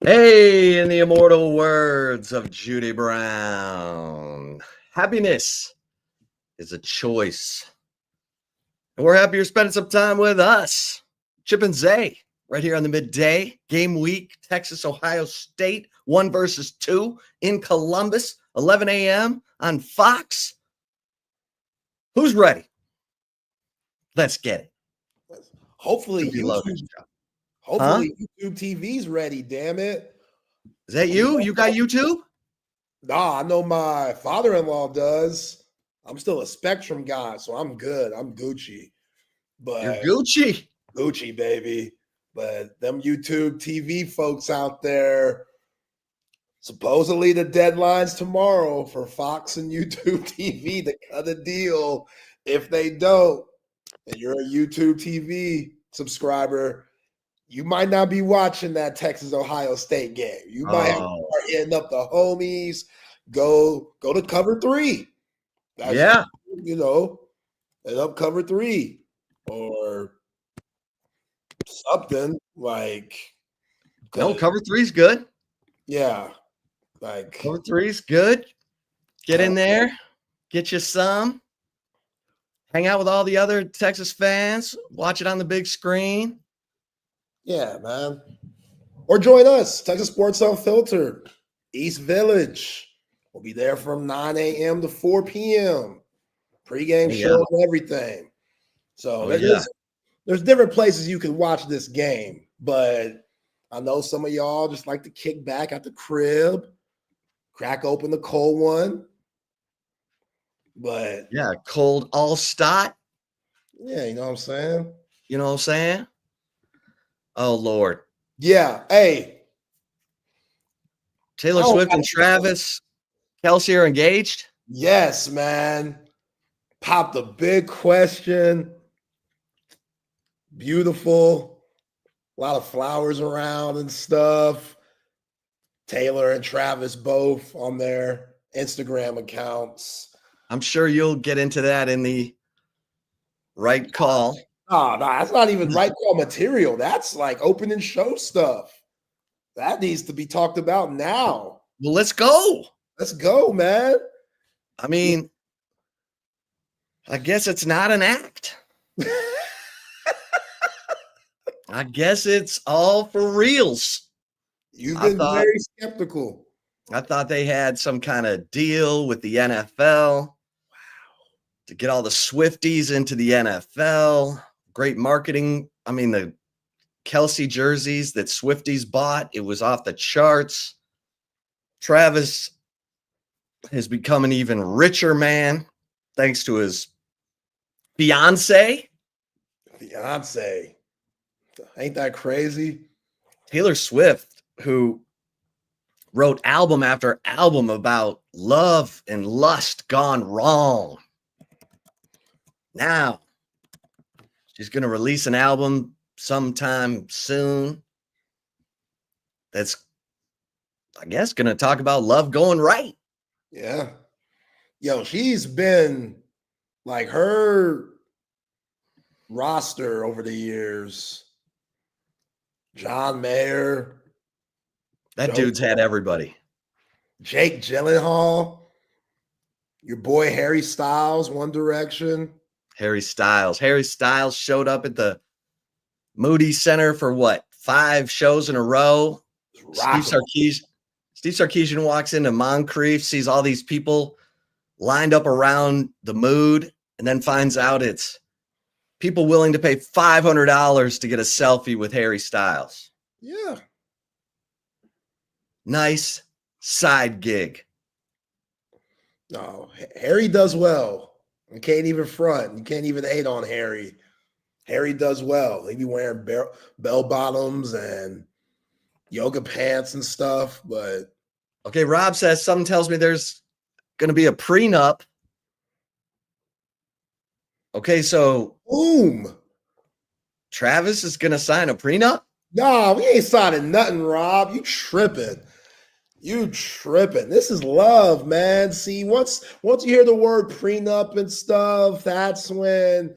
Hey, in the immortal words of Judy Brown, happiness is a choice. And we're happy you're spending some time with us, Chip and Zay, right here on the midday game week, Texas, Ohio State, 1 versus 2 in Columbus, 11 a.m. on Fox. Who's ready? Let's get it. Hopefully, Huh? YouTube TV's ready. Damn it! Is that you? You got YouTube? Nah, I know my father-in-law does. I'm still a Spectrum guy, so I'm good. I'm Gucci, You're but Gucci. Gucci baby. But them YouTube TV folks out there, supposedly the deadline's tomorrow for Fox and YouTube TV to cut a deal. If they don't, and you're a YouTube TV subscriber, you might not be watching that Texas Ohio State game. You might have to start hitting up the homies. Go to cover 3. Yeah. Hit up cover 3 or something like. No, cover 3's good. Yeah, like cover 3's good. Get in there, get you some. Hang out with all the other Texas fans. Watch it on the big screen. Yeah, man. Or join us, Texas Sports Unfiltered, East Village. We'll be there from 9 a.m. to 4 p.m. Pre-game shows and everything. So there's different places you can watch this game. But I know some of y'all just like to kick back at the crib, crack open the cold one. But yeah, cold Altstadt. Yeah, you know what I'm saying? You know what I'm saying? Oh, Lord. Yeah. Hey. Taylor Swift and Travis Kelce are engaged? Yes, man. Popped a big question. Beautiful. A lot of flowers around and stuff. Taylor and Travis both on their Instagram accounts. I'm sure you'll get into that in the right call. No, that's not even right call material. That's like opening show stuff. That needs to be talked about now. Well, let's go. Let's go, man. I mean, I guess it's not an act. I guess it's all for reals. You've been very skeptical. I thought they had some kind of deal with the NFL to get all the Swifties into the NFL. Great marketing. I mean, the Kelce jerseys that Swifties bought, it was off the charts. Travis has become an even richer man thanks to his fiance. Fiance. Ain't that crazy? Taylor Swift, who wrote album after album about love and lust gone wrong. Now, she's going to release an album sometime soon that's, I guess, going to talk about love going right. Yeah. Yo, she's been like her roster over the years. John Mayer. That dude's had everybody. Jake Gyllenhaal. Your boy Harry Styles, One Direction. Harry Styles. Harry Styles showed up at the Moody Center for what? 5 shows in a row. Steve Sarkisian walks into Moncrief, sees all these people lined up around the Mood, and then finds out it's people willing to pay $500 to get a selfie with Harry Styles. Yeah. Nice side gig. No, Harry does well. You can't even front. You can't even hate on Harry. Harry does well. He be wearing bell bottoms and yoga pants and stuff. But okay, Rob says something tells me there's going to be a prenup. Okay, so boom. Travis is going to sign a prenup? Nah, we ain't signing nothing, Rob. You tripping. You tripping. This is love, man. See, once you hear the word prenup and stuff, that's when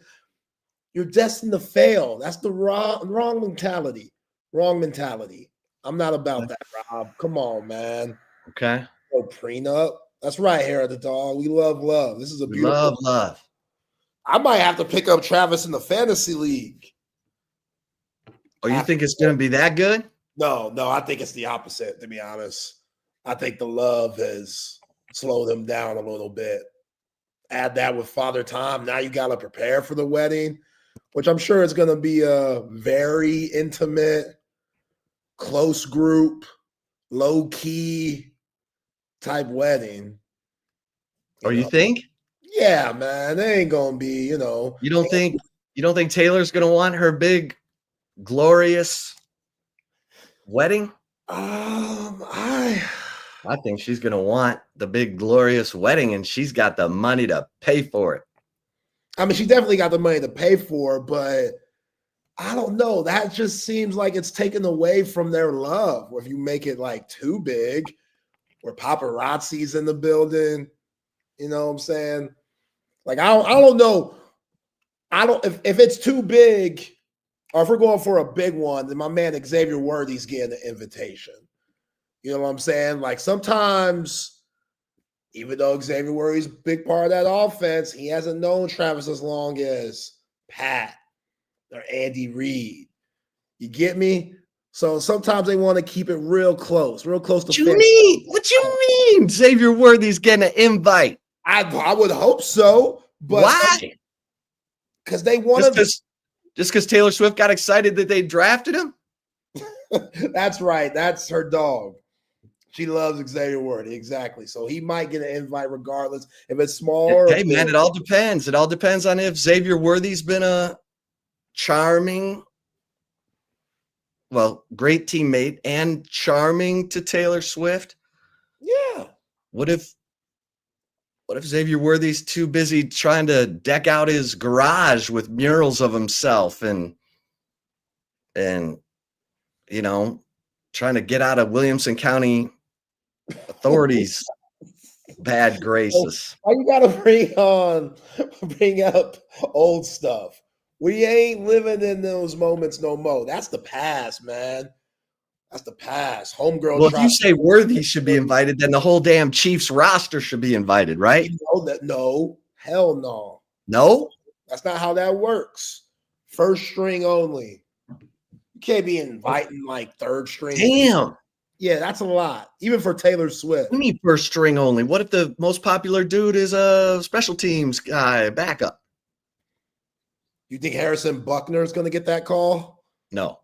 you're destined to fail. That's the wrong mentality. Wrong mentality. I'm not about that, Rob. Come on, man. Okay. No prenup. That's right, Hair of the Dog. We love love. This is a We beautiful. love. I might have to pick up Travis in the fantasy league. Oh, you think it's going to be that good? No, I think it's the opposite, to be honest. I think the love has slowed him down a little bit. Add that with Father Time. Now you got to prepare for the wedding, which I'm sure is going to be a very intimate, close group, low key type wedding. You think? Yeah, man. They ain't going to be, you know. You don't think Taylor's going to want her big, glorious wedding? I think she's going to want the big, glorious wedding, and she's got the money to pay for it. I mean, she definitely got the money to pay for it, but I don't know. That just seems like it's taken away from their love. If you make it like too big, where paparazzi's in the building, you know what I'm saying? Like, I don't know. If it's too big, or if we're going for a big one, then my man Xavier Worthy's getting the invitation. You know what I'm saying? Like sometimes, even though Xavier Worthy's a big part of that offense, he hasn't known Travis as long as Pat or Andy Reid. You get me? So sometimes they want to keep it real close to What you mean? What you mean? Xavier Worthy's getting an invite. I would hope so. But why? Because they want to. Just because Taylor Swift got excited that they drafted him? That's right. That's her dog. She loves Xavier Worthy. Exactly. So he might get an invite regardless if it's small or big. Man, it all depends. It all depends on if Xavier Worthy's been a charming, great teammate and charming to Taylor Swift. Yeah. What if Xavier Worthy's too busy trying to deck out his garage with murals of himself and you know, trying to get out of Williamson County authorities' bad graces? Why you gotta bring up old stuff? We ain't living in those moments no more. That's the past, man. That's the past. Homegirl. Well, if you say Worthy should be invited, then the whole damn Chiefs roster should be invited, right? You know that? No, hell no. No, that's not how that works. First string only. You can't be inviting like third string. Damn. Yeah, that's a lot. Even for Taylor Swift. We need first string only. What if the most popular dude is a special teams guy backup? You think Harrison Buckner is going to get that call? No.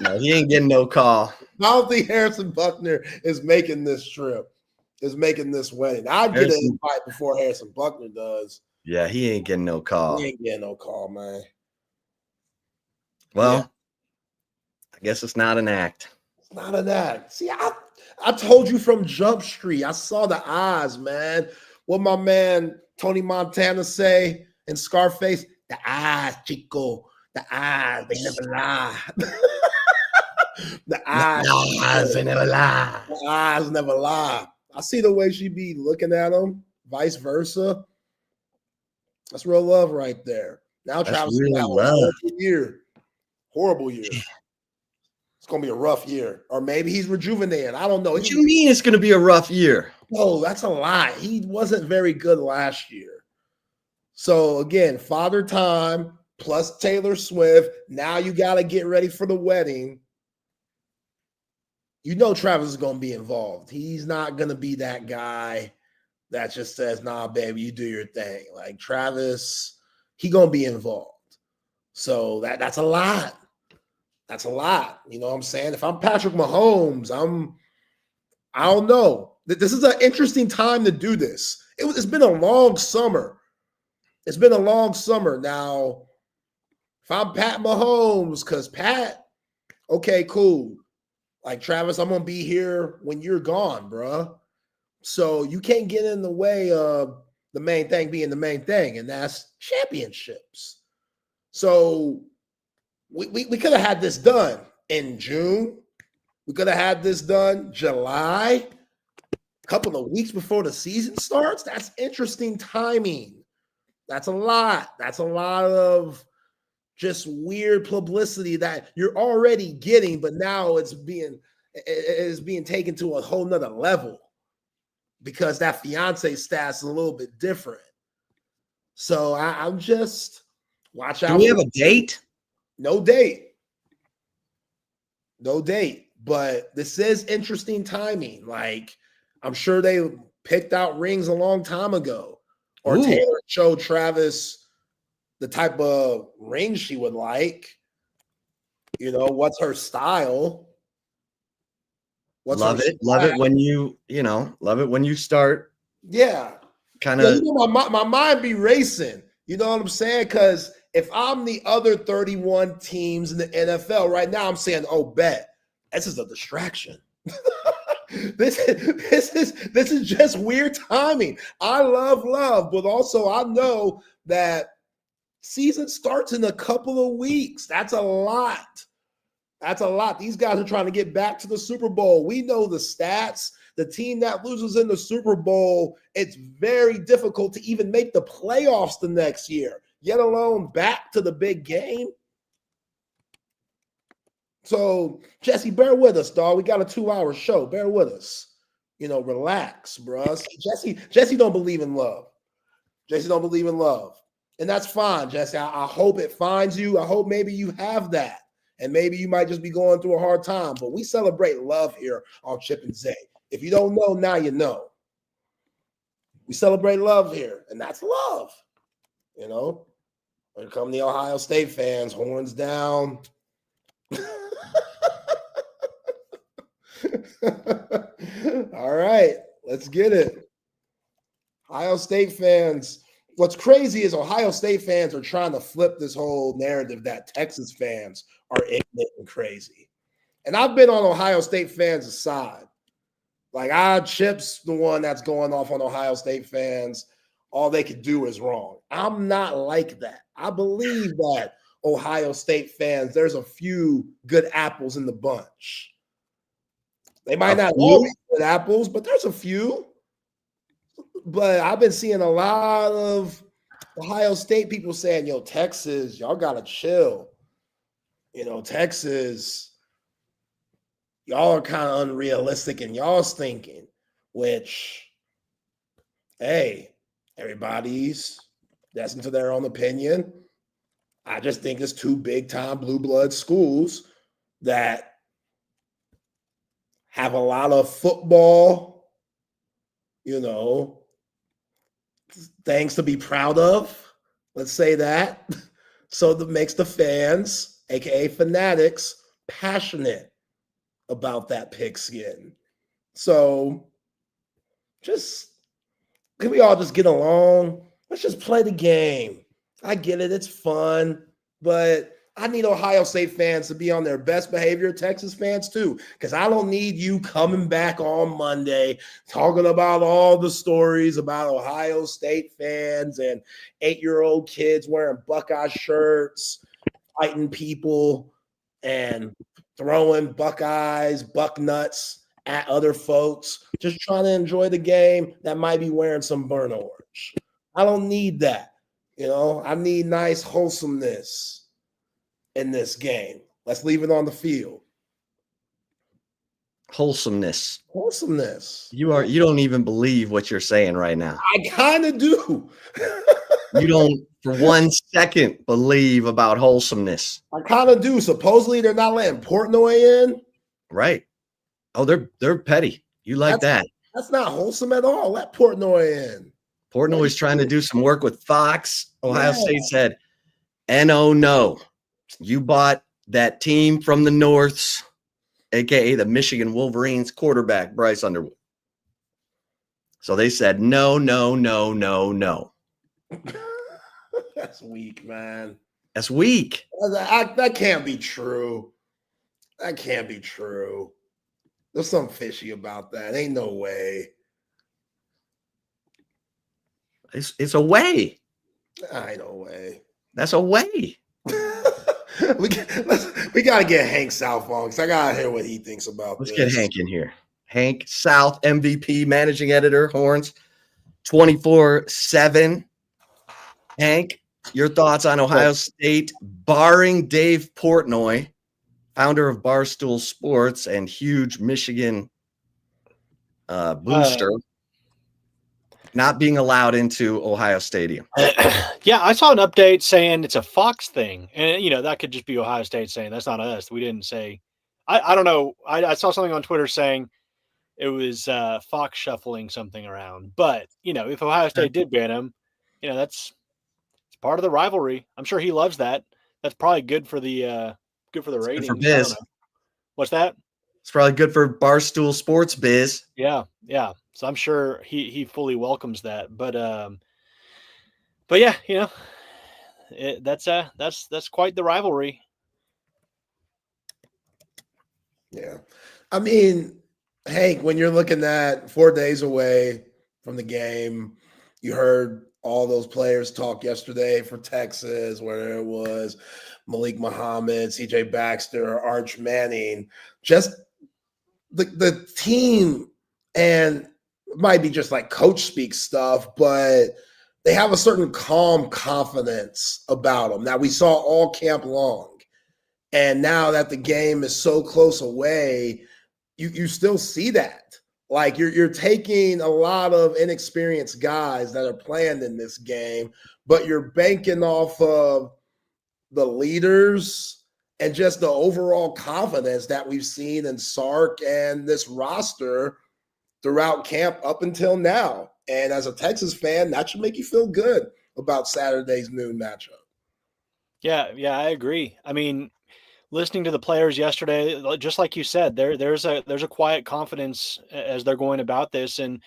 No, he ain't getting no call. I don't think Harrison Buckner is making this trip, is making this wedding. I'd get an invite before Harrison Buckner does. Yeah, he ain't getting no call. He ain't getting no call, man. Well, yeah. I guess it's not an act. It's not an act. See, I told you from Jump Street. I saw the eyes, man. What my man Tony Montana say in Scarface? The eyes, Chico. The eyes, they never lie. The eyes, they never lie. The eyes never lie. I see the way she be looking at him, vice versa. That's real love right there. Now Travis is having a horrible year. Horrible year. It's going to be a rough year. Or maybe he's rejuvenated. I don't know. What you mean it's going to be a rough year? No, that's a lie. He wasn't very good last year. So, again, Father Time plus Taylor Swift. Now you got to get ready for the wedding. You know Travis is going to be involved. He's not going to be that guy that just says, nah, baby, you do your thing. Like Travis, he going to be involved. So that's a lot. That's a lot. You know what I'm saying? If I'm Patrick Mahomes, I don't know. This is an interesting time to do this. It's been a long summer. It's been a long summer. Now, if I'm Pat Mahomes, because Pat, okay, cool. Like, Travis, I'm going to be here when you're gone, bruh. So you can't get in the way of the main thing being the main thing, and that's championships. So we could have had this done in June. We could have had this done July, a couple of weeks before the season starts. That's interesting timing. That's a lot. That's a lot of just weird publicity that you're already getting, but now it's being taken to a whole nother level because that fiance status is a little bit different. So I'm just watch out. Do we have a date? No date. No date. But this is interesting timing. Like, I'm sure they picked out rings a long time ago. Or Ooh. Taylor showed Travis the type of ring she would like. You know, what's her style? Love it when love it when you start. Yeah. Kind of. My mind be racing. You know what I'm saying? Because if I'm the other 31 teams in the NFL right now, I'm saying, oh, bet. This is a distraction. This is just weird timing. I love, but also I know that season starts in a couple of weeks. That's a lot. That's a lot. These guys are trying to get back to the Super Bowl. We know the stats. The team that loses in the Super Bowl, it's very difficult to even make the playoffs the next year, yet alone back to the big game. So, Jesse, bear with us, dog. We got a 2-hour show. Bear with us. You know, relax, bro. Jesse don't believe in love. Jesse don't believe in love. And that's fine, Jesse. I hope it finds you. I hope maybe you have that. And maybe you might just be going through a hard time. But we celebrate love here on Chip and Zay. If you don't know, now you know. We celebrate love here. And that's love. You know? Here come the Ohio State fans. Horns down. All right, let's get it. Ohio State fans. What's crazy is Ohio State fans are trying to flip this whole narrative that Texas fans are ignorant and crazy. And I've been on Ohio State fans' side. Like, Chip's the one that's going off on Ohio State fans. All they could do is wrong. I'm not like that. I believe that Ohio State fans, there's a few good apples in the bunch. They might not all be good apples, but there's a few. But I've been seeing a lot of Ohio State people saying, yo, Texas, y'all got to chill. You know, Texas, y'all are kind of unrealistic in y'all's thinking, which, hey, everybody's that's into their own opinion. I just think it's two big-time blue blood schools that have a lot of football, you know, things to be proud of. Let's say that. So that makes the fans, aka fanatics, passionate about that pigskin. So can we all just get along? Let's just play the game. I get it. It's fun, but I need Ohio State fans to be on their best behavior, Texas fans too, because I don't need you coming back on Monday talking about all the stories about Ohio State fans and 8-year-old kids wearing Buckeye shirts, fighting people, and throwing Buckeyes, buck nuts at other folks, just trying to enjoy the game that might be wearing some burnt orange. I don't need that. You know, I need nice wholesomeness in this game. Let's leave it on the field. Wholesomeness. You don't even believe what you're saying right now. I kind of do. You don't for 1 second believe about wholesomeness. I kind of do. Supposedly they're not letting Portnoy in. Right. Oh, they're petty. You like that. That's not wholesome at all. Let Portnoy in. Portnoy's trying to do some work with Fox. Ohio State said, no. You bought that team from the Norths, aka the Michigan Wolverines quarterback, Bryce Underwood. So they said, no. That's weak, man. That's weak. That can't be true. That can't be true. There's something fishy about that. Ain't no way. It's a way. Ain't no way. That's a way. we got to get Hank South on because I got to hear what he thinks about this. Let's get Hank in here. Hank South, MVP, managing editor, Horns, 24/7. Hank, Your thoughts on Ohio State, barring Dave Portnoy, founder of Barstool Sports and huge Michigan booster, not being allowed into Ohio Stadium? Yeah, I saw an update saying it's a Fox thing. And, that could just be Ohio State saying that's not us. We didn't say. I don't know. I saw something on Twitter saying it was Fox shuffling something around. But, if Ohio State did ban him, it's part of the rivalry. I'm sure he loves that. That's probably good for the ratings. Good for biz. I don't know. What's that? It's probably good for Barstool Sports biz. Yeah. So I'm sure he fully welcomes that. But yeah, that's quite the rivalry. Yeah. I mean, Hank, when you're looking at 4 days away from the game, you heard all those players talk yesterday for Texas, whether it was Malik Muhammad, CJ Baxter, Arch Manning, just the team, and it might be just like coach speak stuff, but they have a certain calm confidence about them that we saw all camp long. And now that the game is so close away, you still see that. Like you're taking a lot of inexperienced guys that are playing in this game, but you're banking off of the leaders and just the overall confidence that we've seen in Sark and this roster throughout camp up until now. And as a Texas fan, that should make you feel good about Saturday's noon matchup. Yeah, I agree. I mean, listening to the players yesterday, just like you said, there's a quiet confidence as they're going about this. And,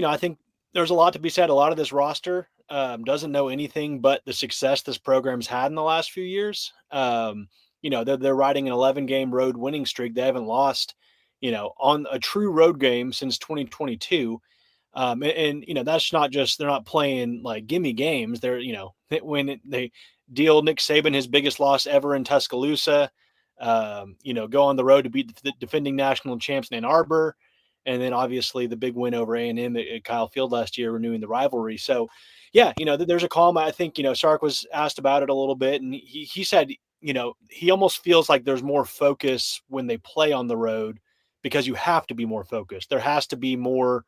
I think there's a lot to be said. A lot of this roster doesn't know anything but the success this program's had in the last few years. They're riding an 11-game road winning streak. They haven't lost, on a true road game since 2022. And that's not just, they're not playing like gimme games. They're, when they deal Nick Saban his biggest loss ever in Tuscaloosa, go on the road to beat the defending national champs in Ann Arbor. And then obviously the big win over A&M at Kyle Field last year, renewing the rivalry. So yeah, there's a calm. I think, Sark was asked about it a little bit, and he said, he almost feels like there's more focus when they play on the road because you have to be more focused. There has to be more,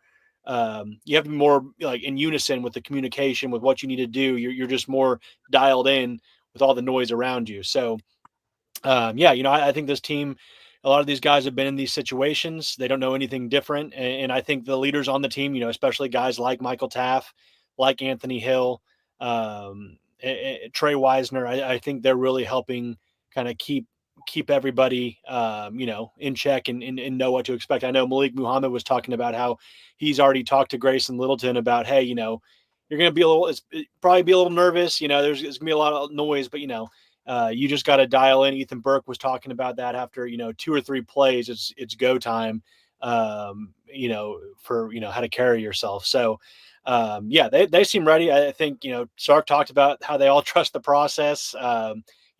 you have to be more like in unison with the communication with what you need to do. You're just more dialed in with all the noise around you. So, I think this team, a lot of these guys have been in these situations. They don't know anything different. And I think the leaders on the team, especially guys like Michael Taff, like Anthony Hill, Trey Wisner, I think they're really helping kind of keep everybody, in check and know what to expect. I know Malik Muhammad was talking about how he's already talked to Grayson Littleton about, hey, you're going to be probably be a little nervous. There's going to be a lot of noise, but, you just got to dial in. Ethan Burke was talking about that after, 2 or 3 plays, it's go time, for, how to carry yourself. So, they seem ready. I think, Sark talked about how they all trust the process,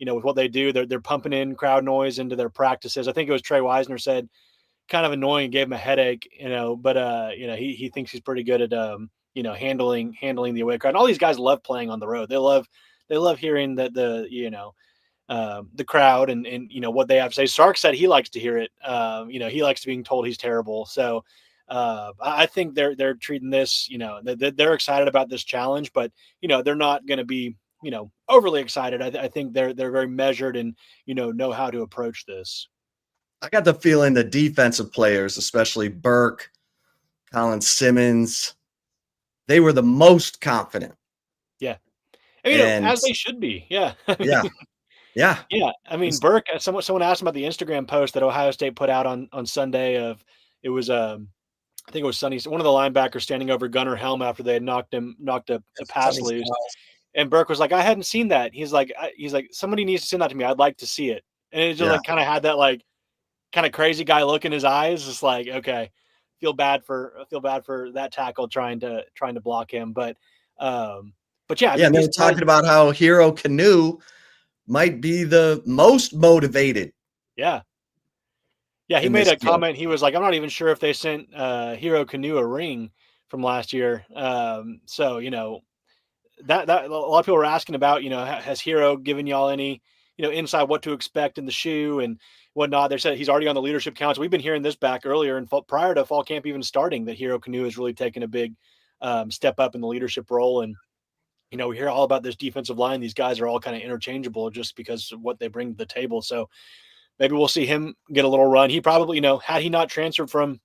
with what they do. They're pumping in crowd noise into their practices. I think it was Trey Wisner said kind of annoying, gave him a headache, but he thinks he's pretty good at, handling the away crowd. And all these guys love playing on the road. They love hearing that the crowd and what they have to say. Sark said he likes to hear it. He likes being told he's terrible. So I think they're treating this, they're excited about this challenge, but they're not going to be, overly excited. I think they're very measured and, know how to approach this. I got the feeling the defensive players, especially Burke, Colin Simmons, they were the most confident. Yeah. As they should be. Yeah. Yeah. Yeah. I mean, Burke, someone asked him about the Instagram post that Ohio State put out on Sunday of, it was, I think it was Sonny, one of the linebackers standing over Gunnar Helm after they had knocked a pass loose. And Burke was like, I hadn't seen that. He's like, somebody needs to send that to me. I'd like to see it. And it just kind of had that kind of crazy guy look in his eyes. It's like, okay, feel bad for that tackle trying to block him. But yeah. Yeah. And they're talking about how Hero Canoe might be the most motivated. Yeah. Yeah. He made a comment. He was like, I'm not even sure if they sent Hero Canoe a ring from last year. So, that a lot of people were asking about, has Hero given y'all any, insight what to expect in the shoe and whatnot? They said he's already on the leadership council. We've been hearing this back earlier and prior to fall camp even starting, that Hero Canoe has really taken a big step up in the leadership role. And, we hear all about this defensive line. These guys are all kind of interchangeable just because of what they bring to the table. So maybe we'll see him get a little run. He probably, had he not transferred from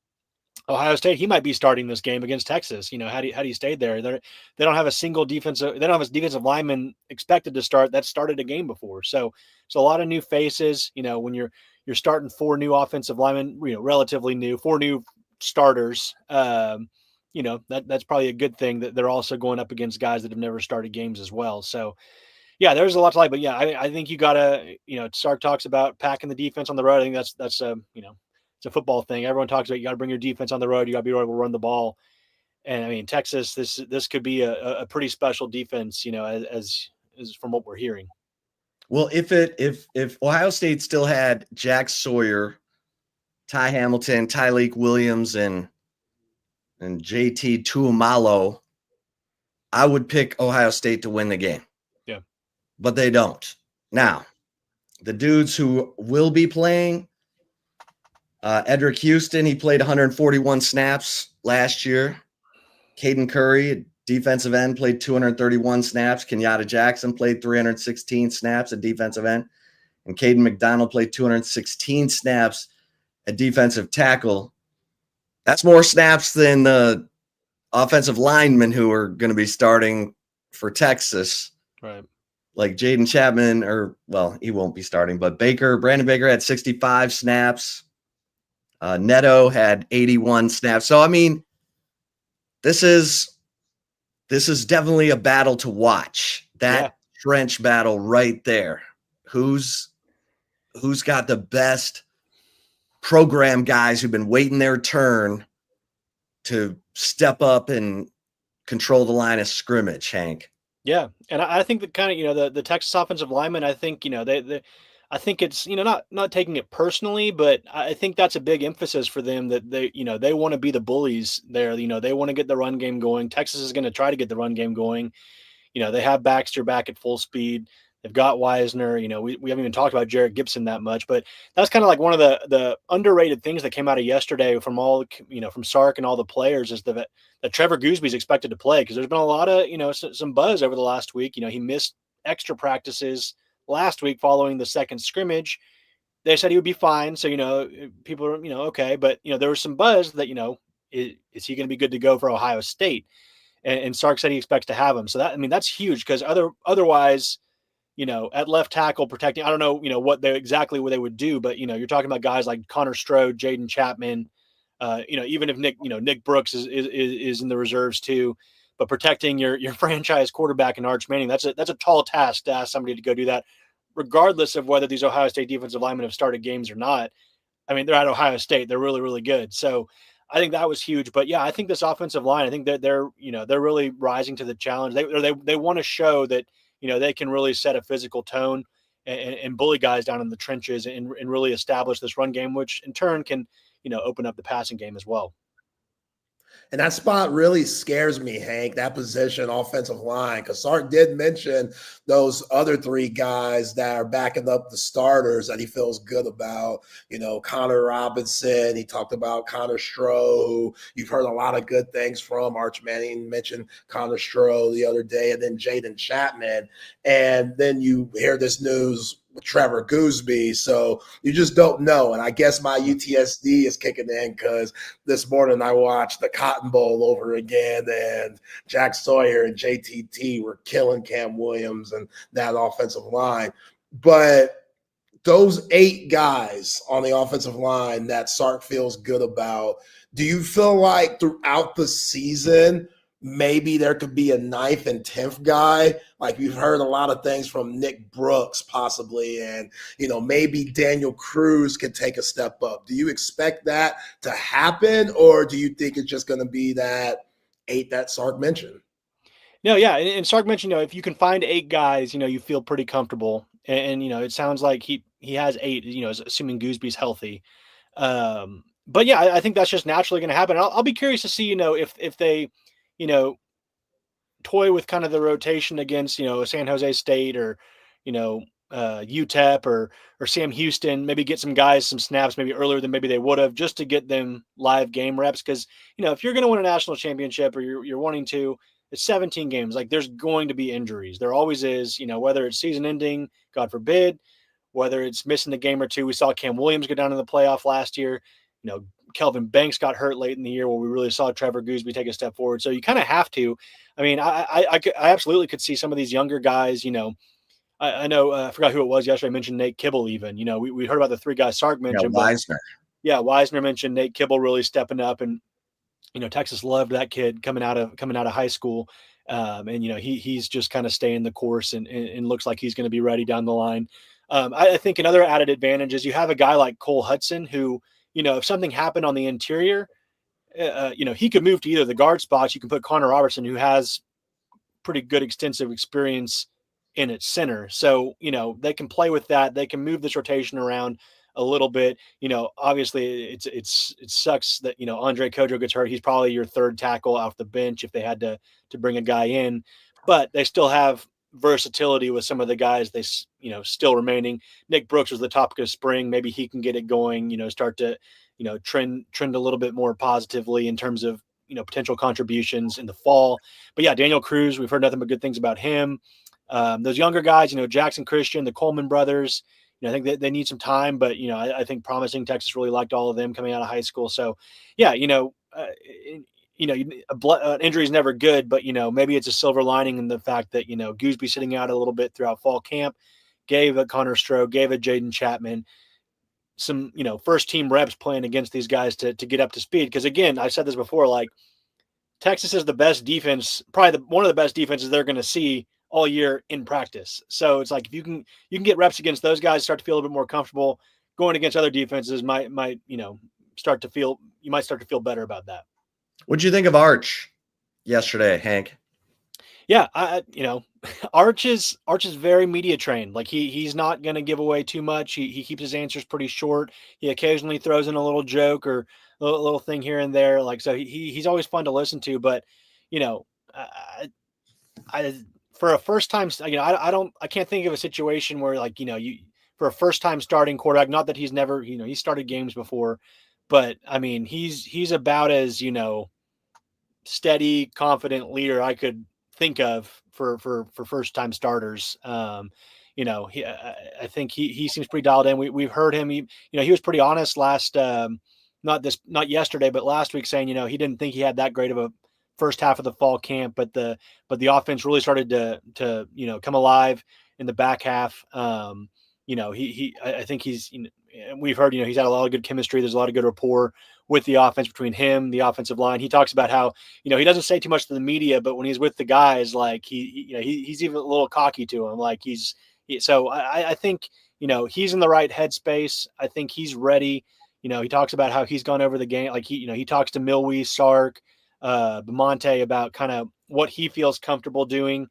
Ohio State, he might be starting this game against Texas. Had he stayed there, they don't have a single defensive. They don't have a defensive lineman expected to start that started a game before. So a lot of new faces. When you're starting 4 new offensive linemen, relatively new, 4 new starters. That's probably a good thing that they're also going up against guys that have never started games as well. So yeah, there's a lot to like. But yeah, I think you gotta. Sark talks about packing the defense on the road. I think that's it's a football thing. Everyone talks about you got to bring your defense on the road. You got to be able to run the ball. And I mean, Texas, this could be a pretty special defense, as from what we're hearing. Well, if Ohio State still had Jack Sawyer, Ty Hamilton, Tyleik Williams, and JT Tuamalo, I would pick Ohio State to win the game. Yeah. But they don't. Now, the dudes who will be playing, Edric Houston, he played 141 snaps last year. Caden Curry, defensive end, played 231 snaps. Kenyatta Jackson played 316 snaps at defensive end. And Caden McDonald played 216 snaps at defensive tackle. That's more snaps than the offensive linemen who are going to be starting for Texas. Right. Like Jaden Chapman, he won't be starting, but Brandon Baker had 65 snaps. Neto had 81 snaps. So, I mean, this is definitely a battle to watch. That trench battle right there. Who's got the best program guys who've been waiting their turn to step up and control the line of scrimmage, Hank? Yeah. And I think that kind of, the Texas offensive linemen, I think, I think it's, not taking it personally, but I think that's a big emphasis for them that they want to be the bullies there. They want to get the run game going. Texas is going to try to get the run game going. They have Baxter back at full speed. They've got Wisner. We haven't even talked about Jarrett Gibson that much, but that's kind of like one of the underrated things that came out of yesterday from from Sark and all the players is that Trevor Goosby's expected to play, because there's been a lot of, some buzz over the last week. He missed extra practices last week following the second scrimmage. They said he would be fine. So, people are, okay. But, there was some buzz that, is he going to be good to go for Ohio State? And Sark said he expects to have him. So that's huge, because otherwise, at left tackle protecting, I don't know, what they would do, but, you're talking about guys like Connor Strode, Jaden Chapman, even if Nick Brooks is in the reserves too, but protecting your franchise quarterback and Arch Manning, that's a tall task to ask somebody to go do that, regardless of whether these Ohio State defensive linemen have started games or not. I mean, they're at Ohio State. They're really, really good. So I think that was huge. But yeah, I think this offensive line, I think that they're really rising to the challenge. They want to show that, they can really set a physical tone and bully guys down in the trenches and really establish this run game, which in turn can, open up the passing game as well. And that spot really scares me, Hank, that position, offensive line, because Sark did mention those other 3 guys that are backing up the starters that he feels good about. Connor Robinson. He talked about Connor Stroh, who you've heard a lot of good things from. Arch Manning mentioned Connor Stroh the other day, and then Jaden Chapman. And then you hear this news with Trevor Goosby. So you just don't know. And I guess my UTSD is kicking in because this morning I watched the Cotton Bowl over again, and Jack Sawyer and JTT were killing Cam Williams and that offensive line. But those 8 guys on the offensive line that Sark feels good about, do you feel like throughout the season maybe there could be a 9th and 10th guy? Like, we've heard a lot of things from Nick Brooks possibly, and, maybe Daniel Cruz could take a step up. Do you expect that to happen, or do you think it's just going to be that 8 that Sark mentioned? No, yeah. And Sark mentioned, if you can find 8 guys, you feel pretty comfortable. And it sounds like he has 8, assuming Goosby's healthy. But yeah, I think that's just naturally going to happen. I'll be curious to see, if they, toy with kind of the rotation against, San Jose State or, UTEP or Sam Houston, maybe get some guys some snaps maybe earlier than maybe they would have, just to get them live game reps. Because, if you're going to win a national championship or you're wanting to, it's 17 games. Like, there's going to be injuries. There always is, whether it's season ending, God forbid, whether it's missing the game or two. We saw Cam Williams go down in the playoff last year. Kelvin Banks got hurt late in the year where we really saw Trevor Gooseby take a step forward. So you kind of have to. I mean, I absolutely could see some of these younger guys, I know, I forgot who it was yesterday. I mentioned Nate Kibble even. We heard about the three guys Sark mentioned. Yeah, Weisner. Weisner mentioned Nate Kibble really stepping up. And, Texas loved that kid coming out of high school. And, he's just kind of staying the course and looks like he's going to be ready down the line. I think another added advantage is you have a guy like Cole Hudson who, if something happened on the interior, he could move to either the guard spots. You can put Connor Robertson, who has pretty good extensive experience in its center. So, they can play with that. They can move this rotation around a little bit. Obviously it sucks that, Andre Kojo gets hurt. He's probably your third tackle off the bench if they had to bring a guy in, but they still have versatility with some of the guys they still remaining. Nick Brooks was the topic of spring. Maybe he can get it going, start to trend a little bit more positively in terms of potential contributions in the fall. But yeah, Daniel Cruz, we've heard nothing but good things about him. Those younger guys, Jackson Christian, the Coleman brothers, I think they need some time, but I think promising. Texas really liked all of them coming out of high school. So yeah, injury is never good, but maybe it's a silver lining in the fact that Gooseby sitting out a little bit throughout fall camp, gave a Connor Stroh, gave a Jaden Chapman some first team reps playing against these guys to get up to speed. Because again, I said this before, like, Texas is the best defense, probably one of the best defenses they're going to see all year in practice. So it's like if you can get reps against those guys, start to feel a little bit more comfortable. Going against other defenses might start to feel better about that. What'd you think of Arch yesterday, Hank? Yeah, Arch is very media trained. Like he's not going to give away too much. He keeps his answers pretty short. He occasionally throws in a little joke or a little thing here and there. Like, so he's always fun to listen to. But for a first time, I can't think of a situation where for a first time starting quarterback. Not that he's never he started games before, but I mean he's about as steady, confident leader I could think of for first time starters. I think he seems pretty dialed in. We've heard him. He was pretty honest last, not yesterday, but last week, saying he didn't think he had that great of a first half of the fall camp, but the offense really started to come alive in the back half. I think we've heard he's had a lot of good chemistry. There's a lot of good rapport with the offense between him, the offensive line. He talks about how, he doesn't say too much to the media, but when he's with the guys, like he's even a little cocky to him. Like so I think, he's in the right headspace. I think he's ready. He talks about how he's gone over the game. Like he talks to Milwee, Sark, Bamonte about kind of what he feels comfortable doing,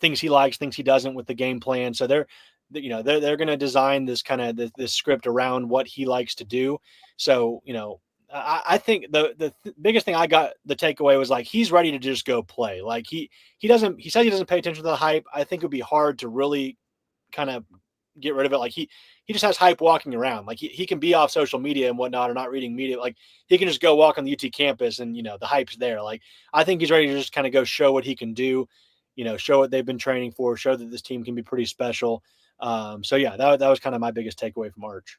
things he likes, things he doesn't with the game plan. So they're going to design this kind of this script around what he likes to do. So, I think the biggest thing I got the takeaway was like, he's ready to just go play. Like he said he doesn't pay attention to the hype. I think it would be hard to really kind of get rid of it. Like he just has hype walking around. Like he can be off social media and whatnot, or not reading media. Like he can just go walk on the UT campus and, the hype's there. Like, I think he's ready to just kind of go show what he can do, show what they've been training for, show that this team can be pretty special. So yeah, that was kind of my biggest takeaway from Arch.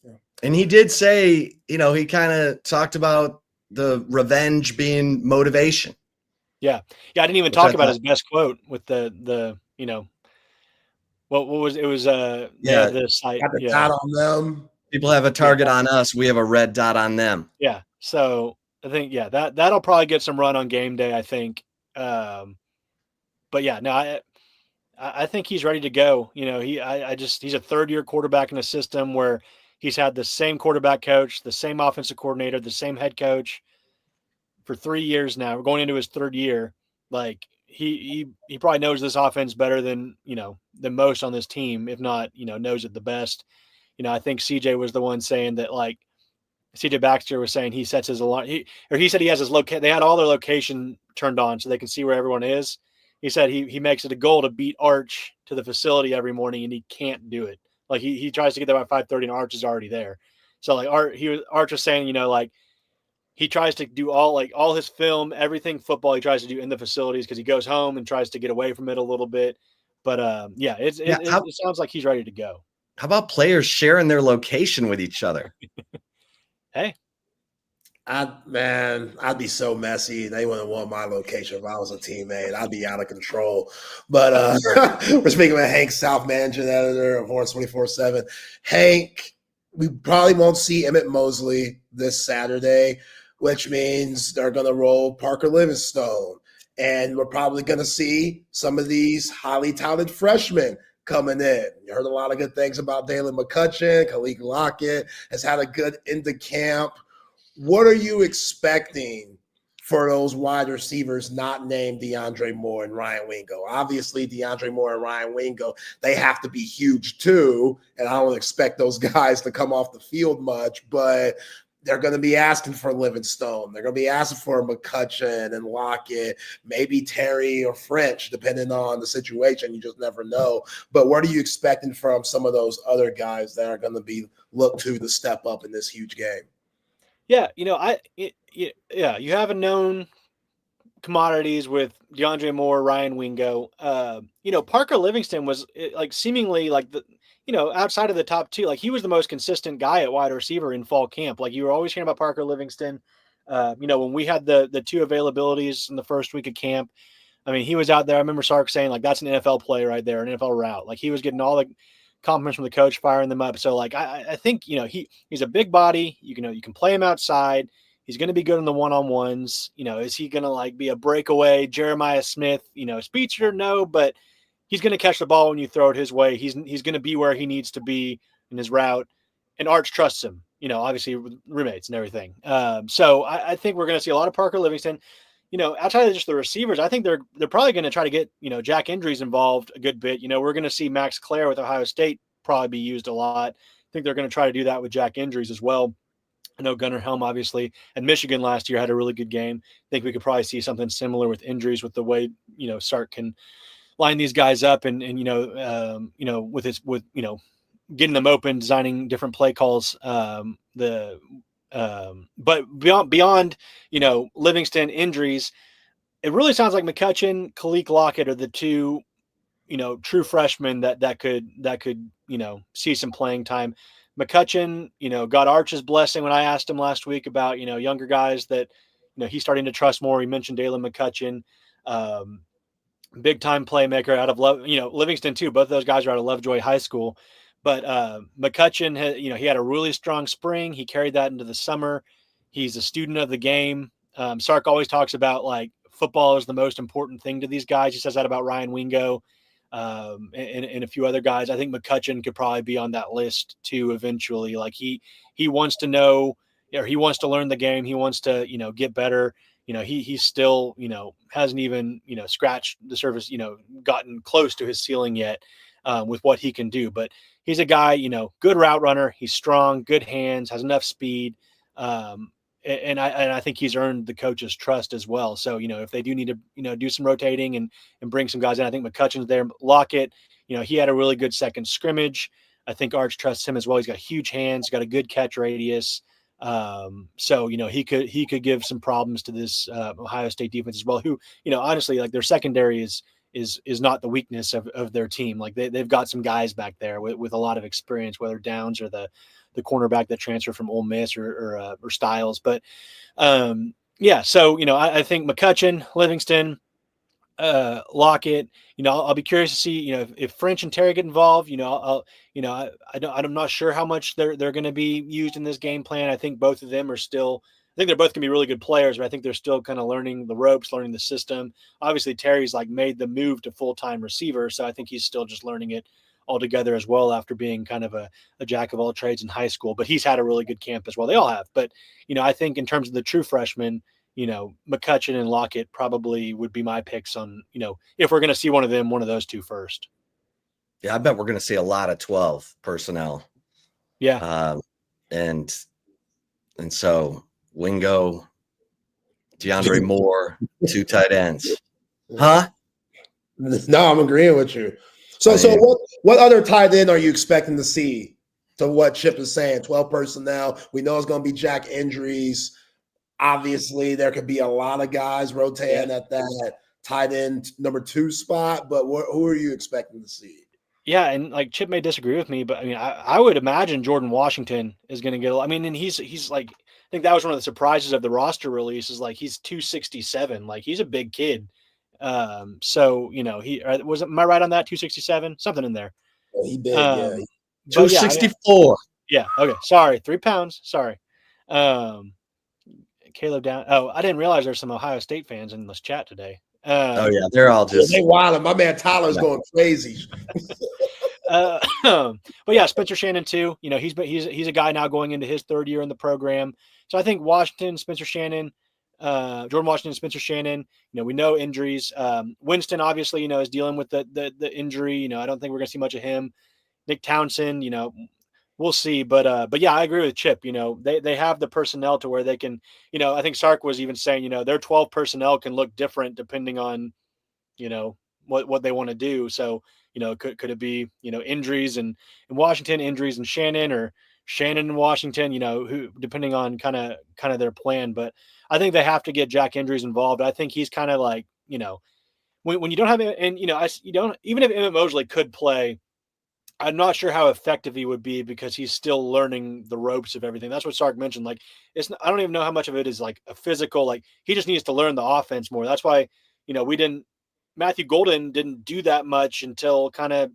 Yeah. And he did say, he kind of talked about the revenge being motivation. Yeah. I didn't even talk about his best quote with the what was it was the site. Got the dot on them. People have a target on us. We have a red dot on them. Yeah. So I think that'll probably get some run on game day, I think. But yeah, no, I think he's ready to go. He's a third-year quarterback in a system where he's had the same quarterback coach, the same offensive coordinator, the same head coach for 3 years now. We're going into his third year. Like he probably knows this offense better than most on this team, if not, knows it the best. I think CJ was the one saying that, like, CJ Baxter was saying he sets his alarm. He said he has his location. They had all their location turned on so they can see where everyone is. He said he makes it a goal to beat Arch to the facility every morning, and he can't do it. Like he tries to get there by 5:30, and Arch is already there. So like Arch was saying, like he tries to do all his film, everything football he tries to do in the facilities because he goes home and tries to get away from it a little bit. But it sounds like he's ready to go. How about players sharing their location with each other? Hey. I'd be so messy. They wouldn't want my location if I was a teammate. I'd be out of control. But we're speaking with Hank South, managing editor of Horns 24/7. Hank, we probably won't see Emmett Mosley this Saturday, which means they're going to roll Parker Livingstone. And we're probably going to see some of these highly touted freshmen coming in. You heard a lot of good things about Dalen McCutcheon. Khalid Lockett has had a good end of camp. What are you expecting for those wide receivers not named DeAndre Moore and Ryan Wingo? Obviously, DeAndre Moore and Ryan Wingo, they have to be huge too, and I don't expect those guys to come off the field much, but they're going to be asking for Livingstone. They're going to be asking for McCutcheon and Lockett, maybe Terry or French, depending on the situation. You just never know. But what are you expecting from some of those other guys that are going to be looked to step up in this huge game? Yeah, you have a known commodities with DeAndre Moore, Ryan Wingo. Parker Livingston was like seemingly like outside of the top two, like he was the most consistent guy at wide receiver in fall camp. Like you were always hearing about Parker Livingston. When we had the two availabilities in the first week of camp, I mean, he was out there. I remember Sark saying like, that's an NFL play right there, an NFL route. Like he was getting all the compliments from the coach, firing them up. So like, I think, he's a big body. You can play him outside. He's going to be good in the one-on-ones. Is he going to like be a breakaway Jeremiah Smith, speedster? No, but he's going to catch the ball when you throw it his way. He's going to be where he needs to be in his route. And Arch trusts him, obviously with roommates and everything. So I think we're going to see a lot of Parker Livingston. Outside of just the receivers, I think they're probably going to try to get, Jack Indries involved a good bit. We're going to see Max Clare with Ohio State probably be used a lot. I think they're going to try to do that with Jack Indries as well. I know Gunnar Helm, obviously, and Michigan last year had a really good game. I think we could probably see something similar with Indries with the way, Sark can line these guys up and with getting them open, designing different play calls. But beyond Livingston Indries, it really sounds like McCutcheon, Khalid Lockett are the two, true freshmen that could see some playing time. McCutcheon, got Arch's blessing when I asked him last week about, younger guys that, he's starting to trust more. He mentioned Dalen McCutcheon, big time playmaker out of Livingston too. Both of those guys are out of Lovejoy High School. But McCutcheon, he had a really strong spring. He carried that into the summer. He's a student of the game. Sark always talks about like football is the most important thing to these guys. He says that about Ryan Wingo and a few other guys. I think McCutcheon could probably be on that list too eventually. Like he wants to know, or he wants to learn the game. He wants to, get better. He still, hasn't even, scratched the surface, gotten close to his ceiling yet with what he can do. But he's a guy, good route runner. He's strong, good hands, has enough speed. And I think he's earned the coach's trust as well. So, if they do need to, do some rotating and bring some guys in, I think McCutcheon's there. Lockett, he had a really good second scrimmage. I think Arch trusts him as well. He's got huge hands, got a good catch radius. So, he could give some problems to this Ohio State defense as well, who, honestly, like their secondary is not the weakness of their team. Like they've got some guys back there with a lot of experience, whether Downs or the cornerback that transferred from Ole Miss or Styles. But so, I think McCutcheon, Livingston, Lockett, I'll be curious to see, if French and Terry get involved, I'm not sure how much they're going to be used in this game plan. I think both of them are still, I think they're both going to be really good players, but I think they're still kind of learning the ropes, learning the system. Obviously Terry's like made the move to full-time receiver. So I think he's still just learning it all together as well after being kind of a jack of all trades in high school, but he's had a really good camp as well. They all have, but I think in terms of the true freshmen, McCutcheon and Lockett probably would be my picks on, if we're going to see one of those two first. Yeah. I bet we're going to see a lot of 12 personnel. Yeah. And And so Wingo, DeAndre Moore, 2 tight ends. Huh? No, I'm agreeing with you. So, I mean, what other tight end are you expecting to see? To what Chip is saying, 12 personnel. We know it's going to be Jack injuries. Obviously, there could be a lot of guys rotating at that tight end number 2 spot. But who are you expecting to see? Yeah, and like Chip may disagree with me, but I mean, I would imagine Jordan Washington is going to get. I mean, and he's like, I think that was one of the surprises of the roster release is like he's 267, like he's a big kid. So he was. Am I right on that? 267, something in there. Oh, he big, yeah. But yeah, 264. yeah. Okay, sorry, 3 pounds. Sorry. Caleb down. Oh, I didn't realize there's some Ohio State fans in this chat today. Oh yeah, they're all just they wilding. My man Tyler's going crazy. But yeah, Spencer Shannon too. He's a guy now going into his 3rd year in the program. So I think Washington, Spencer Shannon, Jordan Washington, Spencer Shannon. We know injuries. Winston obviously, is dealing with the injury. I don't think we're gonna see much of him. Nick Townsend, we'll see. But yeah, I agree with Chip. They have the personnel to where they can. I think Sark was even saying, their 12 personnel can look different depending on, what they want to do. So. Could it be, injuries in Washington, injuries in Shannon, or Shannon and Washington, who depending on kind of their plan. But I think they have to get Jack injuries involved. I think he's kind of like, when you don't have it, and you don't, even if Emmett Mosley could play, I'm not sure how effective he would be because he's still learning the ropes of everything. That's what Sark mentioned. Like I don't even know how much of it is like a physical, like he just needs to learn the offense more. That's why, Matthew Golden didn't do that much until kind of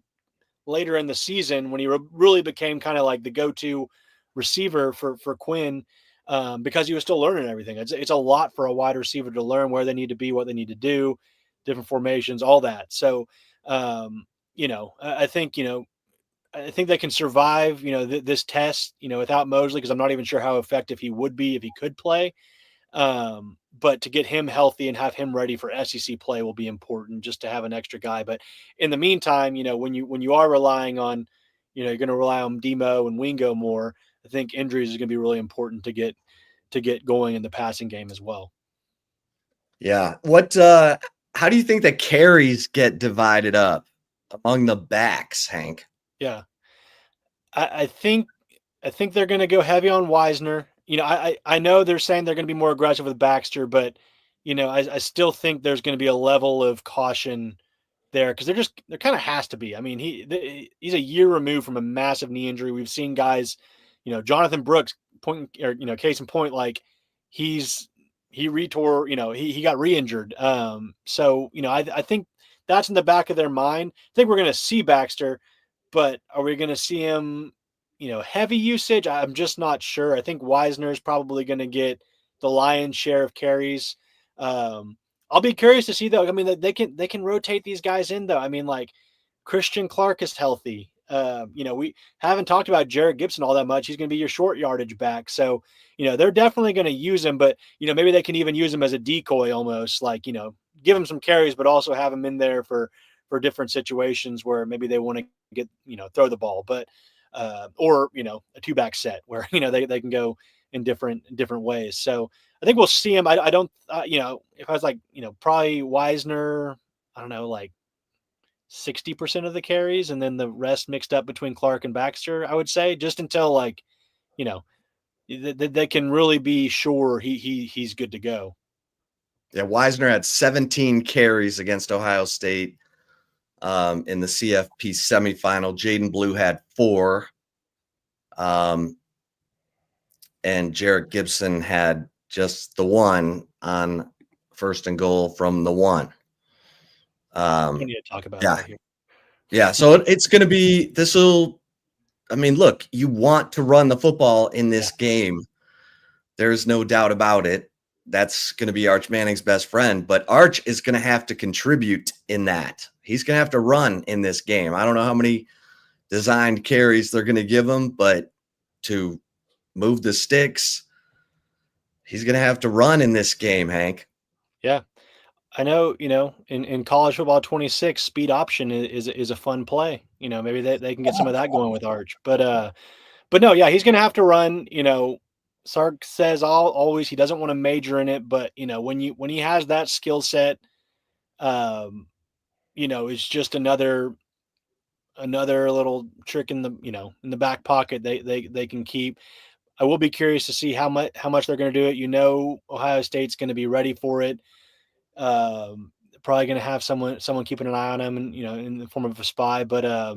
later in the season when he really became kind of like the go-to receiver for Quinn because he was still learning everything. It's a lot for a wide receiver to learn where they need to be, what they need to do, different formations, all that. So, I think, I think they can survive, this test, without Mosley because I'm not even sure how effective he would be if he could play. But to get him healthy and have him ready for SEC play will be important just to have an extra guy. But in the meantime, when you are relying on, you're going to rely on Demo and Wingo more. I think injuries is going to be really important to get going in the passing game as well. Yeah. How do you think the carries get divided up among the backs, Hank? Yeah. I think they're going to go heavy on Wisner. I know they're saying they're going to be more aggressive with Baxter, but I still think there's going to be a level of caution there because there kind of has to be. I mean, he's a year removed from a massive knee injury. We've seen guys, Jonathan Brooks case in point, like he retore, he got re-injured. So I think that's in the back of their mind. I think we're going to see Baxter, but are we going to see him? Heavy usage, I'm just not sure. I think Wisner is probably going to get the lion's share of carries. I'll be curious to see though. I mean, they can rotate these guys in though. I mean, like Christian Clark is healthy. We haven't talked about Jarrett Gibson all that much. He's going to be your short yardage back. So, they're definitely going to use him, but maybe they can even use him as a decoy almost like, give him some carries, but also have him in there for different situations where maybe they want to get, throw the ball, but or a 2-back set where they can go in different ways. So I think we'll see him. I don't if I was like probably Wisner, I don't know, like 60% of the carries, and then the rest mixed up between Clark and Baxter. I would say just until like they can really be sure he's good to go. Yeah, Wisner had 17 carries against Ohio State. In the CFP semifinal, Jaden Blue had 4. And Jarrett Gibson had just the 1 on 1st and goal from the 1. We need to talk about yeah. that here. Yeah. So it's going to be, look, you want to run the football in this game. There's no doubt about it. That's going to be Arch Manning's best friend, but Arch is going to have to contribute in that. He's going to have to run in this game. I don't know how many designed carries they're going to give him, but to move the sticks, he's going to have to run in this game, Hank. Yeah. I know, in college football 26, speed option is a fun play. Maybe they can get some of that going with Arch. But no, yeah, he's going to have to run, Sark says always he doesn't want to major in it, but when he has that skill set, it's just another little trick in the back pocket they can keep. I will be curious to see how much they're going to do it. Ohio State's going to be ready for it. Probably going to have someone keeping an eye on him, and in the form of a spy. But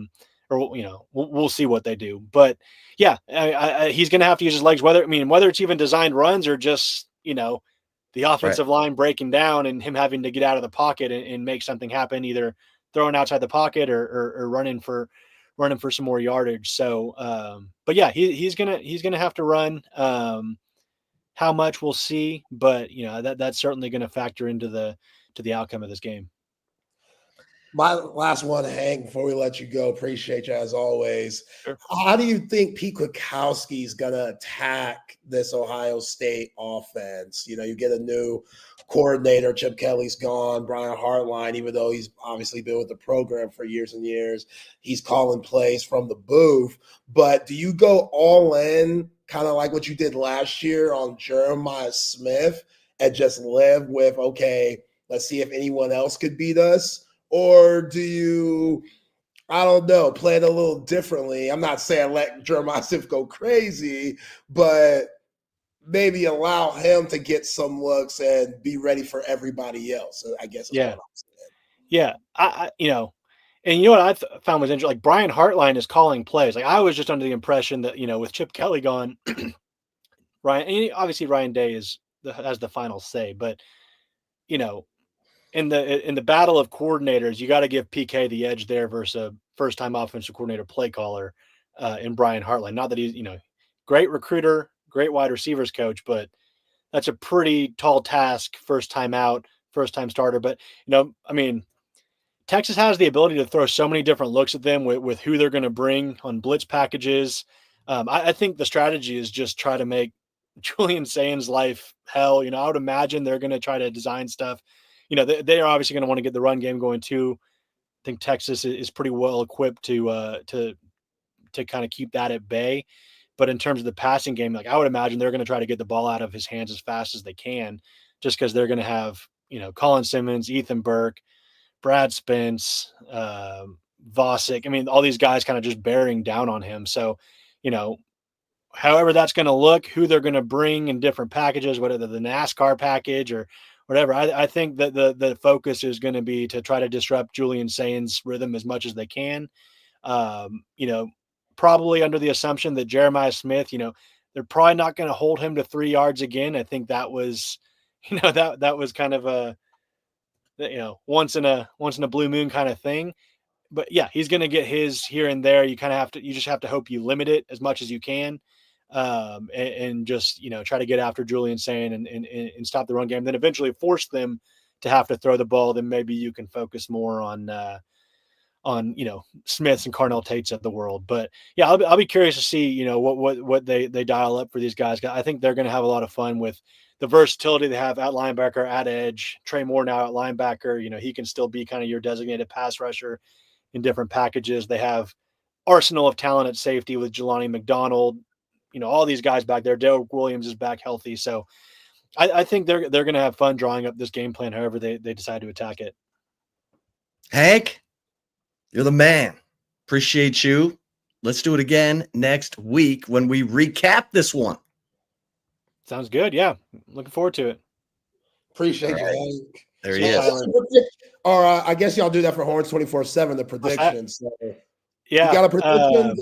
we'll see what they do. But yeah, he's going to have to use his legs. Whether it's even designed runs or just the offensive line breaking down and him having to get out of the pocket and make something happen, either throwing outside the pocket or running for some more yardage. So, but yeah, he's gonna have to run. How much we'll see, but that's certainly going to factor into the outcome of this game. My last one, Hank, before we let you go, appreciate you as always. Sure. How do you think Pete Kwiatkowski is going to attack this Ohio State offense? You get a new coordinator. Chip Kelly's gone. Brian Hartline, even though he's obviously been with the program for years and years, he's calling plays from the booth. But do you go all in, kind of like what you did last year on Jeremiah Smith, and just live with, okay, let's see if anyone else could beat us? Or do you, I don't know, play it a little differently? I'm not saying let Jeremiah Smith go crazy, but maybe allow him to get some looks and be ready for everybody else, I guess is what I'm saying. Yeah. And what I found was interesting, like Brian Hartline is calling plays. Like I was just under the impression that, with Chip Kelly gone, obviously Ryan Day has the final say, but, in the battle of coordinators, you got to give PK the edge there versus a first-time offensive coordinator play caller in Brian Hartline. Not that he's, great recruiter, great wide receivers coach, but that's a pretty tall task, first time out, first time starter. But, Texas has the ability to throw so many different looks at them with who they're going to bring on blitz packages. I think the strategy is just try to make Julian Sain's life hell. I would imagine they're going to try to design stuff. They are obviously going to want to get the run game going too. I think Texas is pretty well equipped to kind of keep that at bay. But in terms of the passing game, like I would imagine they're going to try to get the ball out of his hands as fast as they can, just because they're going to have Colin Simmons, Ethan Burke, Brad Spence, Vosick. All these guys kind of just bearing down on him. So, however that's going to look, who they're going to bring in different packages, whether the NASCAR package or whatever. I think that the focus is going to be to try to disrupt Julian Sain's rhythm as much as they can. Probably under the assumption that Jeremiah Smith, they're probably not going to hold him to 3 yards again. I think that was, that was kind of a, once in a blue moon kind of thing. But yeah, he's going to get his here and there. You just have to hope you limit it as much as you can. And just, try to get after Julian Sain and stop the run game, then eventually force them to have to throw the ball. Then maybe you can focus more on Smiths and Carnell Tates of the world. But yeah, I'll be curious to see, what they dial up for these guys. I think they're going to have a lot of fun with the versatility they have at linebacker, at edge. Trey Moore now at linebacker, he can still be kind of your designated pass rusher in different packages. They have arsenal of talent at safety with Jelani McDonald, all these guys back there. Derek Williams is back healthy. So I think they're going to have fun drawing up this game plan, however they decide to attack it. Hank, you're the man. Appreciate you. Let's do it again next week when we recap this one. Sounds good. Yeah. Looking forward to it. Appreciate you, Hank. There he is. Or I guess y'all do that for Horns 24/7, the predictions. So, yeah. You got a prediction?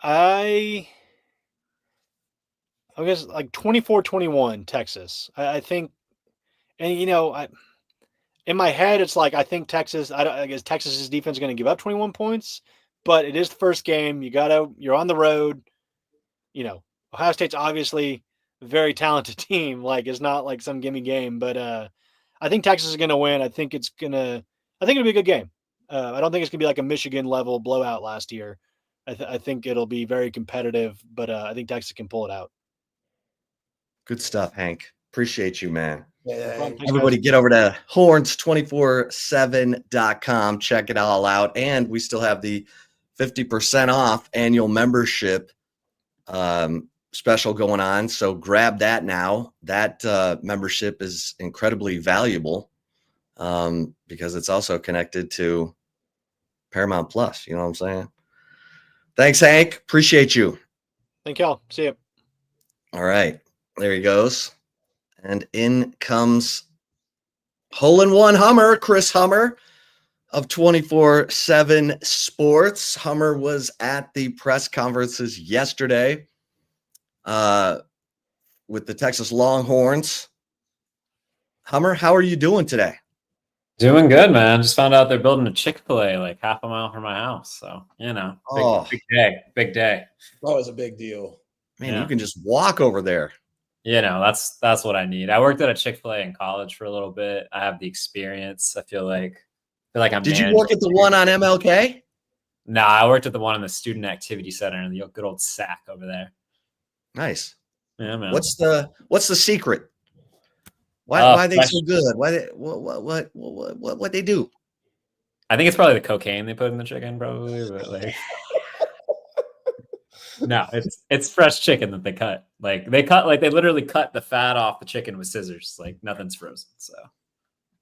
I guess like 24-21 Texas. I think, and in my head, it's like, I think Texas, I guess Texas's defense is going to give up 21 points, but it is the first game. You're on the road. Ohio State's obviously a very talented team. Like, it's not like some gimme game, but I think Texas is going to win. I think it'll be a good game. I don't think it's going to be like a Michigan level blowout last year. I think it'll be very competitive, but I think Texas can pull it out. Good stuff, Hank. Appreciate you, man. Yeah. Everybody get over to horns247.com. Check it all out. And we still have the 50% off annual membership special going on. So grab that now. That membership is incredibly valuable because it's also connected to Paramount Plus. You know what I'm saying? Thanks, Hank. Appreciate you. Thank y'all. See you. All right. There he goes. And in comes hole-in-one Hummer, Chris Hummer of 24/7 Sports. Hummer was at the press conferences yesterday with the Texas Longhorns. Hummer, how are you doing today? Doing good, man. Just found out they're building a Chick-fil-A like half a mile from my house. So, you know, big day, big day. Always a big deal. Man, you can just walk over there. You know, that's what I need. I worked at a Chick-fil-A in college for a little bit. I have the experience. I feel like I'm. Did you work at the one on MLK? No, I worked at the one in the Student Activity Center in the good old SAC over there. Nice. Yeah, man. What's the secret? Why are they so good? What they do? I think it's probably the cocaine they put in the chicken, probably. But like, no, it's fresh chicken that they cut. Like they literally cut the fat off the chicken with scissors. Like nothing's frozen. So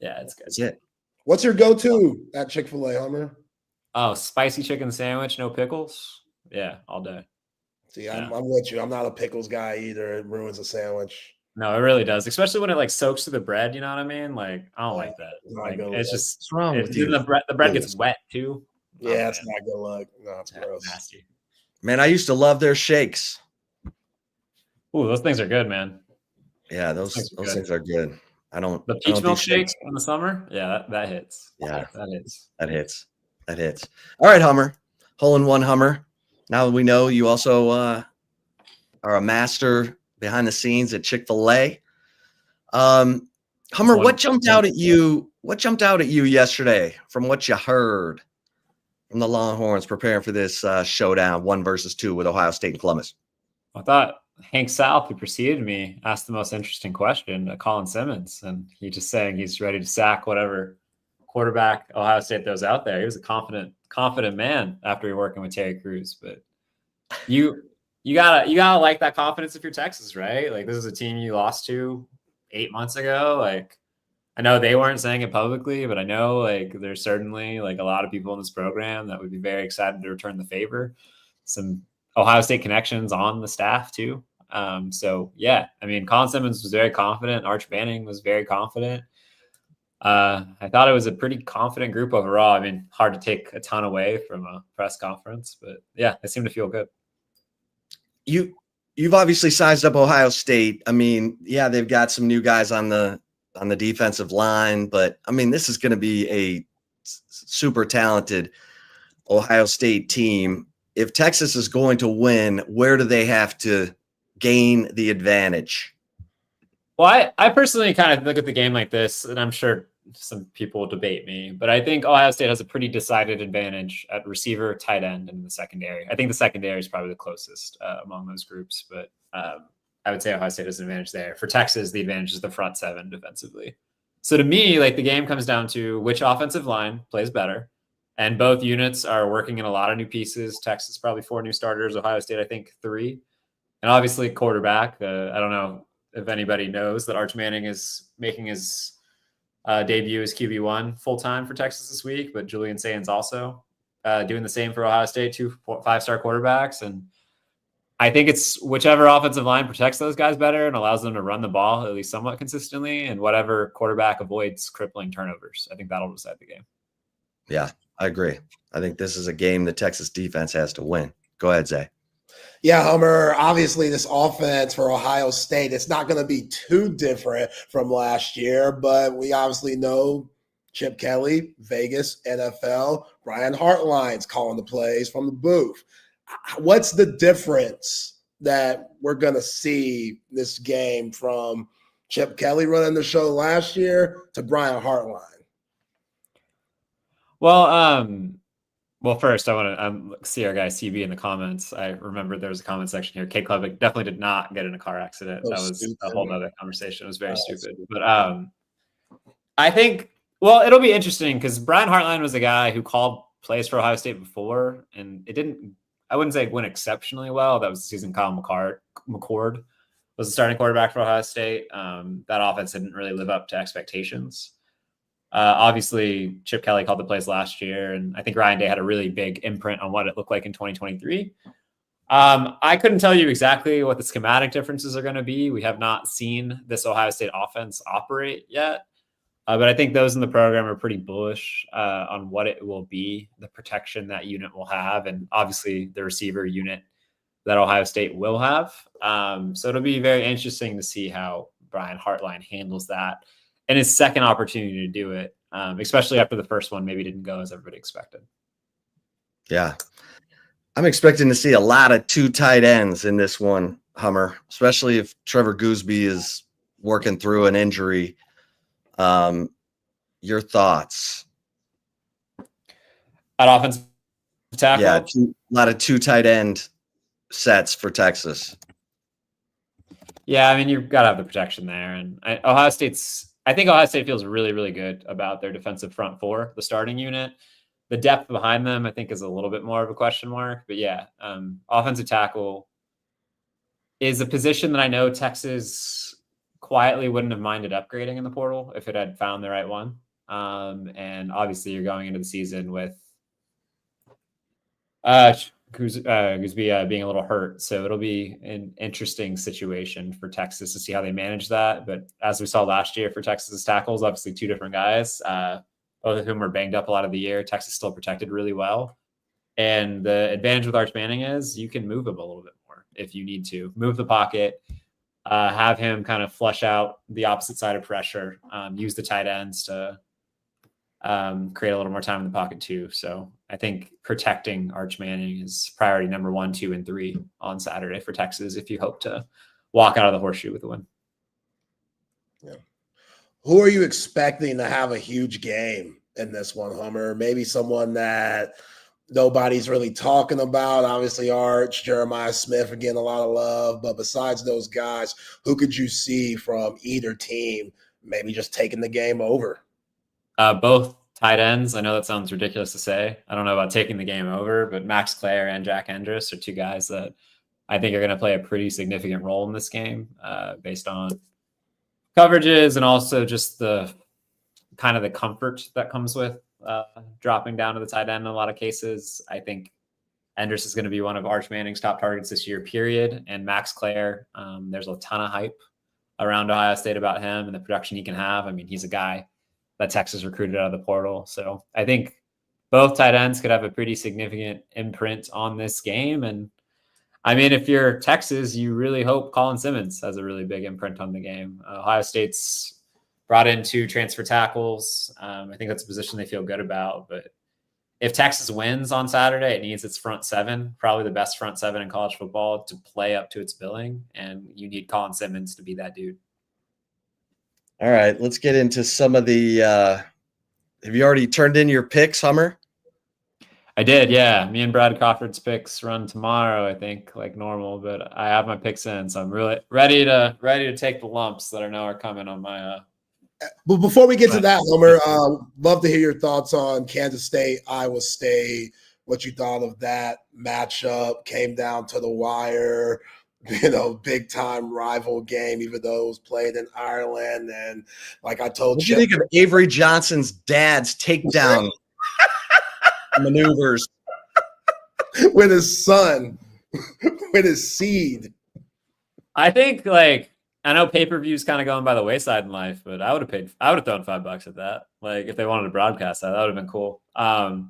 yeah, it's good. That's it. What's your go-to at Chick-fil-A, Hummer? Oh, spicy chicken sandwich, no pickles. Yeah, all day. See, I'm with you. I'm not a pickles guy either. It ruins a sandwich. No, it really does, especially when it like soaks through the bread. You know what I mean? Like I don't like that. Like, it's just what's wrong with you? The bread gets wet too. Yeah, it's not good luck. No, it's gross. Nasty. Man, I used to love their shakes. Ooh, those things are good, man. Yeah, those things are good. The peach milkshake in the summer. Yeah, that hits. Yeah, that hits. That hits. All right, Hummer, hole-in-one Hummer. Now that we know you also are a master behind the scenes at Chick-fil-A. Hummer, what jumped out at you? What jumped out at you yesterday from what you heard from the Longhorns preparing for this showdown 1 versus 2 with Ohio State and Columbus? I thought Hank South, who preceded me, asked the most interesting question to Colin Simmons, and he just saying he's ready to sack whatever quarterback Ohio State throws out there. He was a confident man after working with Terry Crews. But you gotta like that confidence if you're Texas, right? Like this is a team you lost to 8 months ago. Like I know they weren't saying it publicly, but I know like there's certainly like a lot of people in this program that would be very excited to return the favor. Some Ohio State connections on the staff too. So yeah, I mean, Colin Simmons was very confident. Arch Manning was very confident. I thought it was a pretty confident group overall. I mean, hard to take a ton away from a press conference, but yeah, they seem to feel good. You've obviously sized up Ohio State. I mean, yeah, they've got some new guys on the defensive line, but I mean, this is going to be a super talented Ohio State team. If Texas is going to win, where do they have to gain the advantage? Well, I personally kind of look at the game like this, and I'm sure some people will debate me, but I think Ohio State has a pretty decided advantage at receiver, tight end, and the secondary. I think the secondary is probably the closest among those groups, but I would say Ohio State has an advantage there. For Texas, the advantage is the front seven defensively. So to me, like the game comes down to which offensive line plays better, and both units are working in a lot of new pieces. Texas probably 4 new starters, Ohio State I think 3, and obviously quarterback. I don't know if anybody knows that Arch Manning is making his debut as QB1 full-time for Texas this week, but Julian Sain's also doing the same for Ohio State, 2 5-star quarterbacks. And I think it's whichever offensive line protects those guys better and allows them to run the ball at least somewhat consistently, and whatever quarterback avoids crippling turnovers. I think that'll decide the game. Yeah, I agree. I think this is a game the Texas defense has to win. Go ahead, Zay. Yeah, Hummer, obviously this offense for Ohio State, it's not going to be too different from last year, but we obviously know Chip Kelly, Vegas, NFL, Brian Hartline's calling the plays from the booth. What's the difference that we're going to see this game from Chip Kelly running the show last year to Brian Hartline? Well, first I want to see our guy CB in the comments. I remember there was a comment section here. Kate Klubnik definitely did not get in a car accident. That was stupid. A whole other conversation. It was very stupid. But I think, well, it'll be interesting because Brian Hartline was a guy who called plays for Ohio State before, and it didn't. I wouldn't say went exceptionally well. That was the season Kyle McCord was the starting quarterback for Ohio State. That offense didn't really live up to expectations. Obviously, Chip Kelly called the plays last year, and I think Ryan Day had a really big imprint on what it looked like in 2023. I couldn't tell you exactly what the schematic differences are going to be. We have not seen this Ohio State offense operate yet. But I think those in the program are pretty bullish on what it will be, the protection that unit will have, and obviously the receiver unit that Ohio State will have. So it'll be very interesting to see how Brian Hartline handles that and his second opportunity to do it, especially after the first one maybe didn't go as everybody expected. Yeah. I'm expecting to see a lot of 2 tight ends in this one, Hummer, especially if Trevor Gooseby is working through an injury. Your thoughts? At offensive tackle? Yeah, a lot of 2 tight end sets for Texas. Yeah, I mean, you've got to have the protection there. And I think Ohio State feels really, really good about their defensive front four, the starting unit. The depth behind them, I think, is a little bit more of a question mark. But yeah, offensive tackle is a position that I know Texas quietly wouldn't have minded upgrading in the portal if it had found the right one. And obviously you're going into the season with Gooseby being a little hurt. So it'll be an interesting situation for Texas to see how they manage that. But as we saw last year for Texas's tackles, obviously 2 different guys, both of whom were banged up a lot of the year. Texas still protected really well. And the advantage with Arch Manning is you can move him a little bit more if you need to. Move the pocket, have him kind of flush out the opposite side of pressure, use the tight ends to create a little more time in the pocket too. So I think protecting Arch Manning is priority number 1, 2, and 3 on Saturday for Texas if you hope to walk out of the horseshoe with a win. Yeah. Who are you expecting to have a huge game in this one, Hummer? Maybe someone that nobody's really talking about. Obviously, Arch, Jeremiah Smith are getting a lot of love. But besides those guys, who could you see from either team maybe just taking the game over? Both tight ends. I know that sounds ridiculous to say. I don't know about taking the game over, but Max Clare and Jack Andrus are 2 guys that I think are going to play a pretty significant role in this game based on coverages and also just the kind of the comfort that comes with dropping down to the tight end in a lot of cases. I think Andrus is going to be one of Arch Manning's top targets this year, period. And Max Clare, there's a ton of hype around Ohio State about him and the production he can have. I mean, he's a guy that Texas recruited out of the portal. So I think both tight ends could have a pretty significant imprint on this game. And I mean, if you're Texas, you really hope Colin Simmons has a really big imprint on the game. Ohio State's brought in 2 transfer tackles. I think that's a position they feel good about. But if Texas wins on Saturday, it needs its front 7, probably the best front 7 in college football, to play up to its billing. And you need Colin Simmons to be that dude. All right, let's get into some of the have you already turned in your picks, Hummer? I did, yeah. Me and Brad Crawford's picks run tomorrow, I think, like normal, but I have my picks in, so I'm really ready to take the lumps that I know are coming on my But before we get to that, Homer, love to hear your thoughts on Kansas State, Iowa State, what you thought of that matchup, came down to the wire, big time rival game, even though it was played in Ireland. And like I told what do you think of Avery Johnson's dad's takedown maneuvers with his son, with his seed? I think, I know pay-per-view's kind of going by the wayside in life, but I would have thrown $5 at that. Like, if they wanted to broadcast that would have been cool. That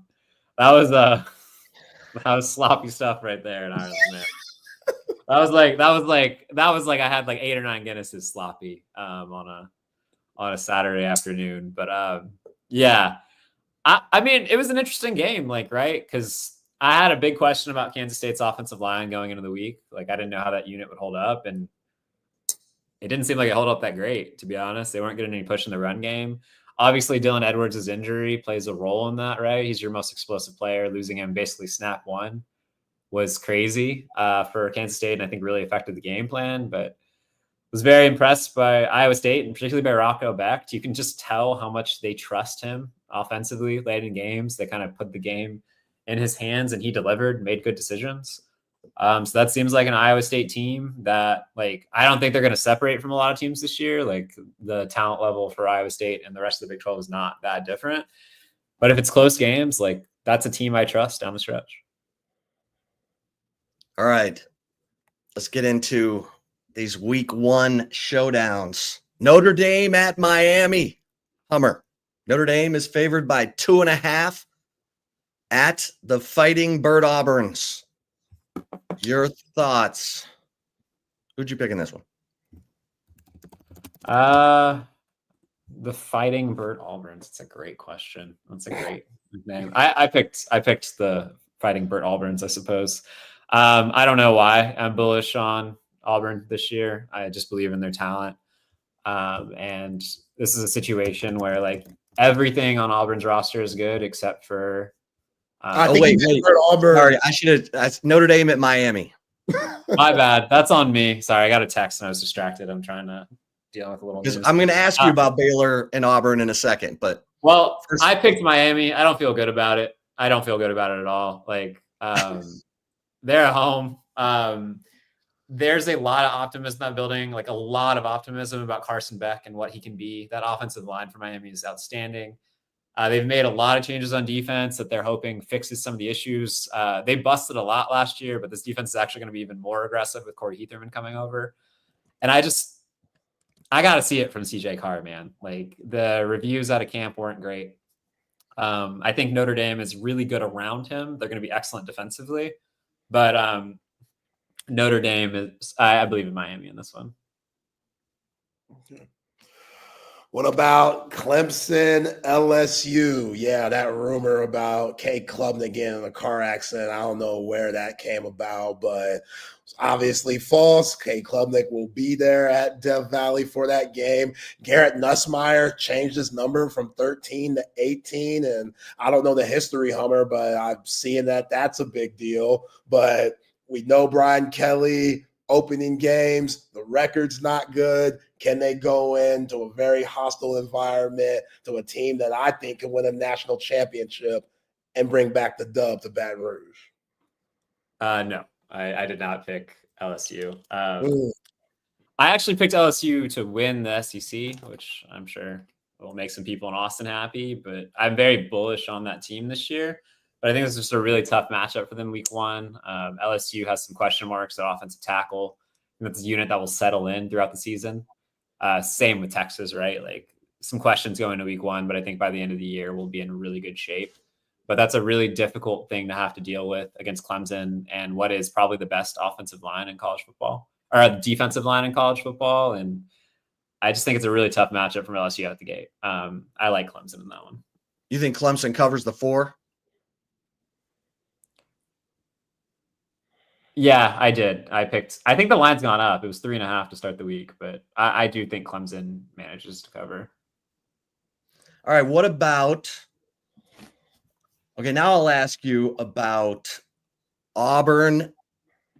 was sloppy stuff right there in Ireland, man. That was like I had like 8 or 9 Guinnesses sloppy on a Saturday afternoon. But yeah, I mean, it was an interesting game, right? Because I had a big question about Kansas State's offensive line going into the week. I didn't know how that unit would hold up, and it didn't seem like it held up that great, to be honest. They weren't getting any push in the run game. Obviously, Dylan Edwards' injury plays a role in that, right? He's your most explosive player. Losing him basically snap 1 was crazy for Kansas State, and I think really affected the game plan. But was very impressed by Iowa State, and particularly by Rocco Becht. You can just tell how much they trust him offensively late in games. They kind of put the game in his hands, and he delivered, made good decisions. So that seems like an Iowa State team that, like, I don't think they're going to separate from a lot of teams this year. Like, the talent level for Iowa State and the rest of the Big 12 is not that different. But if it's close games, like, that's a team I trust down the stretch. All right. Let's get into these week 1 showdowns. Notre Dame at Miami. Hummer. Notre Dame is favored by 2.5 at the Fighting Bird Auburns. Your thoughts? Who'd you pick in this one? The Fighting Bird Auburns. It's a great question. That's a great name. I picked the Fighting Bird Auburns, I suppose. I don't know why I'm bullish on Auburn this year. I just believe in their talent. And this is a situation where, like, everything on Auburn's roster is good except for wait. Auburn. Sorry, I should have. Notre Dame at Miami. My bad. That's on me. Sorry, I got a text and I was distracted. I'm trying to deal with a little news. I'm going to ask you about Baylor and Auburn in a second, but first, I picked Miami. I don't feel good about it. I don't feel good about it at all. Like, they're at home. There's a lot of optimism in that building, like a lot of optimism about Carson Beck and what he can be. That offensive line for Miami is outstanding. They've made a lot of changes on defense that they're hoping fixes some of the issues. They busted a lot last year, but this defense is actually going to be even more aggressive with Corey Heatherman coming over. And I got to see it from CJ Carr, man. Like, the reviews out of camp weren't great. I think Notre Dame is really good around him. They're going to be excellent defensively, but Notre Dame is, I believe in Miami in this one. Okay. What about Clemson, LSU? Yeah, that rumor about Kate Klubnik getting in a car accident, I don't know where that came about, but it's obviously false. Kate Klubnik will be there at Death Valley for that game. Garrett Nussmeier changed his number from 13 to 18, and I don't know the history, Hummer, but I'm seeing that that's a big deal. But we know Brian Kelly, opening games, the record's not good. Can they go into a very hostile environment to a team that I think can win a national championship and bring back the dub to Baton Rouge? No, I did not pick LSU. I actually picked LSU to win the SEC, which I'm sure will make some people in Austin happy, but I'm very bullish on that team this year. But I think it's just a really tough matchup for them week 1. LSU has some question marks at offensive tackle. And that's a unit that will settle in throughout the season. Same with Texas, right? Like, some questions going into week 1, but I think by the end of the year, we'll be in really good shape. But that's a really difficult thing to have to deal with against Clemson and what is probably the best offensive line in college football, or defensive line in college football. And I just think it's a really tough matchup from LSU out the gate. I like Clemson in that one. You think Clemson covers the 4? Yeah, I did. I think the line's gone up. It was 3.5 to start the week, but I do think Clemson manages to cover. All right. What about, okay, now I'll ask you about Auburn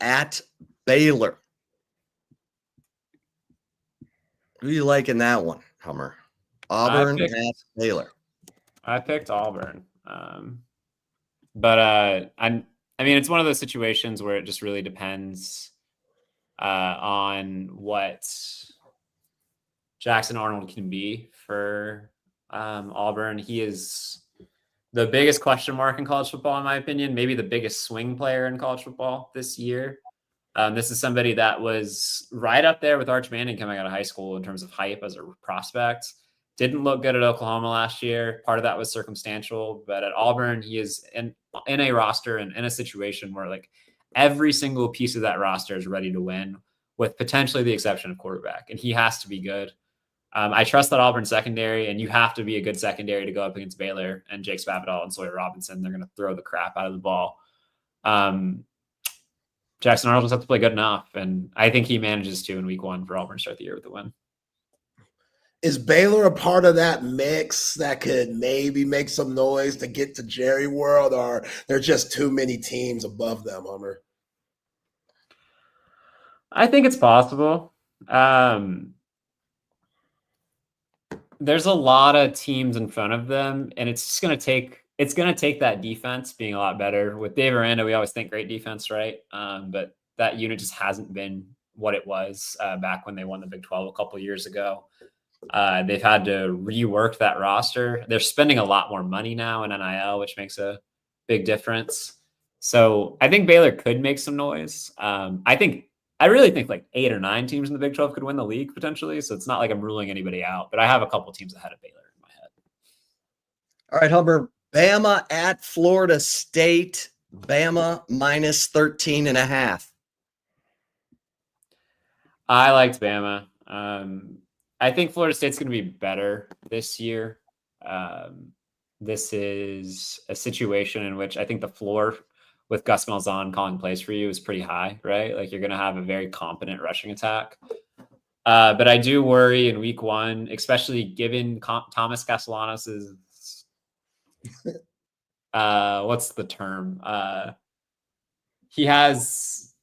at Baylor. Who do you like in that one, Hummer? Auburn at Baylor. I picked Auburn. But I mean, it's one of those situations where it just really depends on what Jackson Arnold can be for Auburn. He is the biggest question mark in college football, in my opinion, maybe the biggest swing player in college football this year. This is somebody that was right up there with Arch Manning coming out of high school in terms of hype as a prospect. Didn't look good at Oklahoma last year. Part of that was circumstantial, but at Auburn, he is in a roster and in a situation where, like, every single piece of that roster is ready to win, with potentially the exception of quarterback, and he has to be good. I trust that Auburn secondary, and you have to be a good secondary to go up against Baylor and Jake Spavital and Sawyer Robinson. They're going to throw the crap out of the ball. Jackson Arnold just have to play good enough, and I think he manages to in week 1 for Auburn to start the year with a win. Is Baylor a part of that mix that could maybe make some noise to get to Jerry World, or there's just too many teams above them, Hummer? I think it's possible. There's a lot of teams in front of them, and it's just going to take it's going to take that defense being a lot better. With Dave Aranda, we always think great defense, right? But that unit just hasn't been what it was back when they won the Big 12 a couple of years ago. They've had to rework that roster. They're spending a lot more money now in NIL, which makes a big difference. So I think Baylor could make some noise. I really think like 8 or 9 teams in the Big 12 could win the league potentially. So it's not like I'm ruling anybody out, but I have a couple teams ahead of Baylor in my head. All right, Humber. Bama at Florida State. Bama minus 13.5. I liked Bama. I think Florida State's going to be better this year. This is a situation in which I think the floor with Gus Malzahn calling plays for you is pretty high, right? Like you're going to have a very competent rushing attack. But I do worry in week 1, especially given Thomas Castellanos's what's the term? He has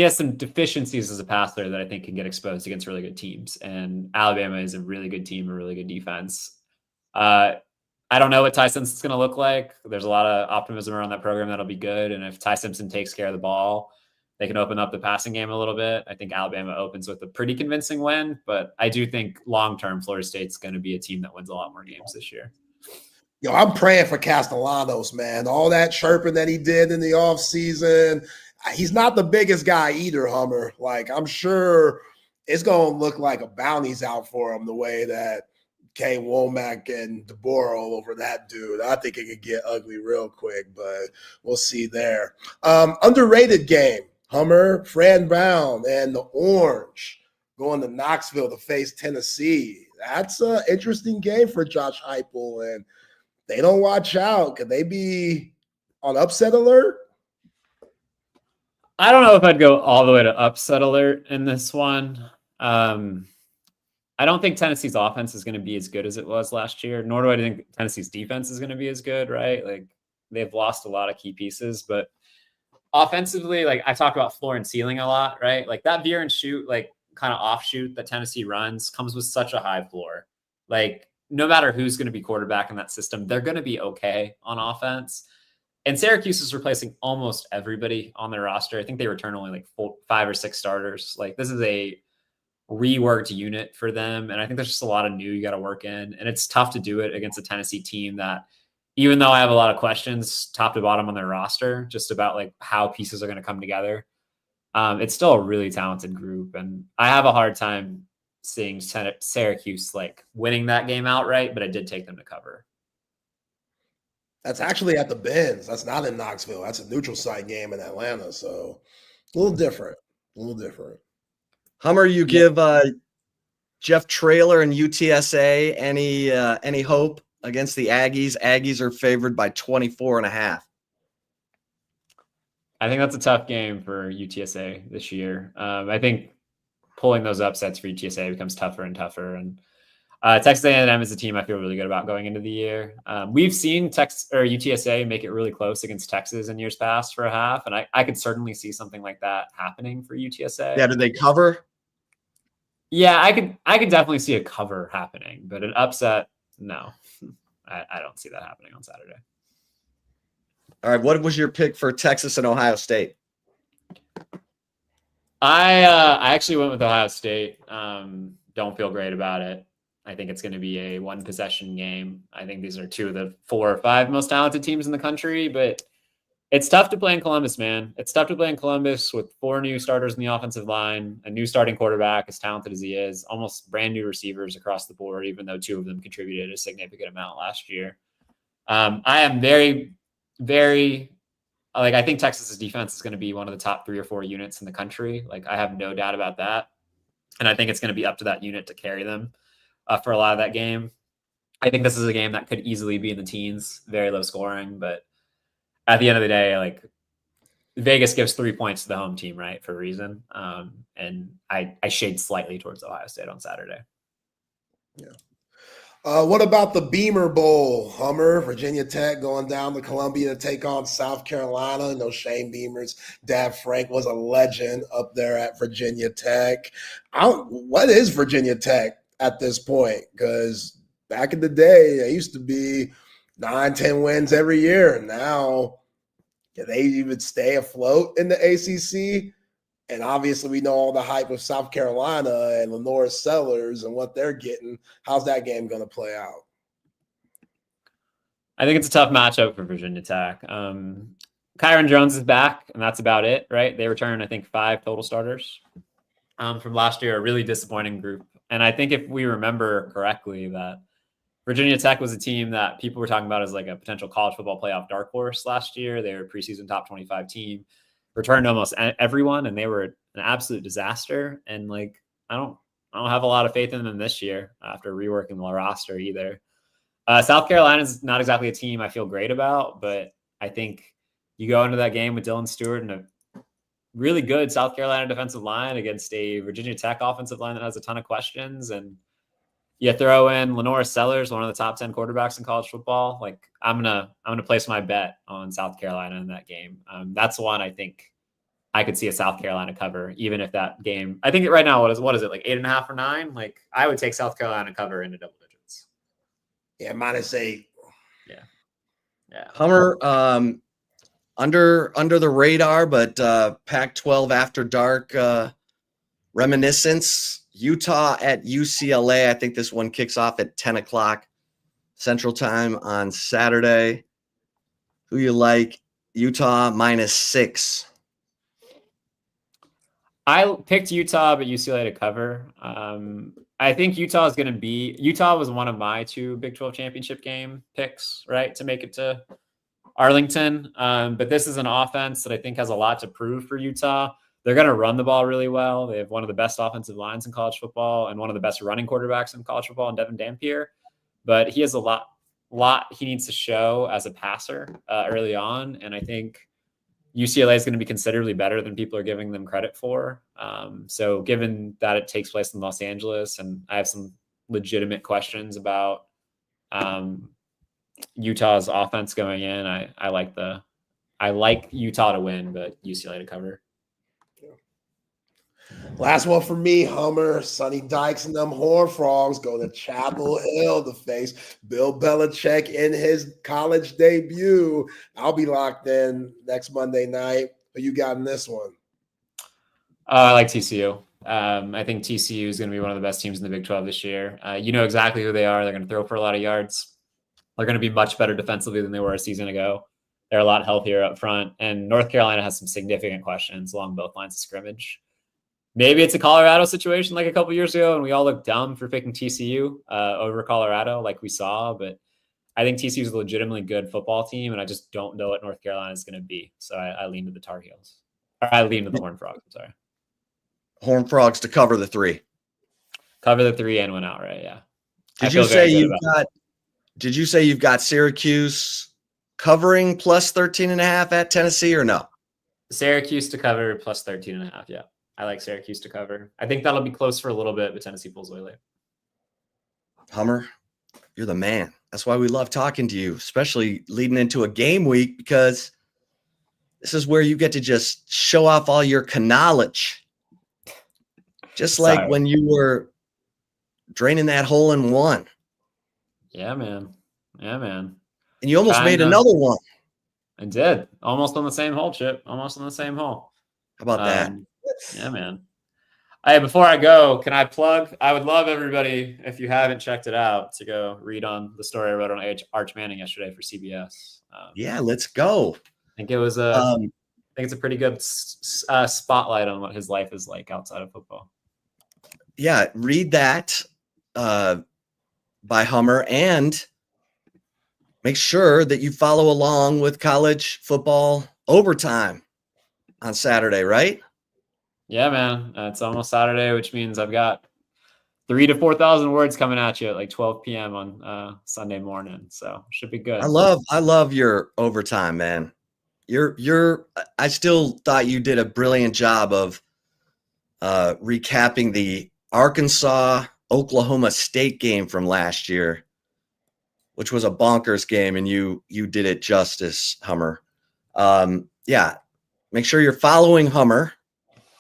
some deficiencies as a passer that I think can get exposed against really good teams. And Alabama is a really good team, a really good defense. I don't know what Ty Simpson's going to look like. There's a lot of optimism around that program that'll be good. And if Ty Simpson takes care of the ball, they can open up the passing game a little bit. I think Alabama opens with a pretty convincing win, but I do think long-term Florida State's going to be a team that wins a lot more games this year. Yo, I'm praying for Castellanos, man. All that chirping that he did in the offseason. He's not the biggest guy either, Hummer. Like, I'm sure it's going to look like a bounty's out for him the way that Kane Womack and DeBoer all over that dude. I think it could get ugly real quick, but we'll see there. Underrated game, Hummer, Fran Brown, and the Orange going to Knoxville to face Tennessee. That's an interesting game for Josh Heupel, and they don't watch out. Could they be on upset alert? I don't know if I'd go all the way to upset alert in this one. I don't think Tennessee's offense is going to be as good as it was last year, nor do I think Tennessee's defense is going to be as good, right? Like they've lost a lot of key pieces, but offensively, like I talk about floor and ceiling a lot, right? Like that veer and shoot, like kind of offshoot that Tennessee runs comes with such a high floor. Like no matter who's going to be quarterback in that system, they're going to be okay on offense. And Syracuse is replacing almost everybody on their roster. I think they return only like 5 or 6 starters. Like this is a reworked unit for them. And I think there's just a lot of new you got to work in. And it's tough to do it against a Tennessee team that, even though I have a lot of questions top to bottom on their roster, just about like how pieces are going to come together, it's still a really talented group. And I have a hard time seeing Syracuse like winning that game outright, but I did take them to cover. That's actually at the Benz. That's not in Knoxville. That's a neutral site game in Atlanta. So a little different. Hummer, you give Jeff Traylor and UTSA any hope against the Aggies? Aggies are favored by 24.5. I think that's a tough game for UTSA this year. I think pulling those upsets for UTSA becomes tougher and tougher. And Texas A&M is a team I feel really good about going into the year. We've seen UTSA make it really close against Texas in years past for a half, and I could certainly see something like that happening for UTSA. Yeah, did they cover? Yeah, I could definitely see a cover happening, but an upset, no. I don't see that happening on Saturday. All right, what was your pick for Texas and Ohio State? I actually went with Ohio State. Don't feel great about it. I think it's going to be a 1-possession game. I think these are 2 of the 4 or 5 most talented teams in the country, but it's tough to play in Columbus, man. It's tough to play in Columbus with 4 new starters in the offensive line, a new starting quarterback, as talented as he is, almost brand new receivers across the board, even though 2 of them contributed a significant amount last year. I am very, very, I think Texas's defense is going to be one of the top 3 or 4 units in the country. Like, I have no doubt about that. And I think it's going to be up to that unit to carry them for a lot of that game. I think this is a game that could easily be in the teens, very low scoring, but at the end of the day, like Vegas gives 3 points to the home team, right, for a reason. And I shade slightly towards Ohio State on Saturday. Yeah. What about the Beamer Bowl, Hummer? Virginia Tech going down to Columbia to take on South Carolina. No Shane Beamer's dad, Frank, was a legend up there at Virginia Tech. What is Virginia Tech at this point? Because back in the day, they used to be 9-10 wins every year. And now, can they even stay afloat in the ACC? And obviously, we know all the hype of South Carolina and Lenore Sellers and what they're getting. How's that game going to play out? I think it's a tough matchup for Virginia Tech. Kyron Jones is back, and that's about it, right? They returned, I think, 5 total starters from last year, a really disappointing group. And I think if we remember correctly, that Virginia Tech was a team that people were talking about as like a potential college football playoff dark horse last year. They were a preseason top 25 team, returned almost everyone, and they were an absolute disaster. And like, I don't have a lot of faith in them this year after reworking the roster either. South Carolina is not exactly a team I feel great about, but I think you go into that game with Dylan Stewart and a really good South Carolina defensive line against a Virginia Tech offensive line that has a ton of questions, and you throw in Lenore Sellers, one of the top 10 quarterbacks in college football. Like, I'm gonna place my bet on South Carolina in that game. That's one I think I could see a South Carolina cover, even if that game. I think right now, what is it, like 8.5 or 9? Like, I would take South Carolina cover into double digits. Yeah, -8. Yeah. Hummer, under the radar, but Pac-12 after dark reminiscence. Utah at UCLA. I think this one kicks off at 10 o'clock Central Time on Saturday. Who you like? Utah -6. I picked Utah, but UCLA to cover. I think Utah was one of my 2 Big 12 championship game picks, right, to make it to Arlington. But this is an offense that I think has a lot to prove for Utah. They're going to run the ball really well. They have one of the best offensive lines in college football and one of the best running quarterbacks in college football in Devin Dampier. But he has a lot he needs to show as a passer early on. And I think UCLA is going to be considerably better than people are giving them credit for. So given that it takes place in Los Angeles, and I have some legitimate questions about Utah's offense going in, I like Utah to win, but UCLA to cover. Last one for me, Hummer. Sonny Dykes and them Horned Frogs go to Chapel Hill to face Bill Belichick in his college debut. I'll be locked in next Monday night. Who you got in this one? I like TCU. I think TCU is going to be one of the best teams in the Big 12 this year. You know exactly who they are. They're going to throw for a lot of yards. They're going to be much better defensively than they were a season ago. They're a lot healthier up front. And North Carolina has some significant questions along both lines of scrimmage. Maybe it's a Colorado situation like a couple years ago, and we all looked dumb for picking TCU over Colorado like we saw. But I think TCU is a legitimately good football team, and I just don't know what North Carolina is going to be. So I lean to the Tar Heels. Or I lean to the Horned Frogs. I'm sorry. Horned Frogs to cover the 3. Cover the 3 and win outright, yeah. Did you say you've got Syracuse covering plus 13.5 at Tennessee, or no? Syracuse to cover plus 13.5, yeah. I like Syracuse to cover. I think that'll be close for a little bit, but Tennessee pulls away late. Hummer, you're the man. That's why we love talking to you, especially leading into a game week, because this is where you get to just show off all your knowledge. Just like when you were draining that hole in one. Yeah, man. And you almost made another one. I did. Almost on the same hole, Chip. Almost on the same hole. How about that? Yeah, man. Hey, before I go, can I plug? I would love everybody, if you haven't checked it out, to go read on the story I wrote on Arch Manning yesterday for CBS. Yeah, let's go. I think it was I think it's a pretty good spotlight on what his life is like outside of football. Yeah, read that by Hummer, and make sure that you follow along with college football overtime on Saturday, right? Yeah, man. It's almost Saturday, which means I've got 3,000 to 4,000 words coming at you at like 12 p.m. on Sunday morning. So should be good. I love your overtime, man. I still thought you did a brilliant job of recapping the Arkansas Oklahoma State game from last year, which was a bonkers game, and you did it justice, Hummer. Yeah, make sure you're following Hummer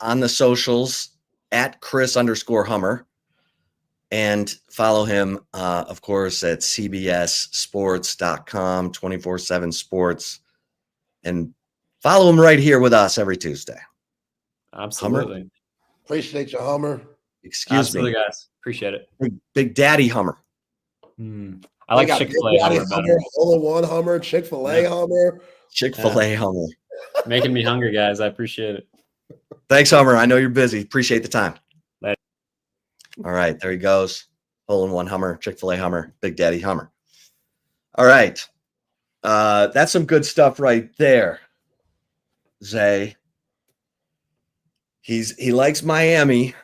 on the socials at Chris_Hummer. And follow him, of course, at cbssports.com, 24/7 sports. And follow him right here with us every Tuesday. Absolutely. Hummer? Appreciate you, Hummer. Excuse Absolutely, me. guys. Appreciate it. Big Daddy Hummer. I like They got Chick-fil-A Big Daddy Hummer better. Hole in One Hummer, Chick-fil-A Yeah. Hummer. Chick-fil-A Hummer. Making me hungry, guys. I appreciate it. Thanks, Hummer. I know you're busy. Appreciate the time. Later. All right, there he goes. Hole in One Hummer, Chick-fil-A Hummer, Big Daddy Hummer. All right. That's some good stuff right there, Zay. He likes Miami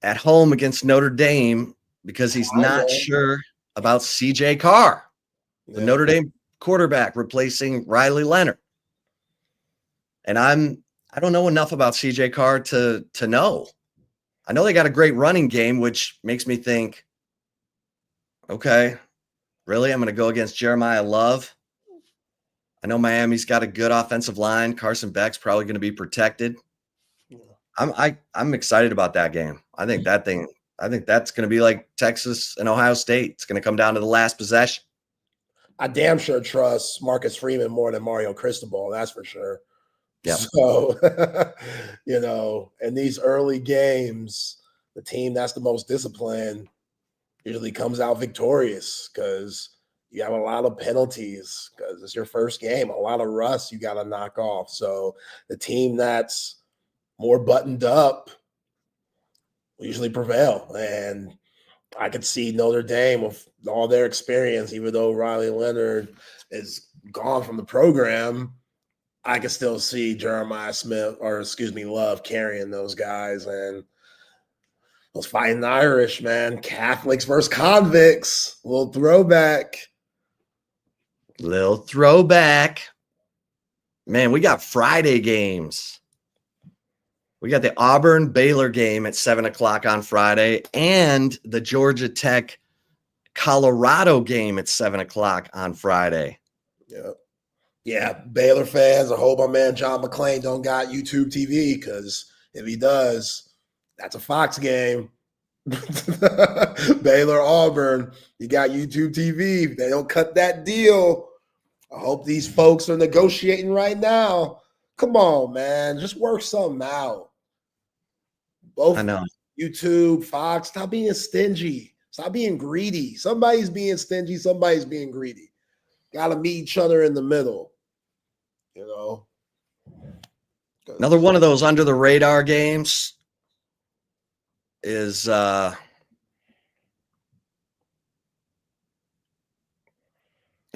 at home against Notre Dame because he's not sure about CJ Carr, the Notre Dame quarterback replacing Riley Leonard. And I don't know enough about CJ Carr to know. I know they got a great running game, which makes me think, okay, really? I'm going to go against Jeremiah Love. I know Miami's got a good offensive line. Carson Beck's probably going to be protected. I'm excited about that game. I think that's going to be like Texas and Ohio State. It's going to come down to the last possession. I damn sure trust Marcus Freeman more than Mario Cristobal. That's for sure. Yeah. So, in these early games, the team that's the most disciplined usually comes out victorious because you have a lot of penalties because it's your first game, a lot of rust you got to knock off. So the team that's more buttoned up will usually prevail. And I could see Notre Dame with all their experience, even though Riley Leonard is gone from the program, I could still see Love carrying those guys. And those fighting Irish, man, Catholics versus convicts, little throwback. Man, we got Friday games. We got the Auburn-Baylor game at 7 o'clock on Friday and the Georgia Tech-Colorado game at 7 o'clock on Friday. Yeah, Baylor fans, I hope my man John McClain don't got YouTube TV because if he does, that's a Fox game. Baylor-Auburn, you got YouTube TV. If they don't cut that deal, I hope these folks are negotiating right now. Come on, man. Just work something out. Both I know. YouTube, Fox, stop being stingy. Stop being greedy. Somebody's being stingy. Somebody's being greedy. Got to meet each other in the middle. Another one of those under the radar games is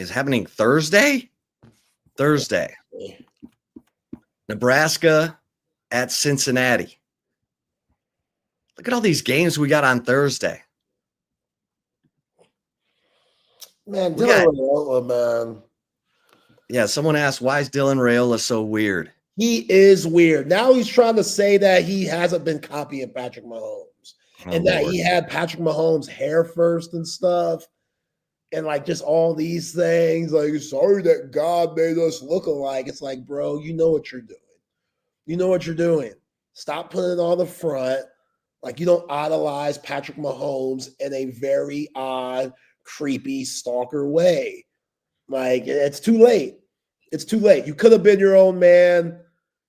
happening Thursday. Nebraska at Cincinnati. Look at all these games we got on Thursday. Man, Dylan Raiola, man. Yeah, someone asked, why is Dylan Raiola so weird? He is weird. Now he's trying to say that he hasn't been copying Patrick Mahomes and that he had Patrick Mahomes' hair first and stuff. And like just all these things, like, sorry that God made us look alike. It's like, bro, you know what you're doing. You know what you're doing. Stop putting it on the front. Like, you don't idolize Patrick Mahomes in a very odd, creepy, stalker way. Like, it's too late. It's too late. You could have been your own man.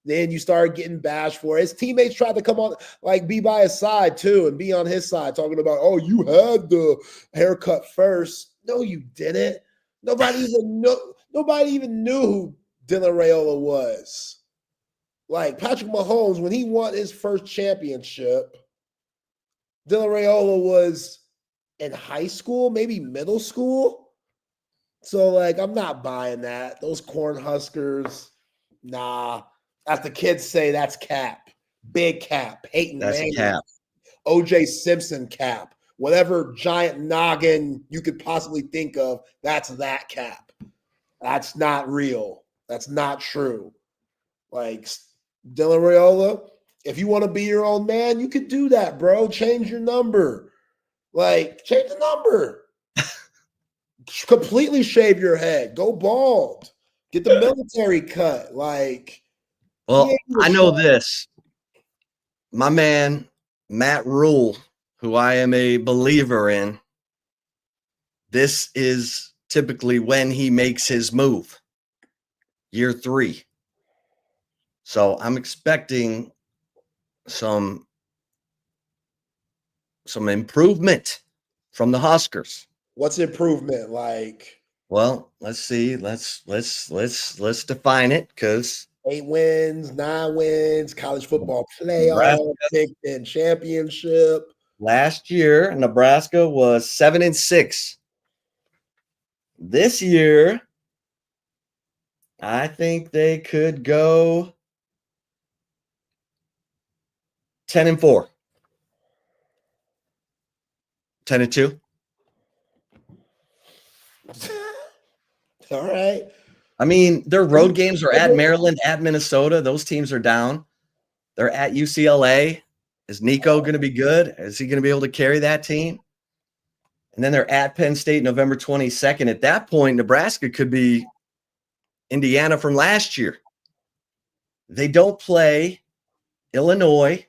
Then you started getting bashed for it. His teammates tried to come on, like, be by his side too and be on his side, talking about, oh, you had the haircut first. No, you didn't. Nobody even knew who Dylan Raiola was. Like, Patrick Mahomes, when he won his first championship, Dylan Raiola was in high school, maybe middle school. So, like, I'm not buying that. Those Cornhuskers, nah. As the kids say, that's cap. Big cap. Peyton Manning. Cap. O.J. Simpson cap. Whatever giant noggin you could possibly think of, that's that cap. That's not real. That's not true. Like, Dylan Raiola, if you want to be your own man, you could do that, bro. Change your number. Like, change the number. Completely shave your head. Go bald. Get the military cut. Like, well, I know this. My man, Matt Rule, who I am a believer in, this is typically when he makes his move, year 3. So I'm expecting some improvement from the Huskers. What's improvement like? Well, let's see. Let's define it, because 8 wins, 9 wins, college football Nebraska. playoff, Big Ten championship. Last year Nebraska was 7-6. This year, I think they could go 10-4. 10-2. All right. I mean, their road games are at Maryland, at Minnesota. Those teams are down. They're at UCLA. Is Nico going to be good? Is he going to be able to carry that team? And then they're at Penn State November 22nd. At that point, Nebraska could be Indiana from last year. They don't play Illinois.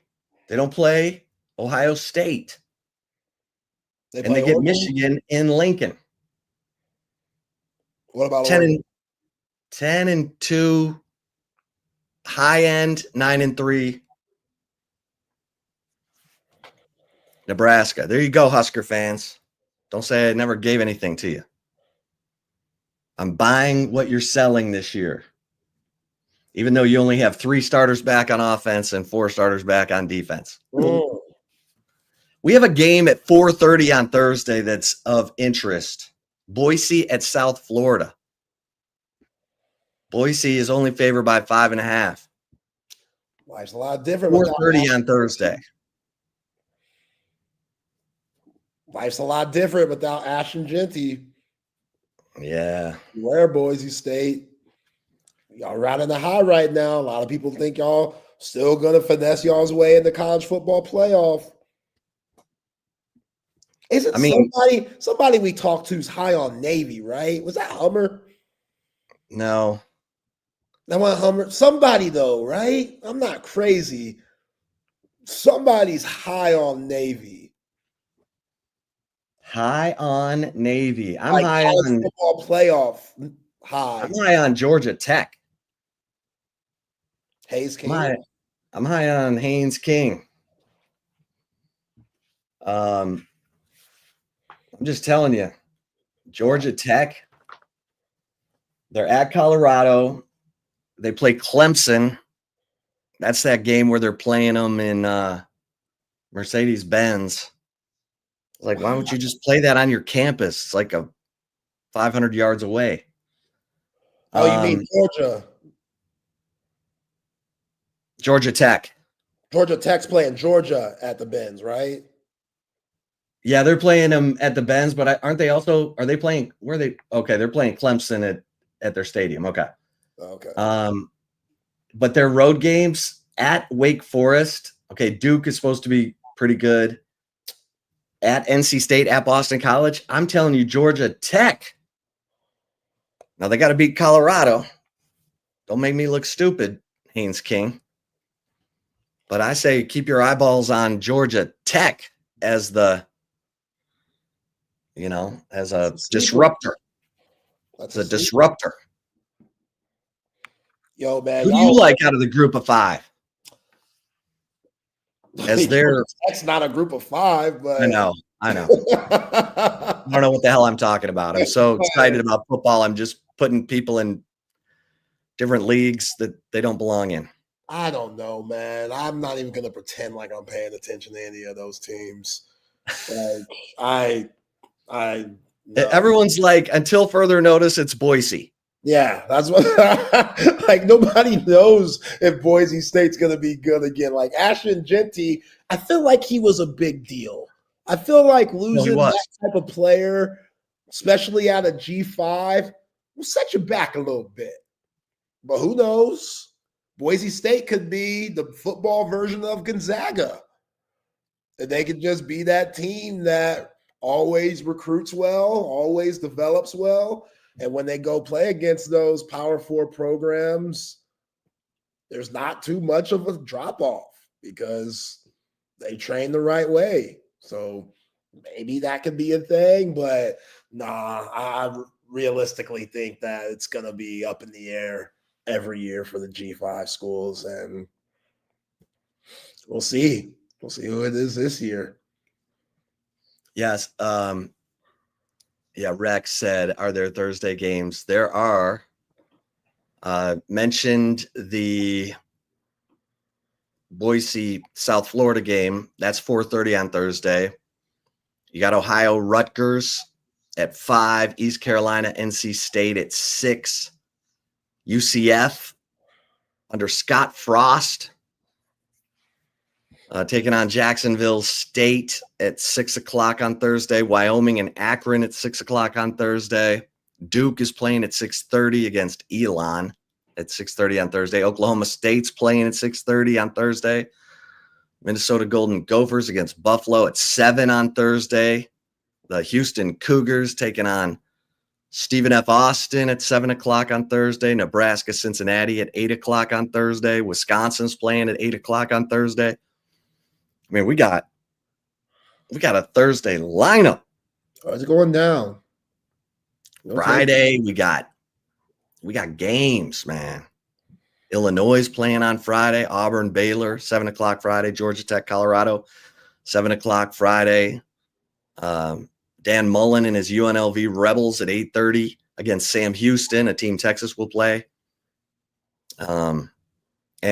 They don't play Ohio State. And they get Michigan in Lincoln. What about 10-2, high end 9-3. Nebraska. There you go, Husker fans. Don't say I never gave anything to you. I'm buying what you're selling this year, even though you only have 3 starters back on offense and 4 starters back on defense. We have a game at 4:30 on Thursday that's of interest. Boise at South Florida. Boise is only favored by 5.5. Life's a lot different. 4:30 on Thursday. Life's a lot different without Ashton Genty. Yeah. Where Boise State? Y'all riding the high right now. A lot of people think y'all still gonna finesse y'all's way in the college football playoff. Isn't somebody we talked to is high on Navy, right? Was that Hummer? No. That one Hummer. Somebody though, right? I'm not crazy. Somebody's high on Navy. High on Navy. I'm Like high college on football playoff high. I'm high on Georgia Tech. Hayes King. I'm high on Haynes King. I'm just telling you, Georgia Tech, they're at Colorado. They play Clemson. That's that game where they're playing them in Mercedes-Benz. Like, why don't you just play that on your campus? It's like a 500 yards away. Oh, you mean Georgia? Georgia Tech. Georgia Tech's playing Georgia at the Benz, right? Yeah, they're playing them at the Benz, but aren't they also? Are they playing? Where are they? Okay, they're playing Clemson at their stadium. Okay. But their road games at Wake Forest. Okay, Duke is supposed to be pretty good. At NC State, at Boston College. I'm telling you, Georgia Tech. Now they got to beat Colorado. Don't make me look stupid, Haynes King. But I say keep your eyeballs on Georgia Tech as the, as a disruptor. That's a disruptor. Yo, man. Who do you like out of the group of 5? As their That's not a group of 5, but I know. I don't know what the hell I'm talking about. I'm so excited about football. I'm just putting people in different leagues that they don't belong in. I don't know, man. I'm not even gonna pretend like I'm paying attention to any of those teams. Like no. Everyone's like, until further notice, it's Boise. Yeah, that's what like nobody knows if Boise State's gonna be good again. Like Ashton Genty, I feel like he was a big deal. I feel like losing that type of player, especially out of G5, will set you back a little bit. But who knows? Boise State could be the football version of Gonzaga. And they could just be that team that always recruits well, always develops well. And when they go play against those Power 4 programs, there's not too much of a drop-off because they train the right way. So maybe that could be a thing, but nah, I realistically think that it's going to be up in the air every year for the G5 schools, and we'll see. We'll see who it is this year. Yes. Yeah, Rex said, are there Thursday games? There are. Mentioned the Boise, South Florida game. That's 4:30 on Thursday. You got Ohio Rutgers at 5, East Carolina, NC State at 6, UCF under Scott Frost taking on Jacksonville State at 6 o'clock on Thursday. Wyoming and Akron at 6 o'clock on Thursday. Duke is playing at 6:30 against Elon at 6:30 on Thursday. Oklahoma State's playing at 6:30 on Thursday. Minnesota Golden Gophers against Buffalo at 7 on Thursday. The Houston Cougars taking on Stephen F. Austin at 7 o'clock on Thursday. Nebraska Cincinnati at 8 o'clock on Thursday. Wisconsin's playing at 8 o'clock on Thursday. I mean, we got a Thursday lineup. Oh, it's going down. Okay. Friday, we got games, man. Illinois is playing on Friday. Auburn, Baylor, 7 o'clock Friday. Georgia Tech, Colorado, 7 o'clock Friday. Dan Mullen and his UNLV Rebels at 8:30 against Sam Houston, a team Texas will play. And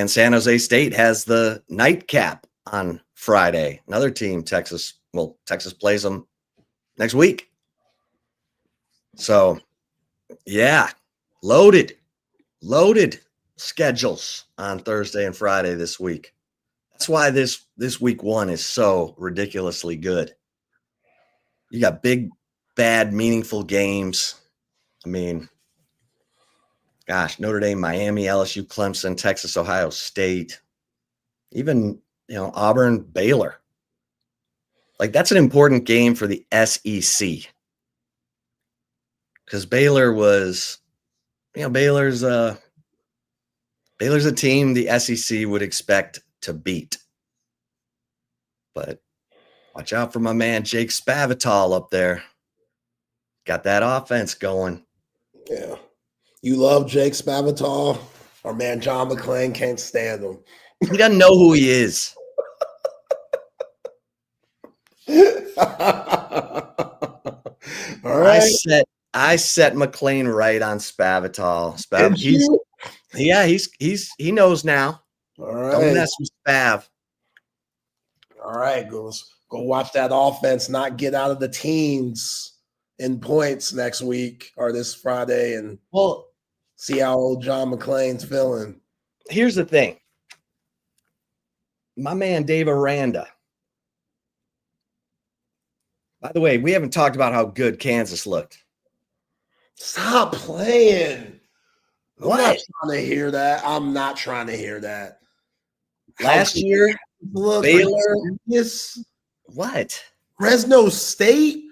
San Jose State has the nightcap on Friday. Another team Texas plays them next week. So, yeah, loaded schedules on Thursday and Friday this week. That's why this week 1 is so ridiculously good. You got big, bad, meaningful games. I mean, gosh, Notre Dame, Miami, LSU, Clemson, Texas, Ohio State, even, Auburn, Baylor. Like, that's an important game for the SEC. Because Baylor was, Baylor's a team the SEC would expect to beat. But watch out for my man Jake Spavital up there. Got that offense going. Yeah. You love Jake Spavital. Our man John McClain can't stand him. He doesn't know who he is. All right. I set McClain right on Spavital. He knows now. All right. Don't mess with Spav. All right, go watch that offense not get out of the teens in points next week or this Friday, and see how old John McClain's feeling. Here's the thing. My man Dave Aranda. By the way, we haven't talked about how good Kansas looked. Stop playing. What? I'm not trying to hear that. I'm not trying to hear that. Last year, Baylor. Yes. What? Fresno State?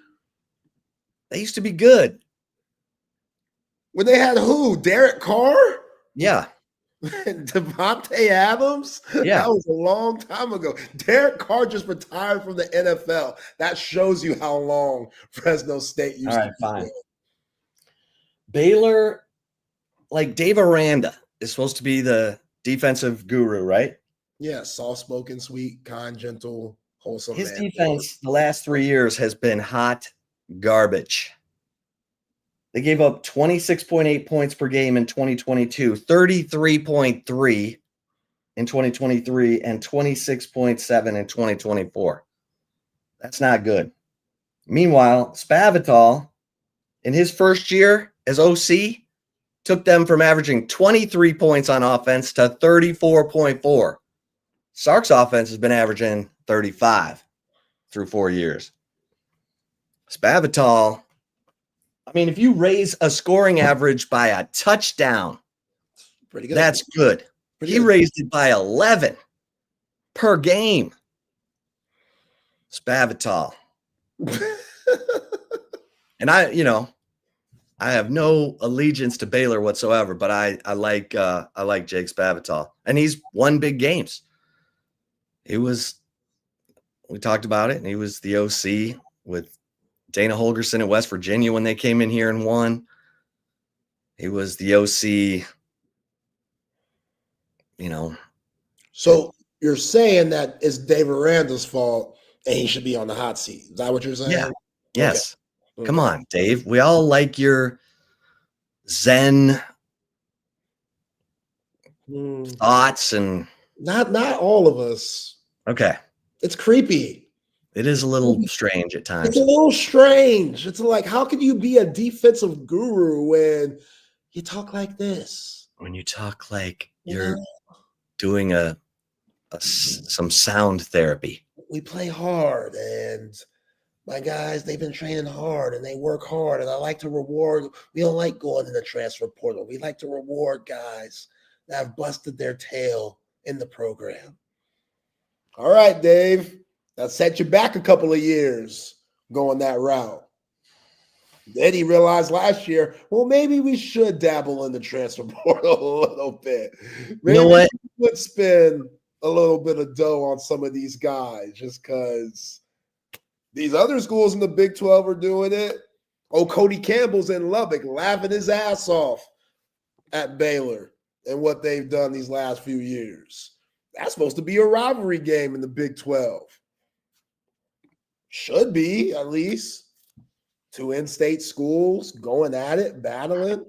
They used to be good. When they had who? Derek Carr? Yeah. Devontae Adams? Yeah. That was a long time ago. Derek Carr just retired from the NFL. That shows you how long Fresno State used to be. Fine. Baylor, like Dave Aranda is supposed to be the defensive guru, right? Yeah, soft-spoken, sweet, kind, gentle, wholesome. His man. defense the last 3 years has been hot garbage. They gave up 26.8 points per game in 2022, 33.3 in 2023, and 26.7 in 2024. That's not good. Meanwhile, Spavital, in his first year as OC, took them from averaging 23 points on offense to 34.4. Sark's offense has been averaging 35 through 4 years. Spavital, I mean, if you raise a scoring average by a touchdown, pretty good. That's good. Pretty He good. raised it by 11 per game. Spavital. And I have no allegiance to Baylor whatsoever, but I like Jake Spavital, and he's won big games. He was We talked about it, and he was the OC with Dana Holgerson at West Virginia when they came in here and won. He was the OC, So you're saying that it's Dave Aranda's fault and he should be on the hot seat. Is that what you're saying? Yeah. Yes. Okay. Come on, Dave. We all like your Zen thoughts and Not all of us. okay. It's creepy. It is a little strange at times. It's a little strange. It's like, how can you be a defensive guru when you talk like this? When you talk like you're doing some sound therapy. We play hard, and my guys, they've been training hard and they work hard, and I like to reward. We don't like going in the transfer portal. We like to reward guys that have busted their tail in the program. All right, Dave. That set you back a couple of years going that route. Then he realized last year, well, maybe we should dabble in the transfer portal a little bit. Maybe You know what? we would spend a little bit of dough on some of these guys just because these other schools in the Big 12 are doing it. Oh, Cody Campbell's in Lubbock laughing his ass off at Baylor and what they've done these last few years. That's supposed to be a rivalry game in the Big 12. Should be, at least. Two in-state schools going at it, battling.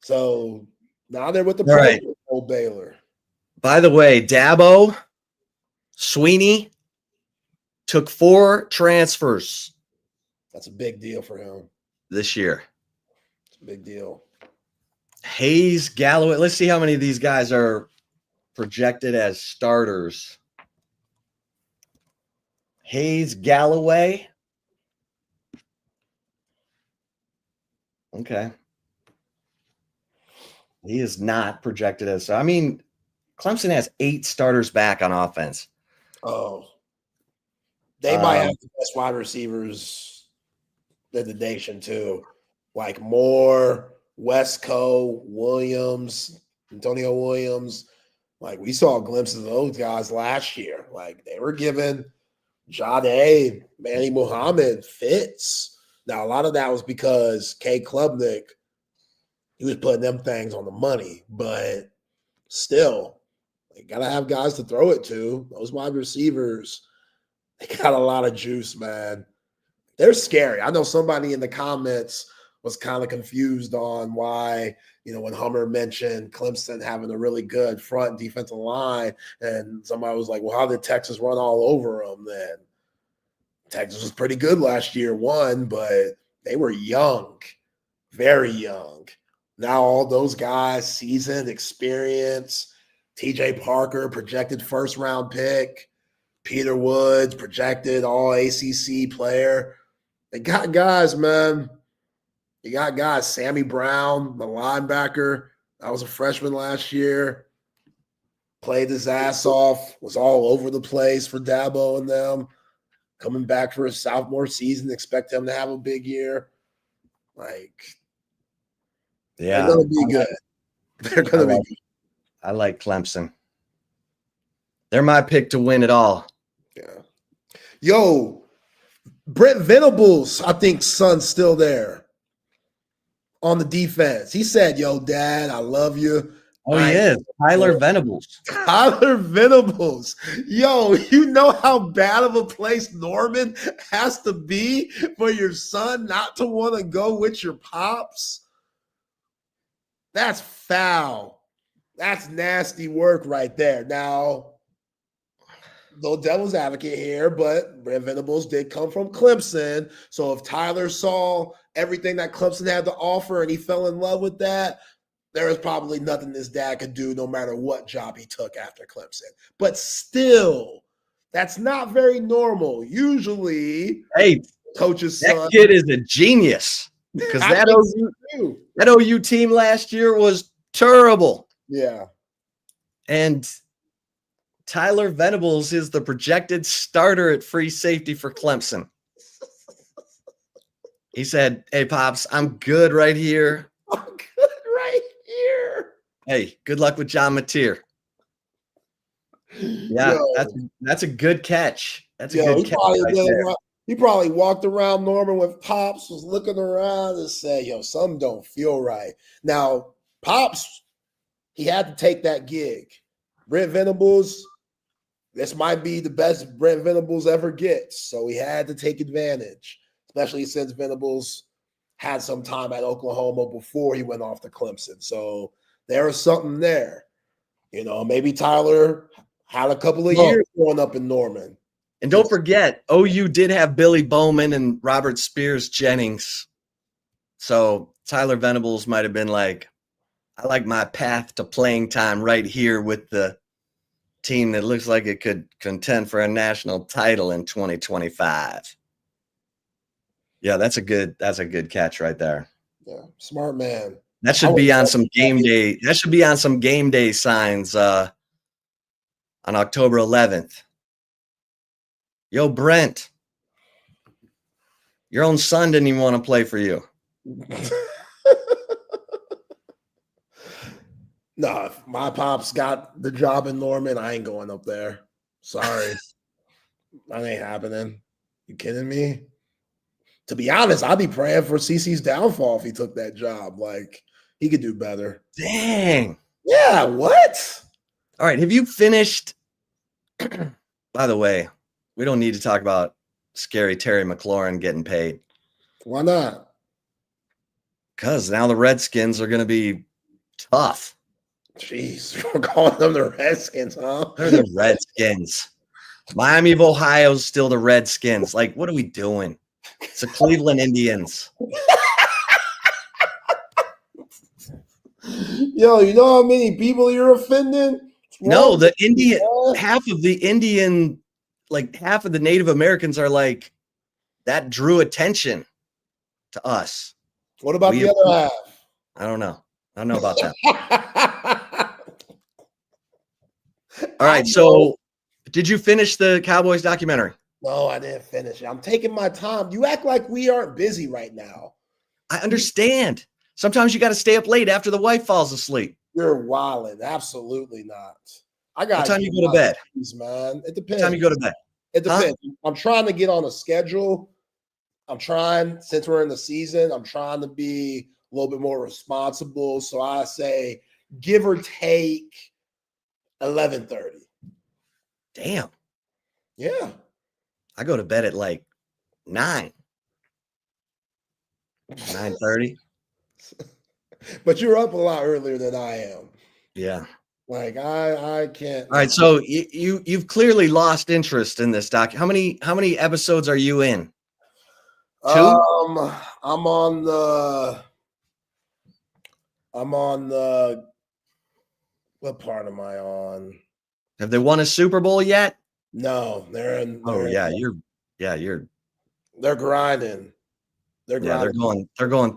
So now they're with the Right. old Baylor. By the way, Dabo Sweeney took 4 transfers That's a big deal for him. this year. It's a big deal. Hayes, Galloway. Let's see how many of these guys are projected as starters. Hayes, Galloway. Okay. He is not projected as. I mean, Clemson has 8 starters back on offense. Oh. They might have the best wide receivers in the nation, too. Like Moore, Westco, Williams, Antonio Williams. Like, we saw glimpses of those guys last year. Like, they were giving Jade, Manny Muhammad fits. Now, a lot of that was because K. Klubnik, he was putting them things on the money. But still, you got to have guys to throw it to. Those wide receivers, they got a lot of juice, man. They're scary. I know somebody in the comments was kind of confused on why, when Hummer mentioned Clemson having a really good front defensive line, and somebody was like, well, how did Texas run all over them then? Texas was pretty good last year, but they were young, very young. Now all those guys, seasoned, experience, TJ Parker, projected first-round pick, Peter Woods, projected all-ACC player. They got guys, man. You got guys. Sammy Brown, the linebacker, that was a freshman last year, played his ass off, was all over the place for Dabo and them. Coming back for his sophomore season, expect him to have a big year. They're going to be good. They're going to be good. I like Clemson. They're my pick to win it all. Yeah. Yo, Brent Venables, I think son's still there on the defense. He said, yo, Dad, I love you. Oh, he is. Tyler Venables. Tyler Venables. Yo, you know how bad of a place Norman has to be for your son not to want to go with your pops? That's foul. That's nasty work right there. Now, no devil's advocate here, but Brent Venables did come from Clemson. So if Tyler saw everything that Clemson had to offer and he fell in love with that, there is probably nothing this dad could do no matter what job he took after Clemson. But still, that's not very normal. Usually, hey, coach's that son. kid is a genius because that OU team last year was terrible. Yeah. And Tyler Venables is the projected starter at free safety for Clemson. He said, hey, Pops, I'm good right here. I'm good right here. Hey, good luck with John Mateer. Yeah, Yo, that's a good catch. That's a yo, good catch right there. he probably walked around Norman with Pops, was looking around and said, yo, something don't feel right. Now, Pops, he had to take that gig. Brent Venables, this might be the best Brent Venables ever gets. So he had to take advantage, especially since Venables had some time at Oklahoma before he went off to Clemson. So there was something there. You know, maybe Tyler had a couple of years growing up in Norman. And don't forget, OU did have Billy Bowman and Robert Spears Jennings. So Tyler Venables might have been like, I like my path to playing time right here with the team that looks like it could contend for a national title in 2025. Yeah, that's a good catch right there. Yeah, smart man. That should be on some game day. That should be on some game day signs on October 11th. Yo, Brent, your own son didn't even want to play for you. No, if my pops got the job in Norman, I ain't going up there. Sorry. That ain't happening. You kidding me? To be honest, I'd be praying for CC's downfall if he took that job. Like, he could do better. Dang. Yeah, what? All right, have you finished? By the way, we don't need to talk about scary Terry McLaurin getting paid. Why not? Because now the Redskins are going to be tough. Jeez, we're calling them the Redskins, huh? They're the Redskins. Miami of Ohio's still the Redskins. Like, what are we doing? It's the Cleveland Indians. Yo, you know how many people you're offending? No, the Indian, half of the Indian, like half of the Native Americans are like, that drew attention to us. What about the other half? I don't know. I don't know about that. All right. So did you finish the Cowboys documentary? No, I didn't finish it. I'm taking my time. You act like we aren't busy right now. I understand. Sometimes you got to stay up late after the wife falls asleep. You're wilding. Absolutely not. I got. What time you go to bed? Man, it depends. What time you go to bed? It depends. Huh? I'm trying to get on a schedule. I'm trying, since we're in the season, I'm trying to be a little bit more responsible. So I say, give or take 11:30. Damn. Yeah. I go to bed at like 9:30. But you're up a lot earlier than I am. Yeah. Like I can't. All right, so you've clearly lost interest in this doc. How many episodes are you in? 2? I'm on the. What part am I on? Have they won a Super Bowl yet? No, they're in. They're grinding. They're going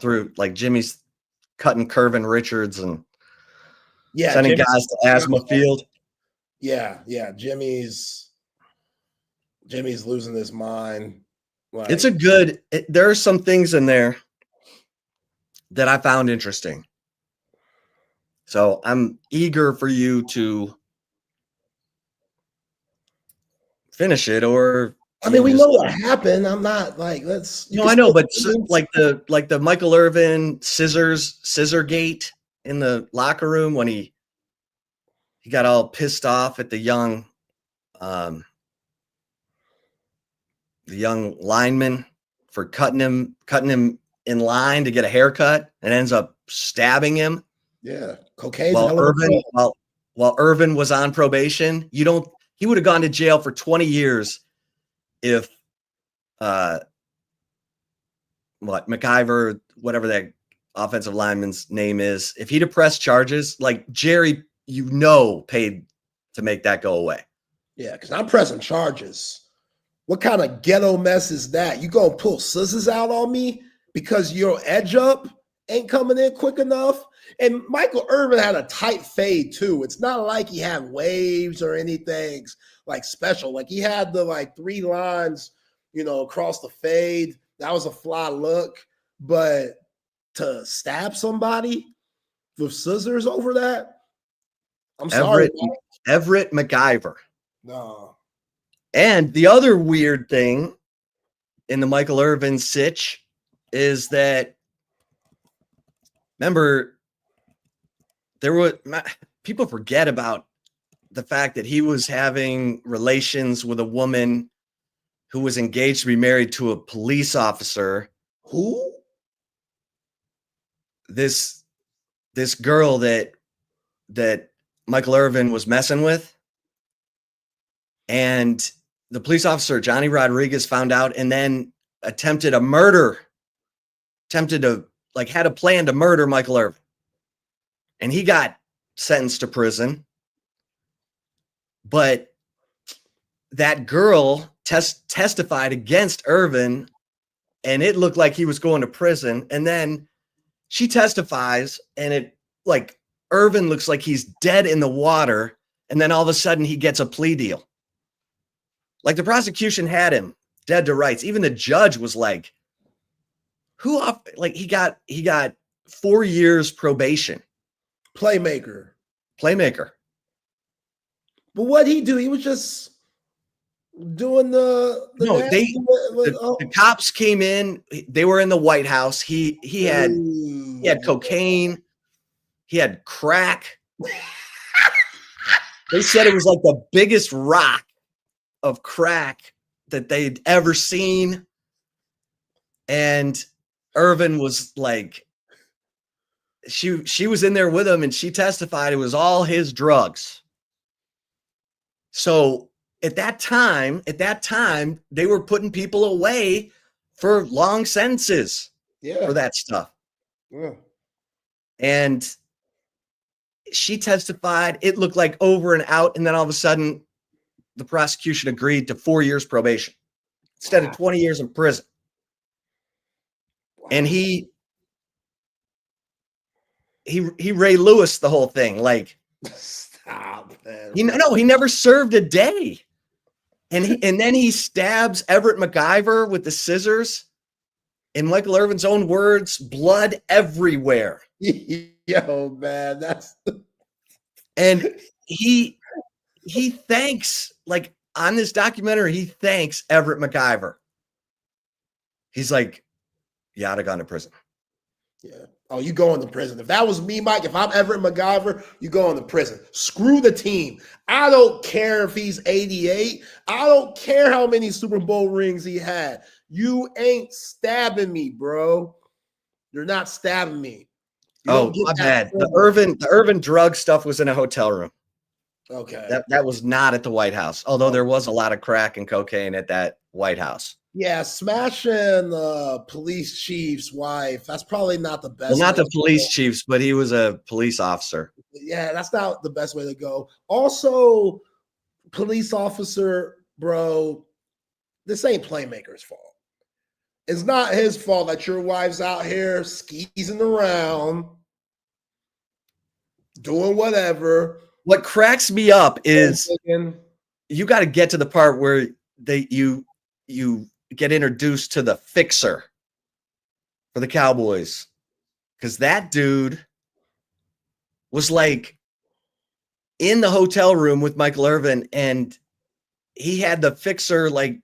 through, like, Jimmy's cutting Curvin Richards and sending guys to Asthma Field. Yeah. Jimmy's losing his mind. Like, It's there are some things in there that I found interesting. So I'm eager for you to finish it, or I mean, we know what happened. I'm not like, let's. No, I know, but like the Michael Irvin scissor gate in the locker room when he got all pissed off at the young lineman for cutting him in line to get a haircut and ends up stabbing him. Yeah, cocaine. While Irvin was on probation, he would have gone to jail for 20 years if McIver, whatever that offensive lineman's name is, if he'd have pressed charges, like Jerry, paid to make that go away. Yeah, because I'm pressing charges. What kind of ghetto mess is that? You gonna pull scissors out on me because your edge up ain't coming in quick enough? And Michael Irvin had a tight fade too. It's not like he had waves or anything like special. Like, he had the 3 lines, across the fade. That was a fly look. But to stab somebody with scissors over that, I'm sorry. Everett McIver. No. And the other weird thing in the Michael Irvin sitch is that, remember, people forget about the fact that he was having relations with a woman who was engaged to be married to a police officer. Who? This girl that Michael Irvin was messing with. And the police officer, Johnny Rodriguez, found out and then had a plan to murder Michael Irvin. And he got sentenced to prison. But that girl testified against Irvin, and it looked like he was going to prison. And then she testifies, and Irvin looks like he's dead in the water. And then all of a sudden he gets a plea deal. Like, the prosecution had him dead to rights. Even the judge was like, he got 4 years probation. Playmaker. But what'd he do? He was just doing the cops came in. They were in the White House. He had cocaine. He had crack. They said it was like the biggest rock of crack that they'd ever seen. And Irvin was like, she was in there with him, and she testified it was all his drugs. So at that time, they were putting people away for long sentences for that stuff. Yeah. And she testified, it looked like over and out. And then all of a sudden, the prosecution agreed to 4 years probation instead of 20 years in prison. And he Ray Lewis the whole thing. Like, stop, man. He never served a day. And then he stabs Everett MacGyver with the scissors. In Michael Irvin's own words, blood everywhere. Yo, man, and he thanks, like, on this documentary, he thanks Everett MacGyver. He's like, yeah, I'd have gone to prison. Yeah. Oh, you going to prison. If that was me, Mike, if I'm Everett MacGyver, you going to prison. Screw the team. I don't care if he's 88. I don't care how many Super Bowl rings he had. You ain't stabbing me, bro. You're not stabbing me. Oh, my bad. The Irvin drug stuff was in a hotel room. Okay. That was not at the White House, although there was a lot of crack and cocaine at that White House. Yeah, smashing the police chief's wife. That's probably not the best. Well, not the police chiefs, but he was a police officer. Yeah, that's not the best way to go. Also, police officer, bro, this ain't Playmaker's fault. It's not his fault that your wife's out here skeezing around, doing whatever. What cracks me up is you got to get to the part where you get introduced to the fixer for the Cowboys, because that dude was like in the hotel room with Michael Irvin, and he had the fixer like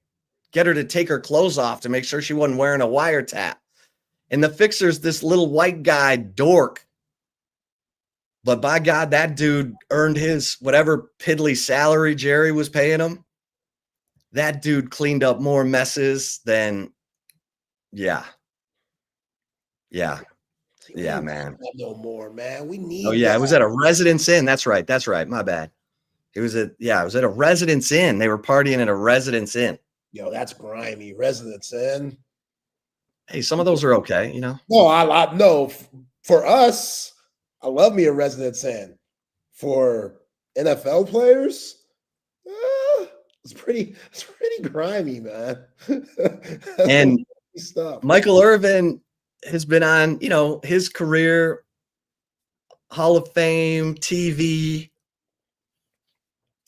get her to take her clothes off to make sure she wasn't wearing a wiretap. And the fixer's this little white guy dork. But by God, that dude earned his whatever piddly salary Jerry was paying him. That dude cleaned up more messes than, yeah, man. No more, man. We need. Oh yeah, it was at a Residence Inn. That's right. My bad. It was at a Residence Inn. They were partying at a Residence Inn. Yo, that's grimy. Residence Inn. Hey, some of those are okay, you know. No, I no. For us, I love me a Residence Inn. For NFL players, it's pretty grimy, man. And stuff. Michael Irvin has been on, you know, his career, Hall of Fame, TV.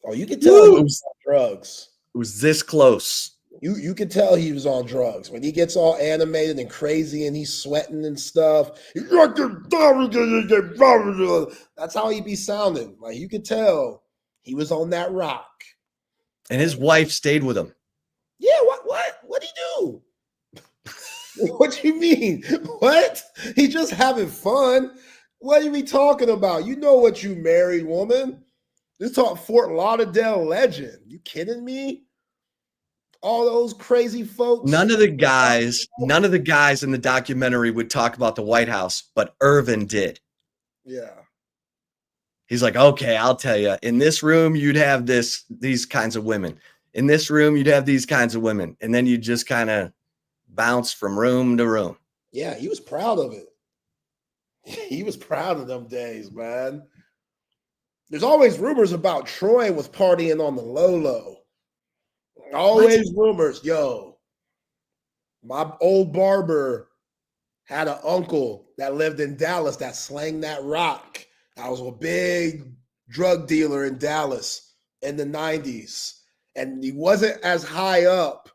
Oh, you can tell he was on drugs. It was this close. You can tell he was on drugs when he gets all animated and crazy and he's sweating and stuff. That's how he be sounding. Like, you could tell he was on that rock. And his wife stayed with him. Yeah, what'd he do? What do you mean? What? He just having fun. What are we talking about? You know what, you married woman? This talk Fort Lauderdale legend. You kidding me? All those crazy folks. None of the guys in the documentary would talk about the White House, but Irvin did. Yeah. He's like, okay, I'll tell you. In this room, you'd have these kinds of women. In this room, you'd have these kinds of women. And then you just kind of bounce from room to room. Yeah, he was proud of it. He was proud of them days, man. There's always rumors about Troy was partying on the low. Always rumors. Yo, my old barber had an uncle that lived in Dallas that slang that rock. I was a big drug dealer in Dallas in the 90s. And he wasn't as high up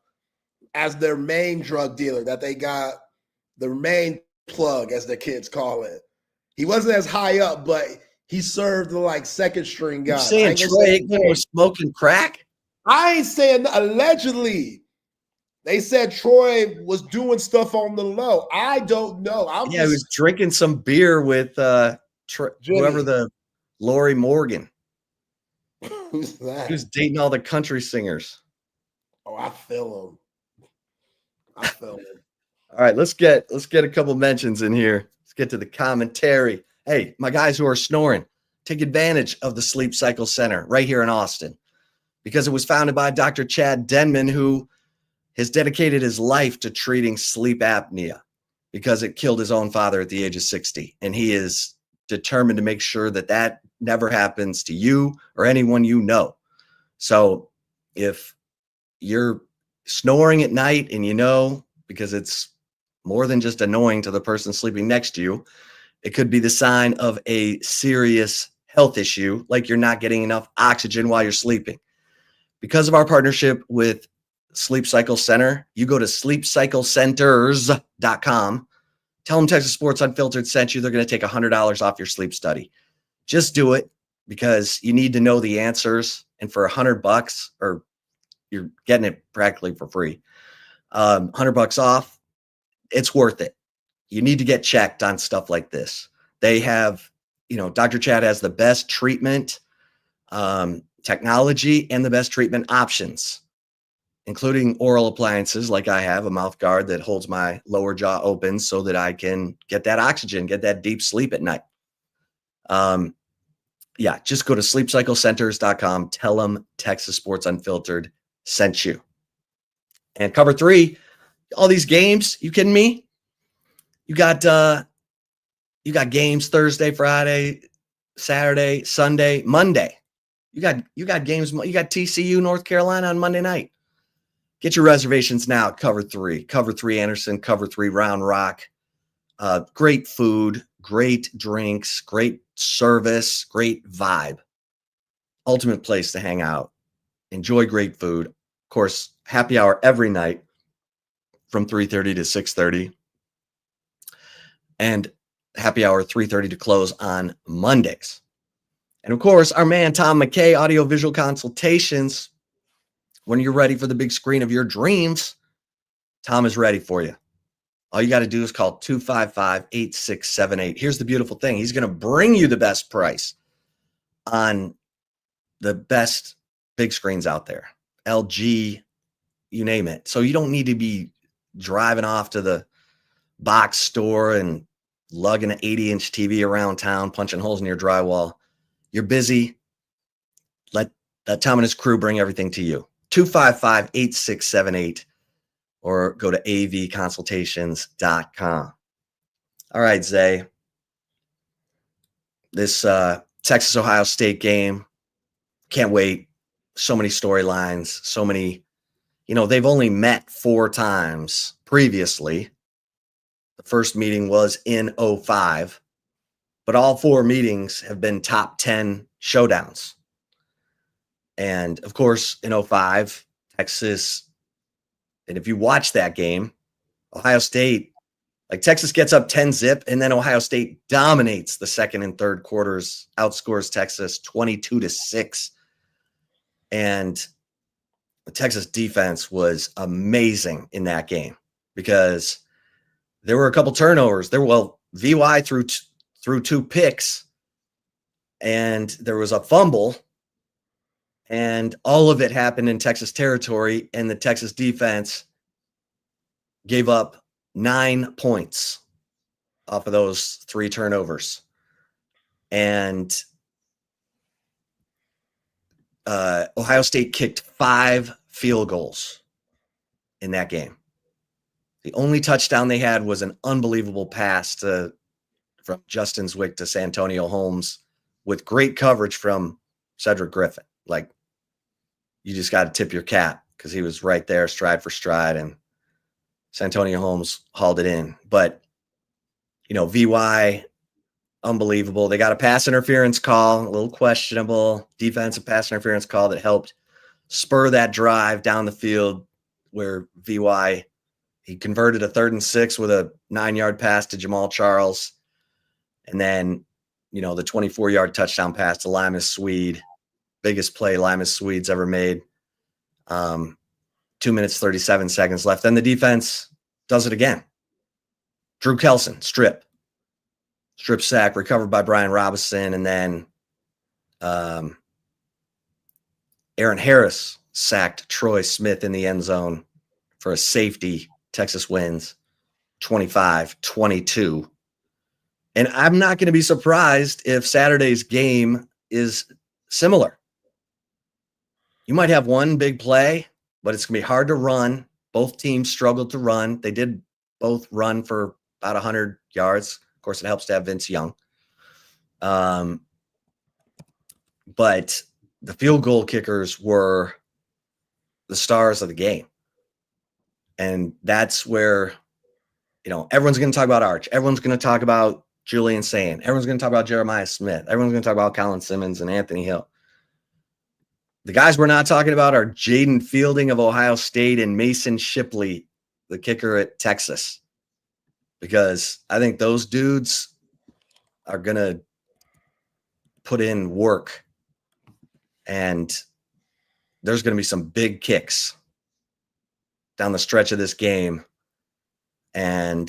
as their main drug dealer that they got, their main plug, as the kids call it. He wasn't as high up, but he served the like second string guy. You saying Troy Aikman was smoking crack? I ain't saying allegedly. They said Troy was doing stuff on the low. I don't know. He was drinking some beer with whoever the Lori Morgan. Who's that? He was dating all the country singers. Oh, I feel him. All right, let's get a couple mentions in here. Let's get to the commentary. Hey, my guys who are snoring, take advantage of the Sleep Cycle Center right here in Austin, because it was founded by Dr. Chad Denman, who has dedicated his life to treating sleep apnea because it killed his own father at the age of 60. And he is determined to make sure that never happens to you or anyone you know. So if you're snoring at night and because it's more than just annoying to the person sleeping next to you, it could be the sign of a serious health issue, like you're not getting enough oxygen while you're sleeping. Because of our partnership with Sleep Cycle Center, you go to sleepcyclecenters.com. Tell them Texas Sports Unfiltered sent you. They're going to take $100 off your sleep study. Just do it because you need to know the answers. And for $100, or you're getting it practically for free, $100 off, it's worth it. You need to get checked on stuff like this. They have, Dr. Chad has the best treatment technology and the best treatment options, including oral appliances like I have, a mouth guard that holds my lower jaw open so that I can get that oxygen, get that deep sleep at night. Just go to sleepcyclecenters.com. Tell them Texas Sports Unfiltered sent you. And cover 3, all these games, you kidding me? You got games Thursday, Friday, Saturday, Sunday, Monday. You got games. You got TCU, North Carolina on Monday night. Get your reservations now at Cover 3. Cover 3 Anderson, Cover 3 Round Rock. Great food, great drinks, great service, great vibe. Ultimate place to hang out. Enjoy great food. Of course, happy hour every night from 3:30 to 6:30. And happy hour 3:30 to close on Mondays. And of course, our man Tom McKay, audiovisual consultations. When you're ready for the big screen of your dreams, Tom is ready for you. All you got to do is call 255-8678. Here's the beautiful thing. He's going to bring you the best price on the best big screens out there. LG, you name it. So you don't need to be driving off to the box store and lugging an 80-inch TV around town, punching holes in your drywall. You're busy. Let Tom and his crew bring everything to you. 255-8678 or go to avconsultations.com. All right, Zay. This Texas-Ohio State game, can't wait. So many storylines, so many, they've only met 4 times previously. The first meeting was in 2005, but all 4 meetings have been top 10 showdowns. And of course, in 2005, Texas, and if you watch that game, Ohio State, Texas gets up 10-zip, and then Ohio State dominates the second and third quarters, outscores Texas 22-6. And the Texas defense was amazing in that game because there were a couple turnovers. VY threw 2 picks, and there was a fumble, and all of it happened in Texas territory, and the Texas defense gave up 9 points off of those 3 turnovers. And Ohio State kicked 5 field goals in that game. The only touchdown they had was an unbelievable pass from Justin Zwick to Santonio Holmes with great coverage from Cedric Griffin. Like, you just got to tip your cap because he was right there stride for stride, and Santonio Holmes hauled it in. But, VY, unbelievable. They got a pass interference call, a little questionable defensive pass interference call that helped spur that drive down the field where VY, he converted a 3rd and 6 with a 9-yard pass to Jamal Charles. And then, the 24-yard touchdown pass to Limas Swede, biggest play Limas Swede's ever made. 2 minutes, 37 seconds left. Then the defense does it again. Drew Kelson, strip sack, recovered by Brian Robinson. And then Aaron Harris sacked Troy Smith in the end zone for a safety. Texas wins 25-22. And I'm not going to be surprised if Saturday's game is similar. You might have one big play, but it's going to be hard to run. Both teams struggled to run. They did both run for about 100 yards. Of course, it helps to have Vince Young. But the field goal kickers were the stars of the game. And that's where, everyone's going to talk about Arch. Everyone's going to talk about Julian Sayin. Everyone's going to talk about Jeremiah Smith. Everyone's going to talk about Colin Simmons and Anthony Hill. The guys we're not talking about are Jaden Fielding of Ohio State and Mason Shipley, the kicker at Texas. Because I think those dudes are going to put in work. And there's going to be some big kicks down the stretch of this game. And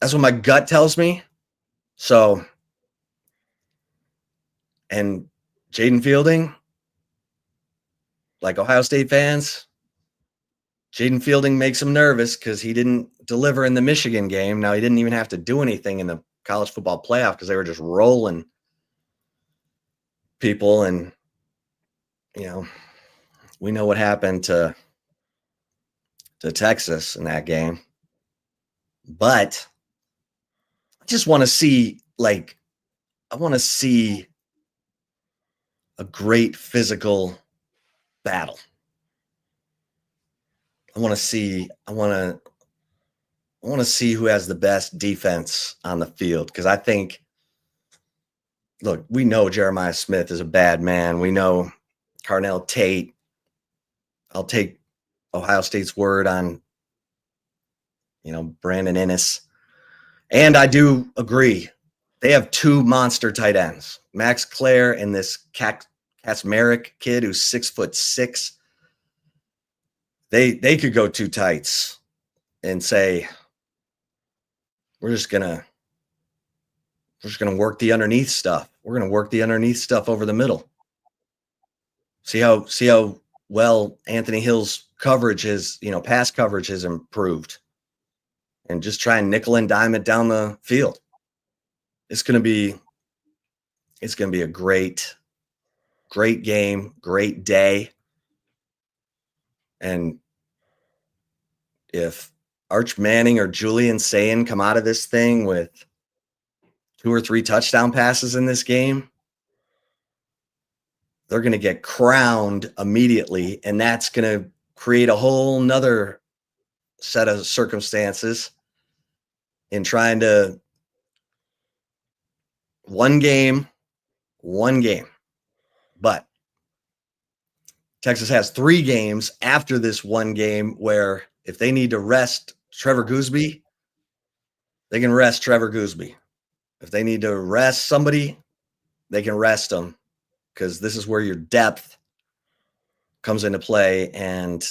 that's what my gut tells me. So, and Jaden Fielding, like Ohio State fans, Jaden Fielding makes him nervous because he didn't deliver in the Michigan game. Now, he didn't even have to do anything in the college football playoff because they were just rolling people. And, we know what happened to Texas in that game. But I just want to see, I want to see a great physical battle. I want to see who has the best defense on the field. Because I think, look, we know Jeremiah Smith is a bad man. We know Carnell Tate. I'll take Ohio State's word on, Brandon Innes. And I do agree. They have 2 monster tight ends, Max Clare and this Kasmerick kid who's 6'6". They could go 2 tights and say, we're just gonna work the underneath stuff. We're gonna work the underneath stuff over the middle. See how well Anthony Hill's coverage is, pass coverage has improved. And just try and nickel and dime it down the field. It's gonna be a great game, great day. And if Arch Manning or Julian Sayin come out of this thing with 2 or 3 touchdown passes in this game, they're going to get crowned immediately. And that's going to create a whole nother set of circumstances in trying to one game. But Texas has 3 games after this one game where if they need to rest Trevor Gooseby, they can rest Trevor Gooseby. If they need to rest somebody, they can rest them, because this is where your depth comes into play and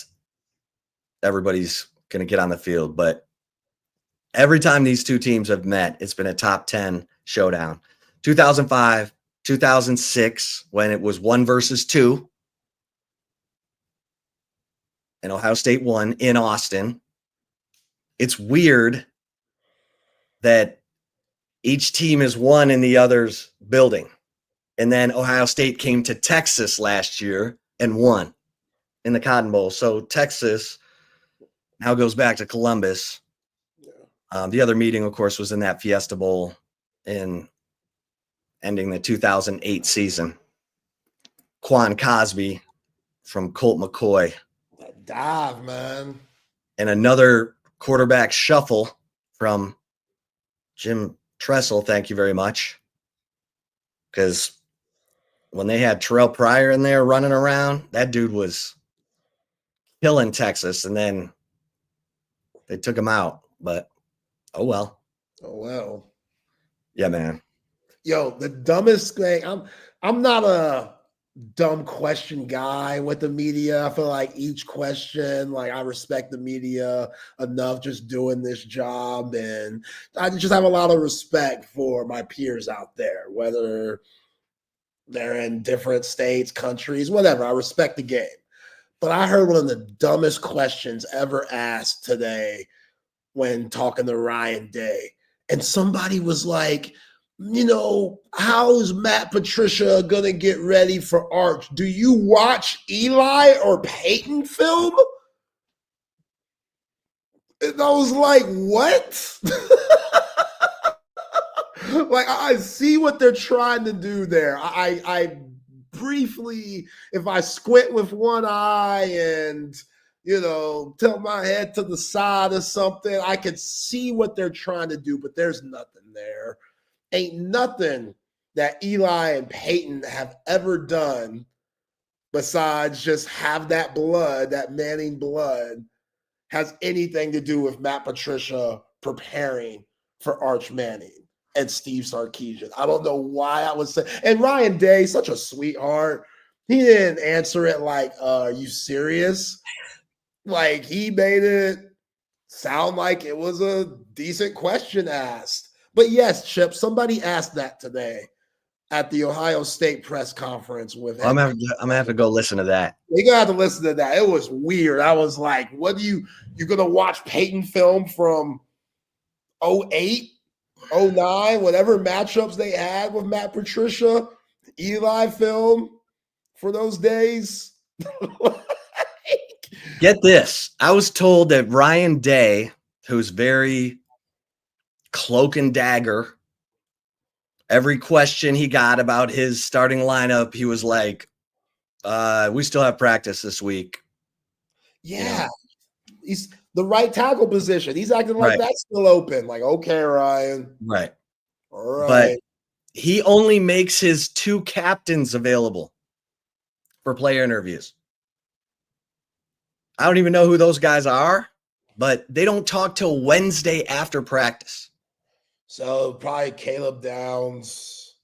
everybody's going to get on the field. But every time these two teams have met, it's been a top 10 showdown. 2005, 2006, when it was 1 versus 2, and Ohio State won in Austin. It's weird that each team is won in the other's building. And then Ohio State came to Texas last year and won in the Cotton Bowl. So Texas now goes back to Columbus. The other meeting, of course, was in that Fiesta Bowl in ending the 2008 season. Quan Cosby from Colt McCoy. That dive, man. And another quarterback shuffle from Jim Tressel. Thank you very much. Because when they had Terrell Pryor in there running around, that dude was killing Texas. And then they took him out. But, oh well. Oh, well. Yeah, man. Yo, the dumbest thing, I'm not a dumb question guy with the media. I feel like each question, like I respect the media enough just doing this job. And I just have a lot of respect for my peers out there, whether they're in different states, countries, whatever. I respect the game. But I heard one of the dumbest questions ever asked today when talking to Ryan Day. And somebody was like, you know, how is Matt Patricia going to get ready for Arch? Do you watch Eli or Peyton film? And I was like, what? Like, I see what they're trying to do there. I briefly, if I squint with one eye and, you know, tilt my head to the side or something, I could see what they're trying to do, but there's nothing there. Ain't nothing that Eli and Peyton have ever done besides just have that blood, that Manning blood, has anything to do with Matt Patricia preparing for Arch Manning and Steve Sarkisian. I don't know why I would say. And Ryan Day, such a sweetheart, he didn't answer it like, are you serious? Like, he made it sound like it was a decent question asked. But yes, Chip, somebody asked that today at the Ohio State press conference with him. I'm gonna have to go listen to that. You're gonna have to listen to that. It was weird. I was like, what do you're gonna watch Peyton film from 08, 09, whatever matchups they had with Matt Patricia, Eli film for those days? Get this. I was told that Ryan Day, who's very cloak and dagger, every question he got about his starting lineup, he was like, we still have practice this week. Yeah. You know? He's the right tackle position. He's acting like that's still open. Like, okay, Ryan. Right. All right. But he only makes his 2 captains available for player interviews. I don't even know who those guys are, but they don't talk till Wednesday after practice. So probably Caleb Downs,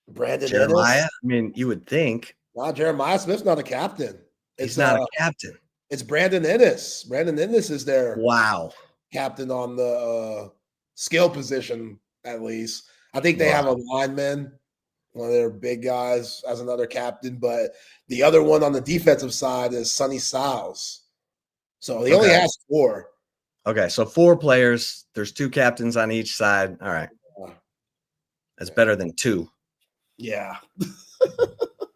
Brandon Jeremiah. Ennis. I mean, you would think. No, Jeremiah Smith's not a captain. He's not a captain. It's Brandon Ennis. Brandon Ennis is their captain on the skill position, at least. I think they have a lineman, one of their big guys, as another captain. But the other one on the defensive side is Sonny Styles. So he only has 4. Okay, so 4 players. There's 2 captains on each side. All right. That's better than 2. Yeah. All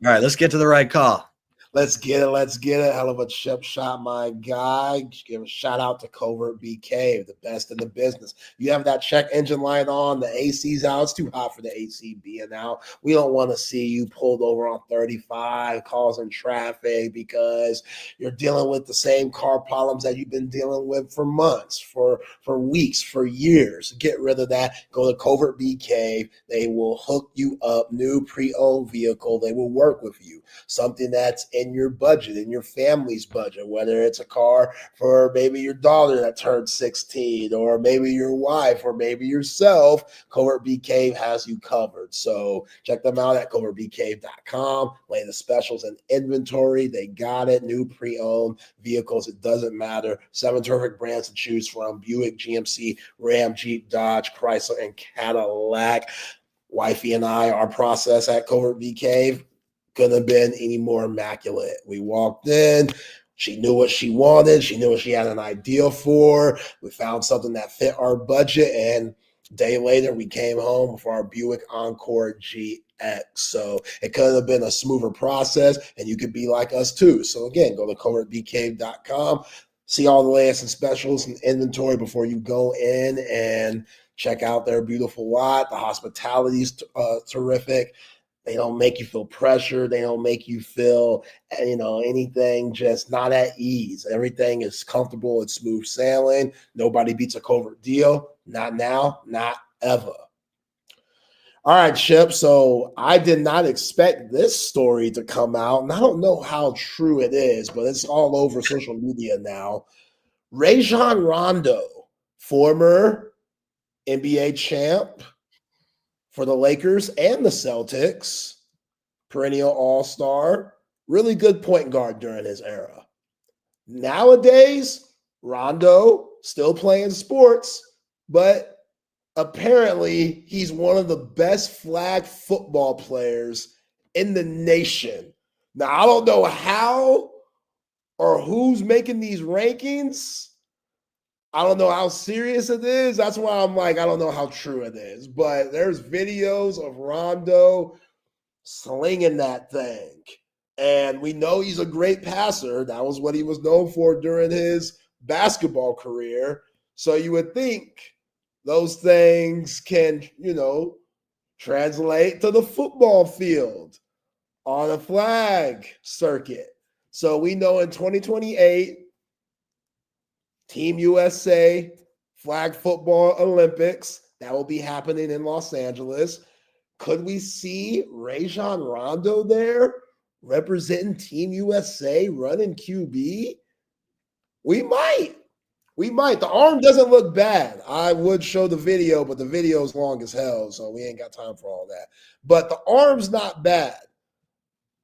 right, let's get to the right call. Let's get it. Let's get it. Hell of a chip shot, my guy. Give a shout out to Covert BK, the best in the business. You have that check engine light on. The AC's out. It's too hot for the AC being out. We don't want to see you pulled over on 35, causing traffic because you're dealing with the same car problems that you've been dealing with for months, for weeks, for years. Get rid of that. Go to Covert BK. They will hook you up. New pre-owned vehicle. They will work with you. Something that's in your budget, in your family's budget, whether it's a car for maybe your daughter that turned 16, or maybe your wife, or maybe yourself. Covert Bee Cave has you covered. So check them out at covertbeecave.com. Latest specials and inventory. They got it. New pre-owned vehicles. It doesn't matter. 7 terrific brands to choose from: Buick, GMC, Ram, Jeep, Dodge, Chrysler, and Cadillac. Wifey and I, our process at Covert Bee Cave couldn't have been any more immaculate. We walked in. She knew what she wanted. She knew what she had an idea for. We found something that fit our budget, and a day later, we came home with our Buick Encore GX. So it could have been a smoother process, and you could be like us too. So again, go to covertbeecave.com. See all the latest and specials and inventory before you go in and check out their beautiful lot. The hospitality is terrific. They don't make you feel pressure. They don't make you feel, anything just not at ease. Everything is comfortable. It's smooth sailing. Nobody beats a Covert deal. Not now, not ever. All right, Chip. So I did not expect this story to come out, and I don't know how true it is, but it's all over social media now. Rajon Rondo, former NBA champ for the Lakers and the Celtics, perennial all-star, really good point guard during his era. Nowadays, Rondo still playing sports, but apparently he's one of the best flag football players in the nation. Now, I don't know how or who's making these rankings. I don't know how serious it is. That's why I'm like, I don't know how true it is. But there's videos of Rondo slinging that thing. And we know he's a great passer. That was what he was known for during his basketball career. So you would think those things can, translate to the football field on a flag circuit. So we know in 2028, Team USA Flag Football Olympics, that will be happening in Los Angeles. Could we see Rajon Rondo there representing Team USA running QB? We might. The arm doesn't look bad. I would show the video, but the video is long as hell, so we ain't got time for all that. But the arm's not bad.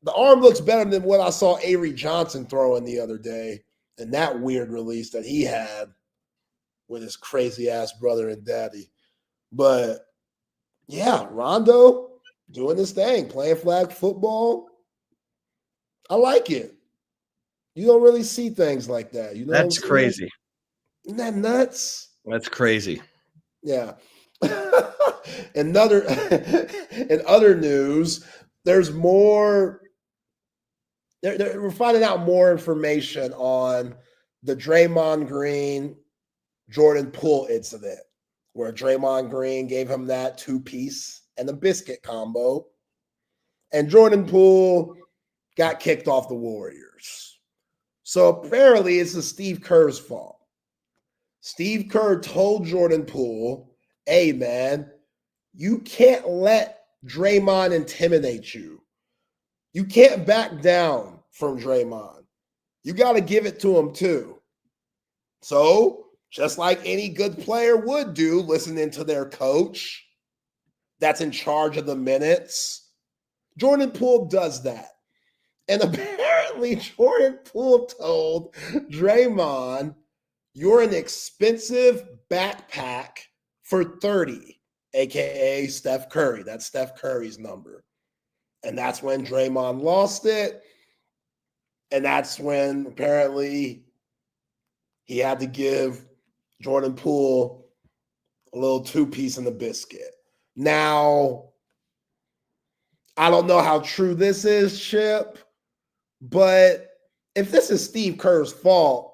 The arm looks better than what I saw Avery Johnson throwing the other day in that weird release that he had with his crazy-ass brother and daddy. But, yeah, Rondo doing this thing, playing flag football. I like it. You don't really see things like that. That's crazy. Isn't that nuts? That's crazy. Yeah. In other news, there's more. We're finding out more information on the Draymond Green, Jordan Poole incident, where Draymond Green gave him that 2-piece and a biscuit combo, and Jordan Poole got kicked off the Warriors. So apparently it's Steve Kerr's fault. Steve Kerr told Jordan Poole, hey, man, you can't let Draymond intimidate you. You can't back down from Draymond. You got to give it to him too. So, just like any good player would do, listening to their coach that's in charge of the minutes, Jordan Poole does that. And apparently Jordan Poole told Draymond, you're an expensive backpack for 30, a.k.a. Steph Curry. That's Steph Curry's number. And that's when Draymond lost it. And that's when apparently he had to give Jordan Poole a little 2-piece and a biscuit. Now, I don't know how true this is, Chip, but if this is Steve Kerr's fault,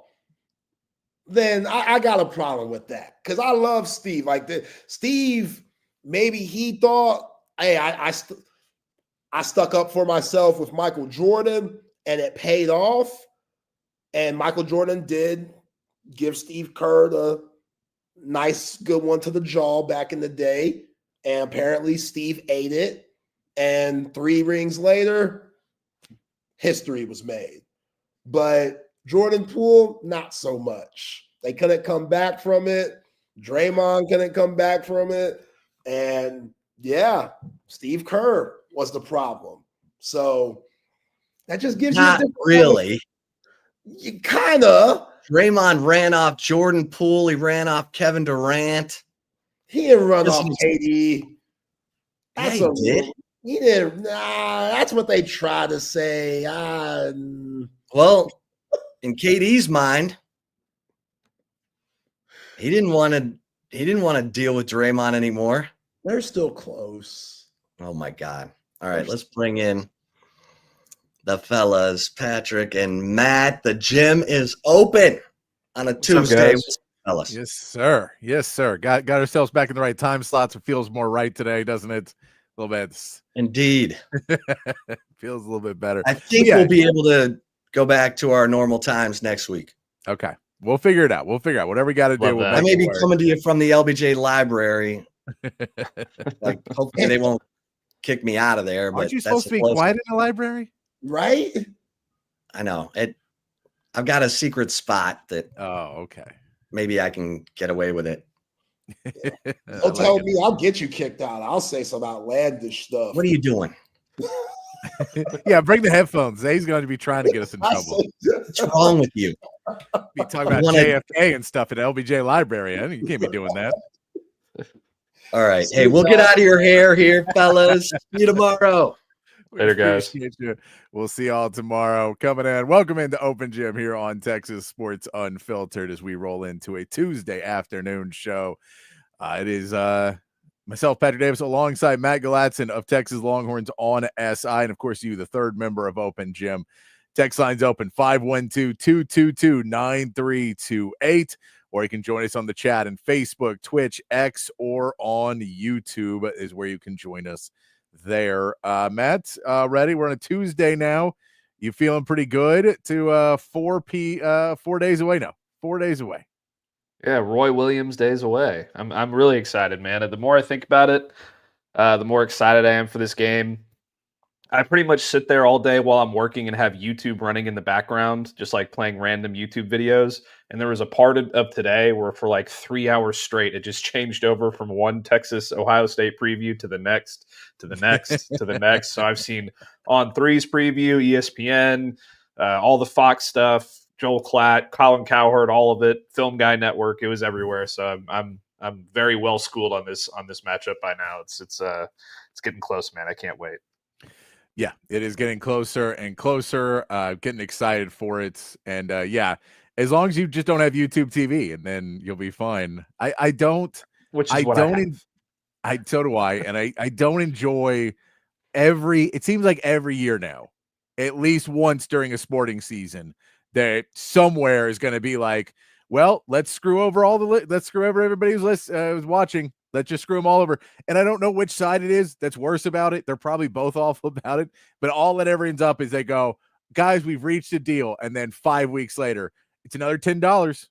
then I got a problem with that. Because I love Steve. Steve, maybe he thought, hey, I stuck up for myself with Michael Jordan, and it paid off. And Michael Jordan did give Steve Kerr the nice, good one to the jaw back in the day. And apparently Steve ate it. And 3 rings later, history was made. But Jordan Poole, not so much. They couldn't come back from it. Draymond couldn't come back from it. And yeah, Steve Kerr was the problem. So that just gives Not you really. You kind of. Draymond ran off Jordan Poole. He ran off Kevin Durant. He didn't run Listen, off KD. That's yeah, he did. He didn't. Nah, that's what they try to say. Well, in KD's mind, he didn't want to deal with Draymond anymore. They're still close. Oh my God. All right, let's bring in the fellas, Patrick and Matt. The gym is open on a Tuesday, fellas. Yes, sir. Yes, sir. Got ourselves back in the right time slots. It feels more right today, doesn't it? A little bit. Indeed. Feels a little bit better. I think we'll be able to go back to our normal times next week. Okay. We'll figure it out. Whatever we got to do. I may be coming to you from the LBJ library. Like, hopefully they won't kick me out of there. But aren't you supposed to be quiet in the library? Right? I know. I've got a secret spot that okay. Maybe I can get away with it. Don't tell me I'll get you kicked out. I'll say some outlandish stuff. What are you doing? Yeah, bring the headphones. Zay's going to be trying to get us in trouble. What's wrong with you? Be talking about JFK and stuff at LBJ Library. You can't be doing that. All right. Hey, we'll get out of your hair here, fellas. See you tomorrow. Later, guys. We'll see y'all tomorrow. Coming in. Welcome into Open Gym here on Texas Sports Unfiltered as we roll into a Tuesday afternoon show. It is myself, Patrick Davis, alongside Matt Galatzan of Texas Longhorns on SI. And, of course, you, the third member of Open Gym. Text line's open, 512-222-9328. Or you can join us on the chat on Facebook, Twitch, X, or on YouTube is where you can join us there. Matt, ready? We're on a Tuesday now. You feeling pretty good to 4 days away now. 4 days away. Yeah, Roy Williams days away. I'm really excited, man. The more I think about it, the more excited I am for this game. I pretty much sit there all day while I'm working and have YouTube running in the background, just like playing random YouTube videos. And there was a part of today where for like 3 hours straight, it just changed over from one Texas Ohio State preview to the next, to the next, to the next. So I've seen On3's preview, ESPN, all the Fox stuff, Joel Klatt, Colin Cowherd, all of it, Film Guy Network. It was everywhere. So I'm very well schooled on this matchup by now. It's getting close, man. I can't wait. Yeah, it is getting closer and closer. Getting excited for it. And yeah, as long as you just don't have YouTube TV, and then you'll be fine. I don't. Which is what I have. So do I. And I don't enjoy it seems like every year now, at least once during a sporting season, that somewhere is going to be like, well, let's screw over everybody who's watching. Let's just screw them all over. And I don't know which side it is that's worse about it. They're probably both awful about it. But all that ever ends up is they go, guys, we've reached a deal. And then 5 weeks later, it's another $10.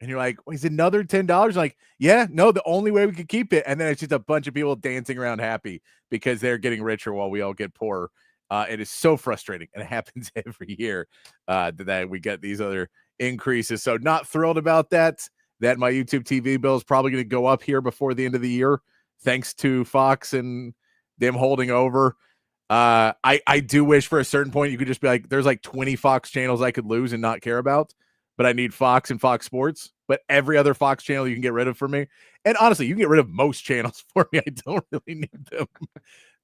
And you're like, is it another $10? Like, yeah, no, the only way we could keep it. And then it's just a bunch of people dancing around happy because they're getting richer while we all get poorer. It is so frustrating. And it happens every year that we get these other increases. So not thrilled about that. That my YouTube TV bill is probably going to go up here before the end of the year, thanks to Fox and them holding over. I do wish for a certain point you could just be like, there's like 20 Fox channels I could lose and not care about, but I need Fox and Fox Sports. But every other Fox channel you can get rid of for me. And honestly, you can get rid of most channels for me. I don't really need them.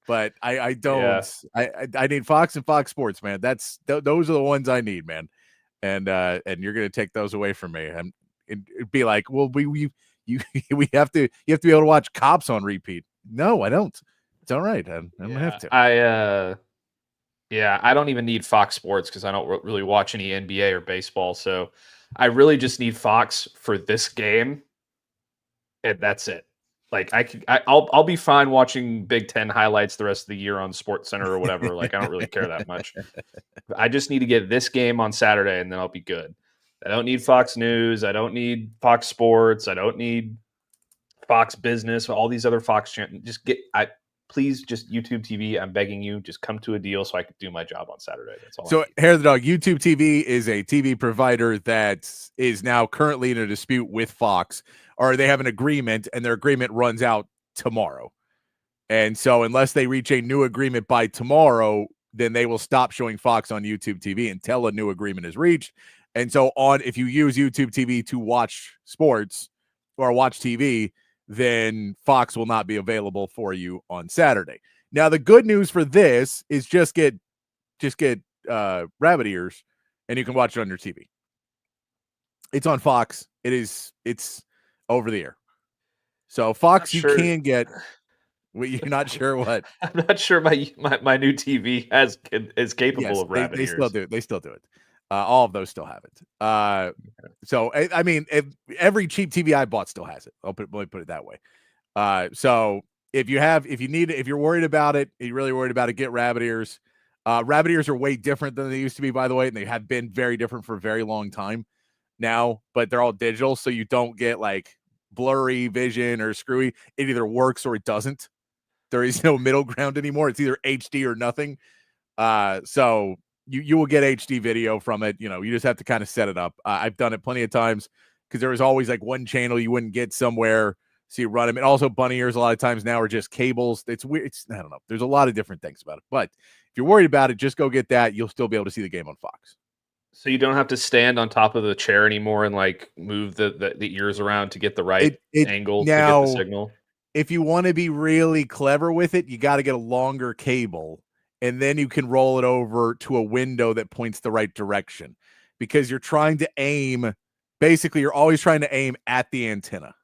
But I don't. Yeah. I need Fox and Fox Sports, man. Those are the ones I need, man. And you're going to take those away from me. It'd be like, well, you have to be able to watch Cops on repeat. No, I don't. It's all right. I don't have to. I don't even need Fox Sports because I don't really watch any NBA or baseball. So I really just need Fox for this game, and that's it. Like I'll be fine watching Big Ten highlights the rest of the year on Sports Center or whatever. Like I don't really care that much. I just need to get this game on Saturday, and then I'll be good. I don't need Fox News. I don't need Fox Sports. I don't need Fox Business. All these other Fox channels. please, just YouTube TV. I'm begging you, just come to a deal so I can do my job on Saturday. That's all. So, Hair of the Dog, YouTube TV is a TV provider that is now currently in a dispute with Fox, or they have an agreement, and their agreement runs out tomorrow. And so, unless they reach a new agreement by tomorrow, then they will stop showing Fox on YouTube TV until a new agreement is reached. And so, if you use YouTube TV to watch sports or watch TV, then Fox will not be available for you on Saturday. Now, the good news for this is just get rabbit ears, and you can watch it on your TV. It's on Fox. It's over the air. So Fox, you can get. You're not sure what? I'm not sure my new TV is capable of rabbit ears. They still do it. All of those still have it. So I mean, every cheap TV I bought still has it. Let me put it that way. So if you're worried about it, you're really worried about it, get rabbit ears. Rabbit ears are way different than they used to be, by the way, and they have been very different for a very long time now. But they're all digital, so you don't get like blurry vision or screwy. It either works or it doesn't. There is no middle ground anymore. It's either HD or nothing. So you will get HD video from it. You just have to kind of set it up. I've done it plenty of times because there was always like one channel you wouldn't get somewhere. So you run them. And also bunny ears a lot of times now are just cables. It's weird. I don't know. There's a lot of different things about it. But if you're worried about it, just go get that. You'll still be able to see the game on Fox. So you don't have to stand on top of the chair anymore and like move the ears around to get the right angle to get the signal. If you want to be really clever with it, you got to get a longer cable, and then you can roll it over to a window that points the right direction, because you're trying to aim. Basically, you're always trying to aim at the antenna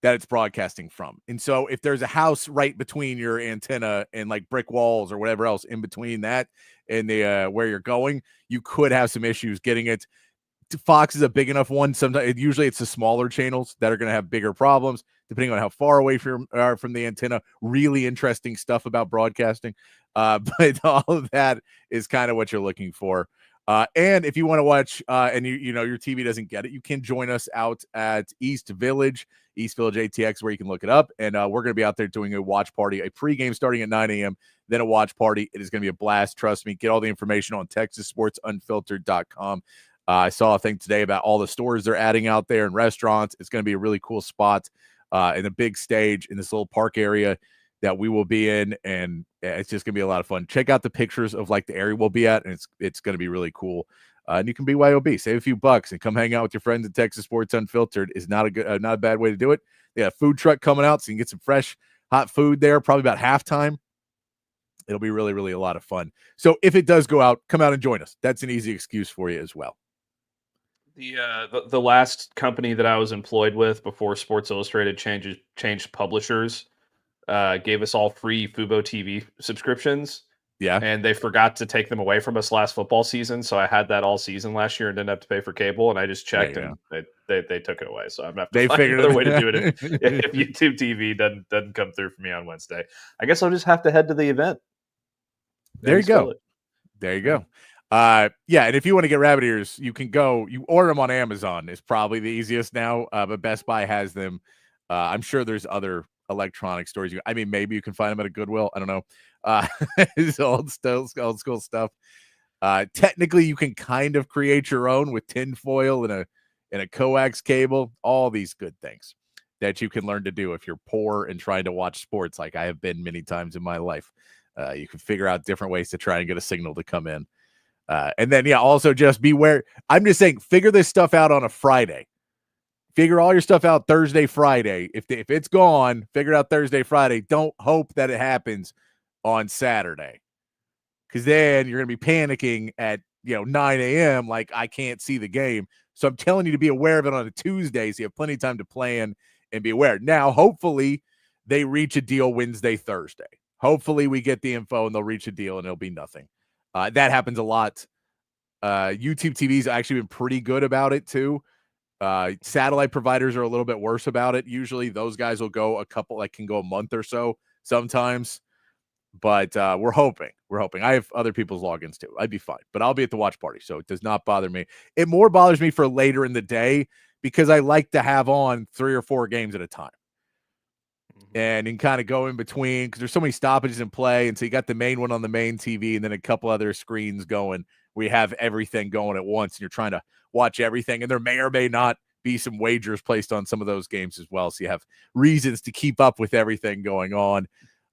that it's broadcasting from. And so if there's a house right between your antenna and like brick walls or whatever else in between that and the where you're going, you could have some issues getting it. Fox is a big enough one. Sometimes usually it's the smaller channels that are going to have bigger problems depending on how far away from the antenna. Really interesting stuff about broadcasting. But all of that is kind of what you're looking for. And if you want to watch and your TV doesn't get it, you can join us out at East Village ATX, where you can look it up. And we're going to be out there doing a watch party, a pregame starting at 9 a.m., then a watch party. It is going to be a blast. Trust me. Get all the information on TexasSportsUnfiltered.com. I saw a thing today about all the stores they're adding out there and restaurants. It's going to be a really cool spot in a big stage in this little park area that we will be in, and it's just gonna be a lot of fun. Check out the pictures of like the area we'll be at, and it's gonna be really cool. And you can BYOB, save a few bucks, and come hang out with your friends at Texas Sports Unfiltered. Is not a bad way to do it. They have a food truck coming out, so you can get some fresh hot food there. Probably about halftime. It'll be really, really a lot of fun. So if it does go out, come out and join us. That's an easy excuse for you as well. The last company that I was employed with before Sports Illustrated changed publishers gave us all free Fubo TV subscriptions. Yeah. And they forgot to take them away from us last football season. So I had that all season last year and didn't have to pay for cable. And I just checked and they took it away. So I'm going to have to find another way to do it if YouTube TV doesn't come through for me on Wednesday. I guess I'll just have to head to the event. There you go. There you go. Yeah, and if you want to get rabbit ears, you can go. You order them on Amazon is probably the easiest now, but Best Buy has them. I'm sure there's other electronic stores. Maybe you can find them at a Goodwill. I don't know. It's old school stuff. Technically, you can kind of create your own with tinfoil and a coax cable. All these good things that you can learn to do if you're poor and trying to watch sports, like I have been many times in my life. You can figure out different ways to try and get a signal to come in. And then, also just beware. I'm just saying, figure this stuff out on a Friday. Figure all your stuff out Thursday, Friday. If it's gone, figure it out Thursday, Friday. Don't hope that it happens on Saturday, because then you're going to be panicking at 9 a.m. like I can't see the game. So I'm telling you to be aware of it on a Tuesday, so you have plenty of time to plan and be aware. Now, hopefully, they reach a deal Wednesday, Thursday. Hopefully, we get the info and they'll reach a deal and it'll be nothing. That happens a lot. YouTube TV's actually been pretty good about it too. Satellite providers are a little bit worse about it. Usually those guys will go can go a month or so sometimes, but we're hoping. I have other people's logins too. I'd be fine, but I'll be at the watch party, so it does not bother me. It more bothers me for later in the day because I like to have on 3 or 4 games at a time. and you can kind of go in between because there's so many stoppages in play. And so you got the main one on the main TV and then a couple other screens going. We have everything going at once and you're trying to watch everything. And there may or may not be some wagers placed on some of those games as well. So you have reasons to keep up with everything going on.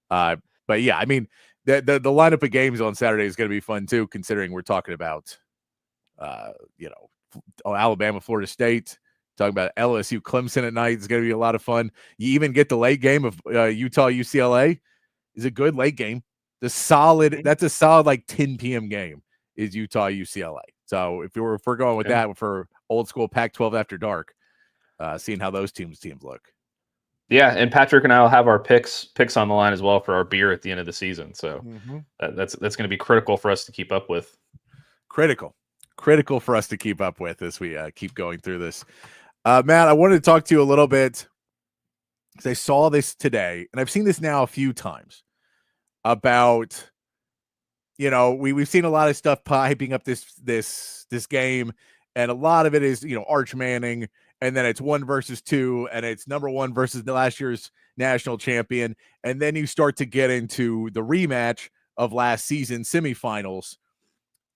But yeah, I mean, the lineup of games on Saturday is going to be fun too, considering we're talking about, Alabama, Florida State. Talking about LSU, Clemson at night is going to be a lot of fun. You even get the late game of Utah, UCLA is a good late game. That's a solid like 10 p.m. game is Utah, UCLA. So if we're going with that for old school Pac-12 after dark, seeing how those teams look. Yeah, and Patrick and I will have our picks on the line as well for our beer at the end of the season. So that's going to be critical for us to keep up with. Critical for us to keep up with as we keep going through this. Matt, I wanted to talk to you a little bit because I saw this today, and I've seen this now a few times about, we've seen a lot of stuff hyping up this game, and a lot of it is, Arch Manning, and then it's 1 versus 2, and it's number 1 versus the last year's national champion, and then you start to get into the rematch of last season semifinals,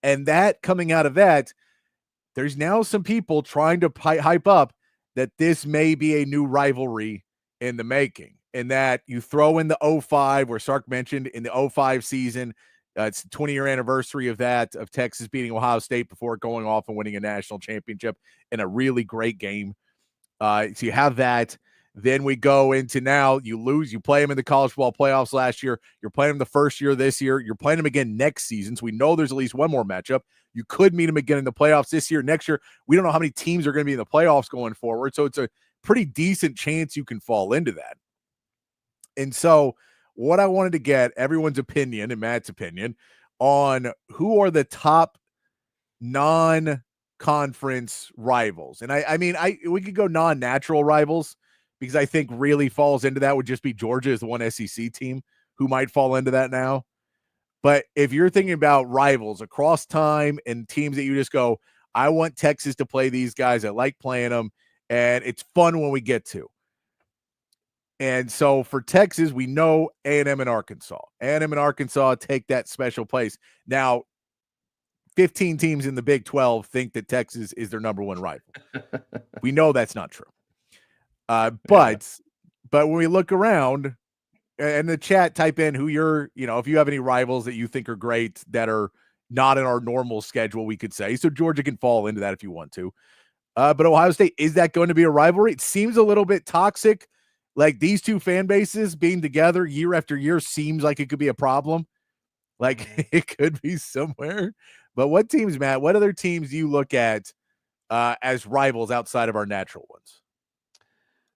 and that coming out of that, there's now some people trying to hype up that this may be a new rivalry in the making, and that you throw in the 05, where Sark mentioned in the 05 season, it's the 20-year anniversary of Texas beating Ohio State before going off and winning a national championship in a really great game. So you have that. Then we go into now, you play them in the college football playoffs last year. You're playing them the first year this year. You're playing them again next season. So we know there's at least one more matchup. You could meet them again in the playoffs this year. Next year, we don't know how many teams are going to be in the playoffs going forward. So it's a pretty decent chance you can fall into that. And so what I wanted to get everyone's opinion and Matt's opinion on who are the top non-conference rivals. And I mean, we could go non-natural rivals, because I think really falls into that would just be Georgia as the one SEC team who might fall into that now. But if you're thinking about rivals across time and teams that you just go, I want Texas to play these guys. I like playing them, and it's fun when we get to. And so for Texas, we know A&M and Arkansas. A&M and Arkansas take that special place. Now, 15 teams in the Big 12 think that Texas is their number 1 rival. We know that's not true. But when we look around, in the chat, type in who if you have any rivals that you think are great that are not in our normal schedule, we could say. So Georgia can fall into that if you want to. But Ohio State, is that going to be a rivalry? It seems a little bit toxic. Like these two fan bases being together year after year seems like it could be a problem. Like it could be somewhere. But what teams, Matt, what other teams do you look at as rivals outside of our natural ones?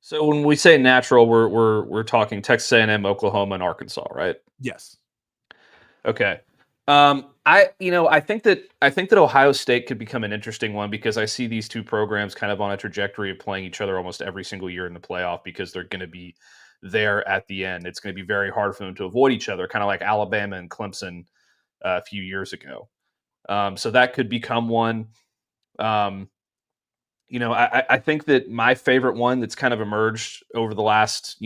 So when we say natural, we're talking Texas A&M, Oklahoma, and Arkansas, right? Yes. Okay. I think that Ohio State could become an interesting one, because I see these two programs kind of on a trajectory of playing each other almost every single year in the playoff, because they're going to be there at the end. It's going to be very hard for them to avoid each other, kind of like Alabama and Clemson a few years ago. So that could become one. I think that my favorite one that's kind of emerged over the last,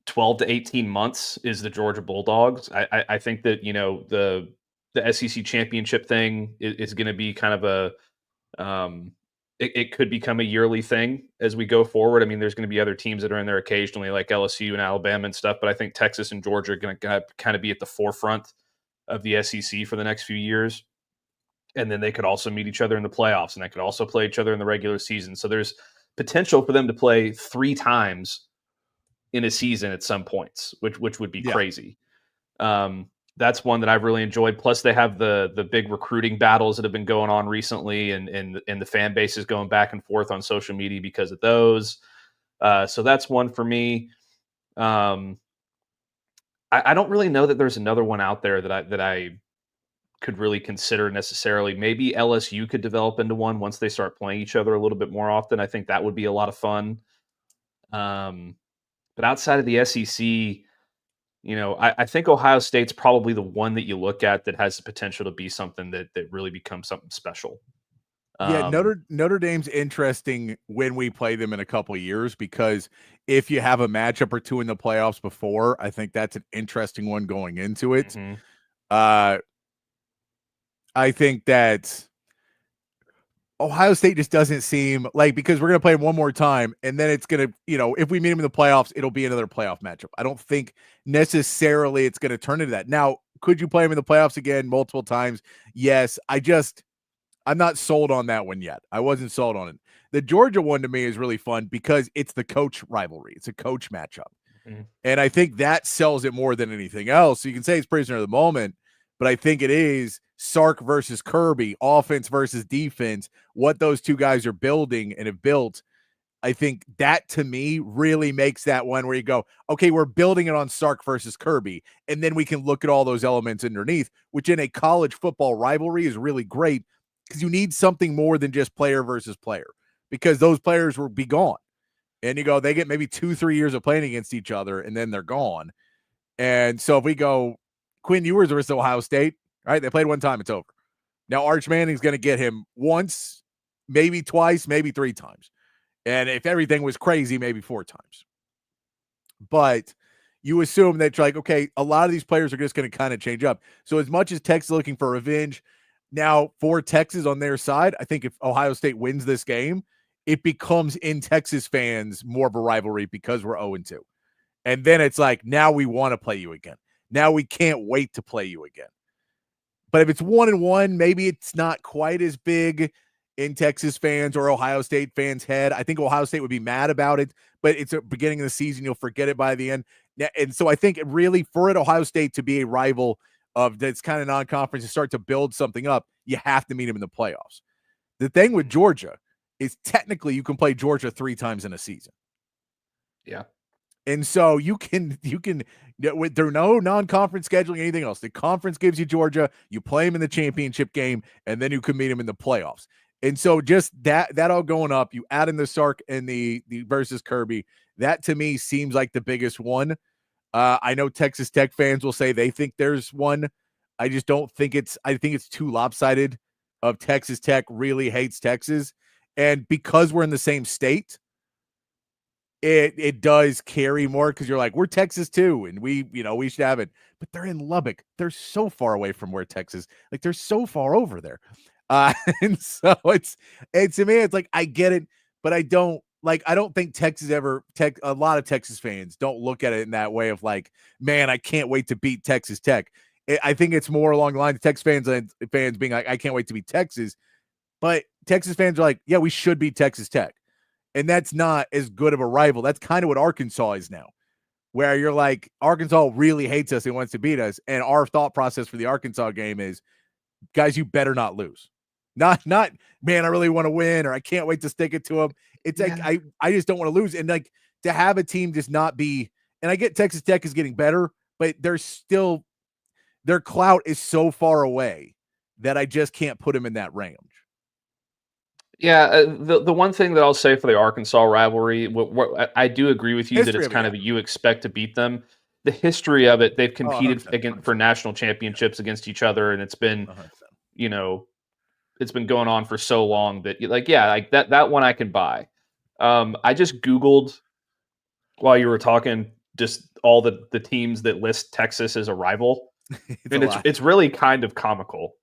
12 to 18 months is the Georgia Bulldogs. I think that, the SEC championship thing is going to be kind of it could become a yearly thing as we go forward. I mean, there's going to be other teams that are in there occasionally, like LSU and Alabama and stuff, but I think Texas and Georgia are going to kind of be at the forefront of the SEC for the next few years. And then they could also meet each other in the playoffs, and they could also play each other in the regular season. So there's potential for them to play 3 times in a season at some points, which would be crazy. That's one that I've really enjoyed. Plus, they have the big recruiting battles that have been going on recently, and the fan base is going back and forth on social media because of those. So that's one for me. I don't really know that there's another one out there that I could really consider necessarily. Maybe LSU could develop into one once they start playing each other a little bit more often. I think that would be a lot of fun. But outside of the SEC, I think Ohio State's probably the one that you look at that has the potential to be something that really becomes something special. Yeah, Notre Dame's interesting when we play them in a couple of years, because if you have a matchup or two in the playoffs before, I think that's an interesting one going into it. Mhm. I think that Ohio State just doesn't seem like, because we're going to play them one more time and then it's going to, if we meet them in the playoffs, it'll be another playoff matchup. I don't think necessarily it's going to turn into that. Now, could you play them in the playoffs again multiple times? Yes. I'm not sold on that one yet. I wasn't sold on it. The Georgia one to me is really fun because it's the coach rivalry. It's a coach matchup. Mhm. And I think that sells it more than anything else. So you can say it's prisoner of the moment, but I think it is Sark versus Kirby, offense versus defense, what those two guys are building and have built. I think that to me really makes that one where you go, okay, we're building it on Sark versus Kirby. And then we can look at all those elements underneath, which in a college football rivalry is really great because you need something more than just player versus player, because those players will be gone. And you go, they get maybe 2-3 years of playing against each other and then they're gone. And so if we go Quinn Ewers versus Ohio State, right? They played one time, it's over. Now Arch Manning's going to get him once, maybe twice, maybe 3 times. And if everything was crazy, maybe 4 times. But you assume that you're like, okay, a lot of these players are just going to kind of change up. So as much as Texas is looking for revenge, now for Texas on their side, I think if Ohio State wins this game, it becomes in Texas fans more of a rivalry because we're 0-2. And then it's like, now we want to play you again. Now we can't wait to play you again. But if it's 1-1, maybe it's not quite as big in Texas fans or Ohio State fans' head. I think Ohio State would be mad about it, but it's a beginning of the season. You'll forget it by the end. And so I think really for it, Ohio State to be a rival of that's kind of non-conference and start to build something up, you have to meet them in the playoffs. The thing with Georgia is technically you can play Georgia 3 times in a season. Yeah. And so you can there are no non-conference scheduling, anything else. The conference gives you Georgia, you play them in the championship game, and then you can meet them in the playoffs. And so just that all going up, you add in the Sark and the versus Kirby, that to me seems like the biggest one. I know Texas Tech fans will say they think there's one. I just don't think I think it's too lopsided of Texas Tech really hates Texas. And because we're in the same state, it does carry more because you're like, we're Texas too, and we should have it. But they're in Lubbock. They're so far away from where Texas, like they're so far over there. And so it's to me, it's like I get it, but I don't think Texas a lot of Texas fans don't look at it in that way of like, man, I can't wait to beat Texas Tech. I think it's more along the lines of Texas fans being like, I can't wait to beat Texas. But Texas fans are like, yeah, we should beat Texas Tech. And that's not as good of a rival. That's kind of what Arkansas is now, where you're like, Arkansas really hates us and wants to beat us. And our thought process for the Arkansas game is, guys, you better not lose. Not, man, I really want to win, or I can't wait to stick it to them. It's like, I just don't want to lose. And like to have a team just not be, and I get Texas Tech is getting better, but they're still, their clout is so far away that I just can't put them in that range. Yeah, the one thing that I'll say for the Arkansas rivalry, I do agree with you that it's kind of you expect to beat them. The history of it, they've competed 100%. For national championships against each other, and it's been, 100%. It's been going on for so long that that one I can buy. I just Googled while you were talking just all the teams that list Texas as a rival, and it's really kind of comical.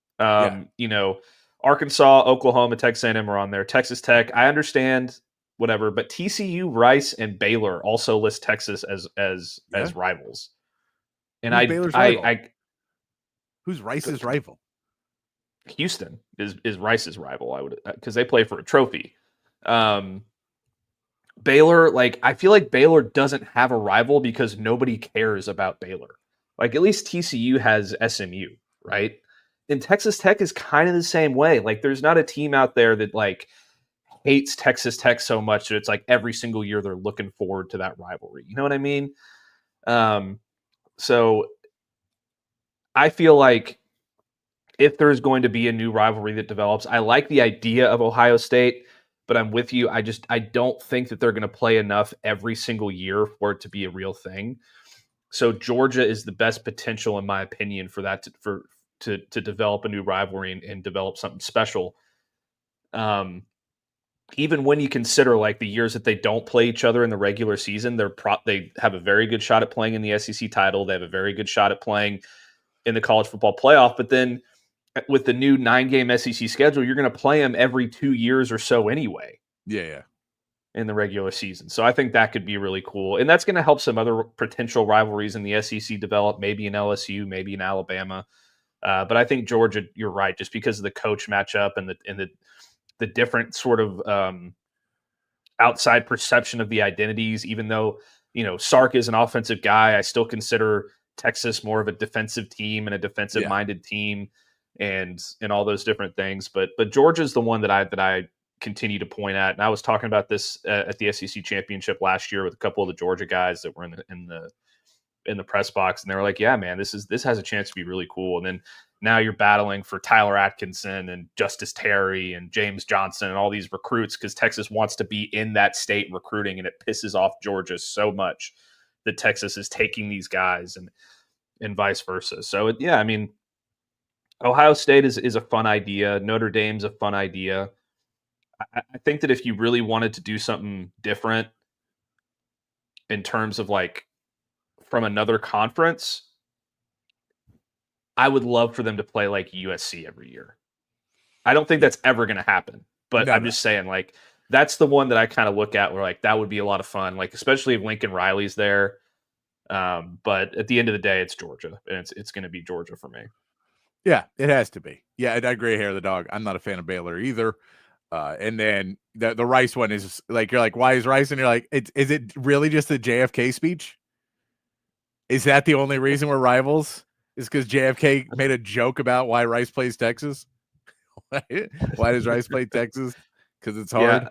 Arkansas, Oklahoma, Texas A&M are on there. Texas Tech, I understand, whatever, but TCU, Rice, and Baylor also list Texas as rivals. And Baylor's rival? Who's Rice's rival? Houston is Rice's rival. I would, because they play for a trophy. Baylor, I feel like Baylor doesn't have a rival because nobody cares about Baylor. Like at least TCU has SMU, right? And Texas Tech is kind of the same way. Like there's not a team out there that hates Texas Tech so much that it's like every single year they're looking forward to that rivalry. You know what I mean? So I feel like if there's going to be a new rivalry that develops, I like the idea of Ohio State, but I'm with you. I don't think that they're going to play enough every single year for it to be a real thing. So Georgia is the best potential, in my opinion, for that to develop a new rivalry and develop something special. Even when you consider like the years that they don't play each other in the regular season, they have a very good shot at playing in the SEC title. They have a very good shot at playing in the college football playoff. But then with the new 9-game SEC schedule, you're going to play them every 2 years or so anyway. Yeah. In the regular season. So I think that could be really cool. And that's going to help some other potential rivalries in the SEC develop, maybe in LSU, maybe in Alabama. But I think Georgia, you're right, just because of the coach matchup and the different sort of outside perception of the identities, even though, Sark is an offensive guy, I still consider Texas more of a defensive team and a defensive minded team and all those different things. But Georgia's the one that I continue to point at. And I was talking about this at the SEC championship last year with a couple of the Georgia guys that were in the press box. And they were like, yeah, man, this has a chance to be really cool. And then now you're battling for Tyler Atkinson and Justice Terry and James Johnson and all these recruits because Texas wants to be in that state recruiting, and it pisses off Georgia so much that Texas is taking these guys and vice versa. So Ohio State is a fun idea. Notre Dame's a fun idea. I think that if you really wanted to do something different in terms of like from another conference, I would love for them to play like USC every year. I don't think that's ever going to happen, but I'm just saying like that's the one that I kind of look at where like that would be a lot of fun, like especially if Lincoln Riley's there. But at the end of the day, it's Georgia, and it's going to be Georgia for me. Yeah, it has to be. Yeah, I agree. Hair of the dog. I'm not a fan of Baylor either. And then the Rice one is like, you're like, why is Rice? And you're like, is it really just the JFK speech? Is that the only reason we're rivals? Is because JFK made a joke about why Rice plays Texas? Why does Rice play Texas? Because it's hard.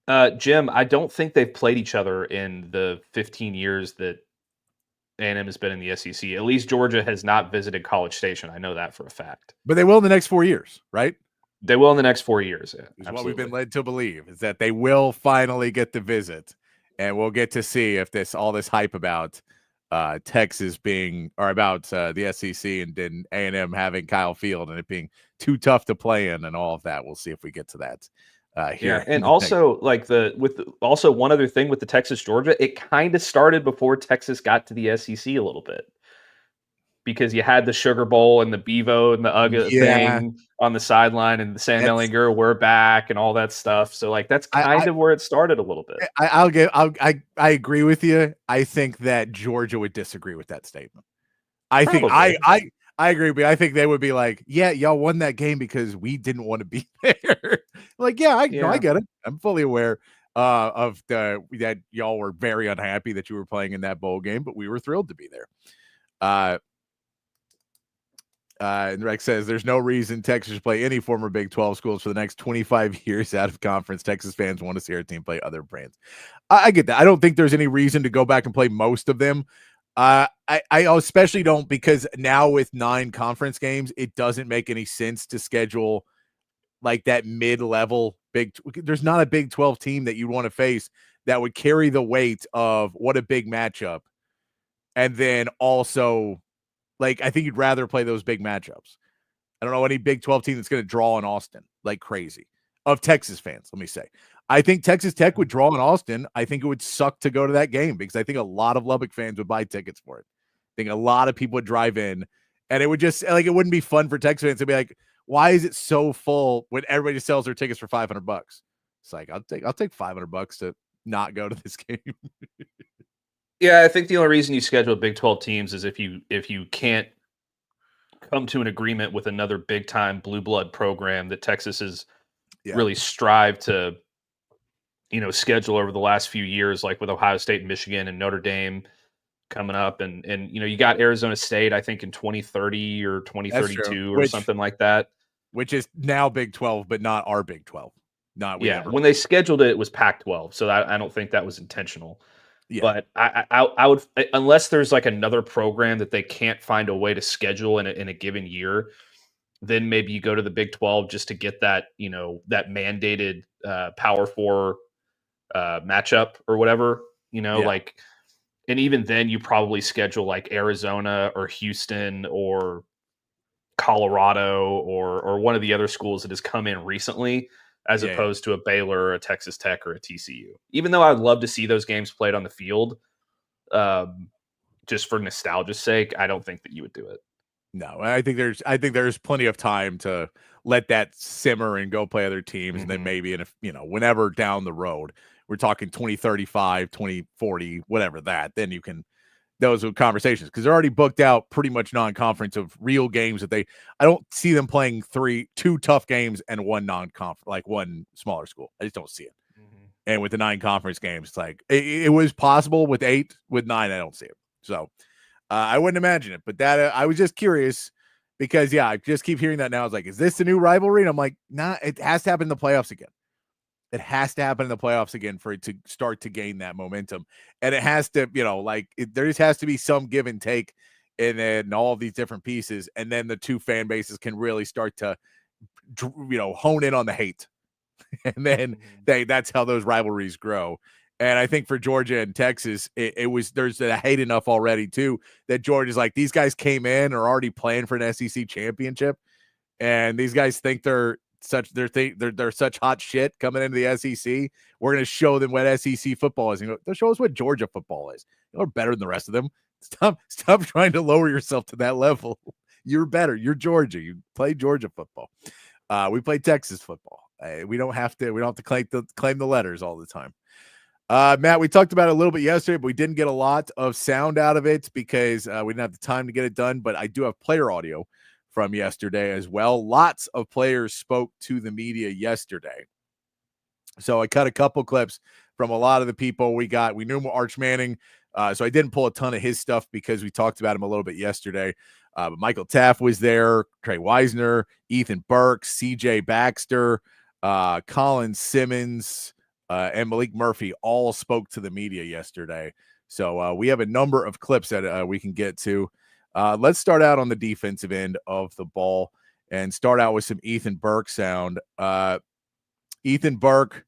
Yeah. Jim, I don't think they've played each other in the 15 years that A&M has been in the SEC. At least Georgia has not visited College Station. I know that for a fact. But they will in the next 4 years, right? They will in the next 4 years. Yeah, is what we've been led to believe, is that they will finally get to visit, and we'll get to see if all this hype about Texas being, or about the SEC and then A&M having Kyle Field and it being too tough to play in and all of that. We'll see if we get to that here. Yeah, and also also one other thing with the Texas Georgia, it kind of started before Texas got to the SEC a little bit. Because you had the Sugar Bowl and the Bevo and the UGA thing on the sideline, and the Sam Ellinger, we're back, and all that stuff. So, like, that's kind of where it started a little bit. I agree with you. I think that Georgia would disagree with that statement. I agree, but I think they would be like, yeah, y'all won that game because we didn't want to be there. Like, I get it. I'm fully aware of that y'all were very unhappy that you were playing in that bowl game, but we were thrilled to be there. And Rex says there's no reason Texas should play any former Big 12 schools for the next 25 years out of conference. Texas fans want to see our team play other brands. I get that. I don't think there's any reason to go back and play most of them. I especially don't, because now with 9 conference games, it doesn't make any sense to schedule like that mid-level there's not a Big 12 team that you want to face that would carry the weight of what a big matchup. And then also, like, I think you'd rather play those big matchups. I don't know any Big 12 team that's going to draw in Austin like crazy. Of Texas fans, let me say. I think Texas Tech would draw in Austin. I think it would suck to go to that game because I think a lot of Lubbock fans would buy tickets for it. I think a lot of people would drive in, and it would just, like, it wouldn't be fun for Texas fans to be like, why is it so full when everybody sells their tickets for $500? It's like, I'll take $500 to not go to this game. Yeah, I think the only reason you schedule Big 12 teams is if you can't come to an agreement with another big time blue blood program that Texas has really strived to, schedule over the last few years, like with Ohio State and Michigan and Notre Dame coming up, and you got Arizona State, I think in 2030 or 2032 or something like that, which is now Big 12, but not our Big 12. When they scheduled it, it was Pac-12, so I don't think that was intentional. Yeah. But I would, unless there's like another program that they can't find a way to schedule in a given year, then maybe you go to the Big 12 just to get that, that mandated Power 4 matchup or whatever, like, and even then you probably schedule like Arizona or Houston or Colorado or one of the other schools that has come in recently as opposed to a Baylor or a Texas Tech or a TCU. Even though I'd love to see those games played on the field, just for nostalgia's sake, I don't think that you would do it. No, I think there's plenty of time to let that simmer and go play other teams. And then maybe whenever down the road, we're talking 2035, 2040, whatever that, then you can, those are conversations, because they're already booked out pretty much non-conference of real games that I don't see them playing two tough games and one non-conference, like one smaller school. I just don't see it. And with the 9 conference games, it's like it was possible with 8, with 9, I don't see it. So I wouldn't imagine it, but that I was just curious because I just keep hearing that now. I was like, is this the new rivalry? And I'm like, nah, it has to happen in the playoffs again. It has to happen in the playoffs again for it to start to gain that momentum. And it has to, there just has to be some give and take in all of these different pieces. And then the two fan bases can really start to, hone in on the hate. And then that's how those rivalries grow. And I think for Georgia and Texas, there's a hate enough already too, that Georgia's like, these guys came in or already playing for an SEC championship. And these guys think they're such hot shit coming into the SEC. We're going to show them what SEC football is. They'll show us what Georgia football is. You're better than the rest of them. Stop trying to lower yourself to that level. You're better. You're Georgia. You play Georgia football. We play Texas football. We don't have to claim the letters all the time. Matt, we talked about it a little bit yesterday, but we didn't get a lot of sound out of it because we didn't have the time to get it done. But I do have player audio from yesterday as well. Lots of players spoke to the media yesterday. So I cut a couple clips from a lot of the people we got. We knew Arch Manning, so I didn't pull a ton of his stuff because we talked about him a little bit yesterday. But Michael Taft was there, Trey Wisner, Ethan Burke, CJ Baxter, Colin Simmons, and Malik Murphy all spoke to the media yesterday. So we have a number of clips that we can get to. Let's start out on the defensive end of the ball and start out with some Ethan Burke sound. Ethan Burke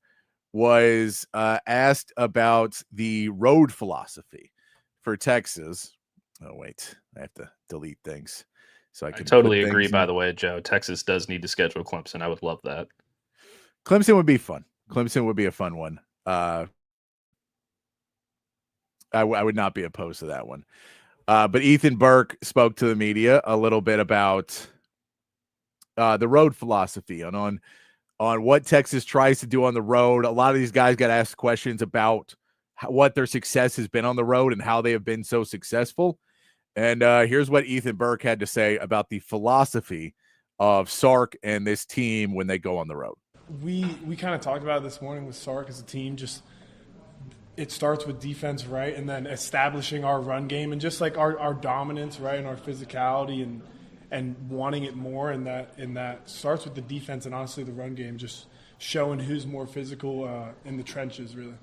was asked about the road philosophy for Texas. Oh, wait, I have to delete things. So I totally agree, by the way, Joe. Texas does need to schedule Clemson. I would love that. Clemson would be fun. Clemson would be a fun one. I would not be opposed to that one. But Ethan Burke spoke to the media a little bit about the road philosophy and on what Texas tries to do on the road. A lot of these guys got asked questions about what their success has been on the road and how they have been so successful. And here's what Ethan Burke had to say about the philosophy of Sark and this team when they go on the road. We kind of talked about it this morning with Sark as a team. Just it starts with defense, right, and then establishing our run game and just like our dominance, right, and our physicality and wanting it more. And that starts with the defense and honestly the run game, just showing who's more physical in the trenches, really.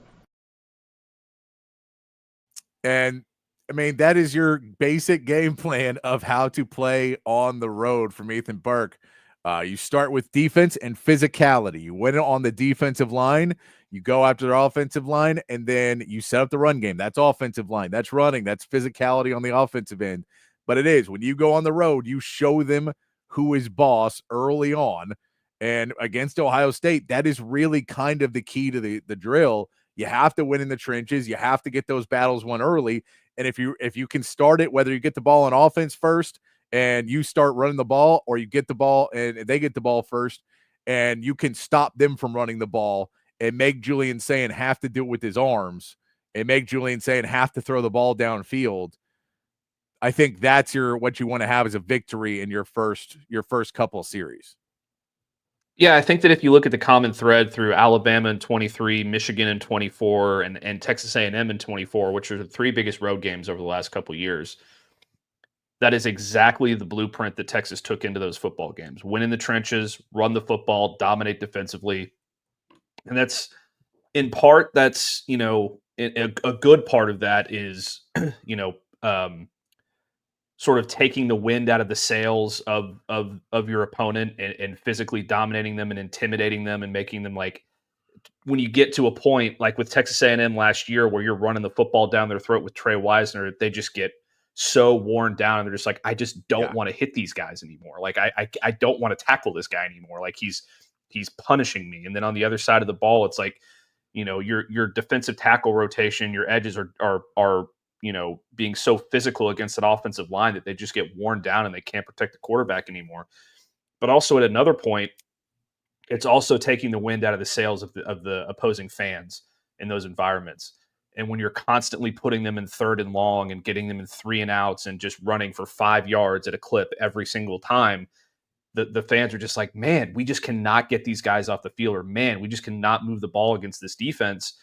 And I mean, that is your basic game plan of how to play on the road from Ethan Burke. You start with defense and physicality. You win it on the defensive line. You go after their offensive line, and then you set up the run game. That's offensive line. That's running. That's physicality on the offensive end. But it is, when you go on the road, you show them who is boss early on. And against Ohio State, that is really kind of the key to the drill. You have to win in the trenches. You have to get those battles won early. And if you can start it, whether you get the ball on offense first and you start running the ball, or you get the ball and they get the ball first, and you can stop them from running the ball and make Julian Sayin have to do it with his arms and make Julian Sayin have to throw the ball downfield. I think that's what you want to have as a victory in your first couple of series. Yeah, I think that if you look at the common thread through Alabama in 23, Michigan in 24, and Texas A&M in 24, which are the 3 biggest road games over the last couple of years, that is exactly the blueprint that Texas took into those football games. Win in the trenches, run the football, dominate defensively. And that's, in part, that's, a good part of that is, sort of taking the wind out of the sails of your opponent and physically dominating them and intimidating them and making them, like, when you get to a point like with Texas A&M last year where you're running the football down their throat with Trey Wisner, they just get so worn down and they're just like, I just don't want to hit these guys anymore. Like, I don't want to tackle this guy anymore. Like, he's he's punishing me. And then on the other side of the ball, it's like, you know, your defensive tackle rotation, your edges are you know, being so physical against an offensive line that they just get worn down and they can't protect the quarterback anymore. But also at another point, it's also taking the wind out of the sails of the opposing fans in those environments. And when you're constantly putting them in 3rd and long and getting them in 3 and outs and just running for 5 yards at a clip every single time, the fans are just like, man, we just cannot get these guys off the field, or man, we just cannot move the ball against this defense.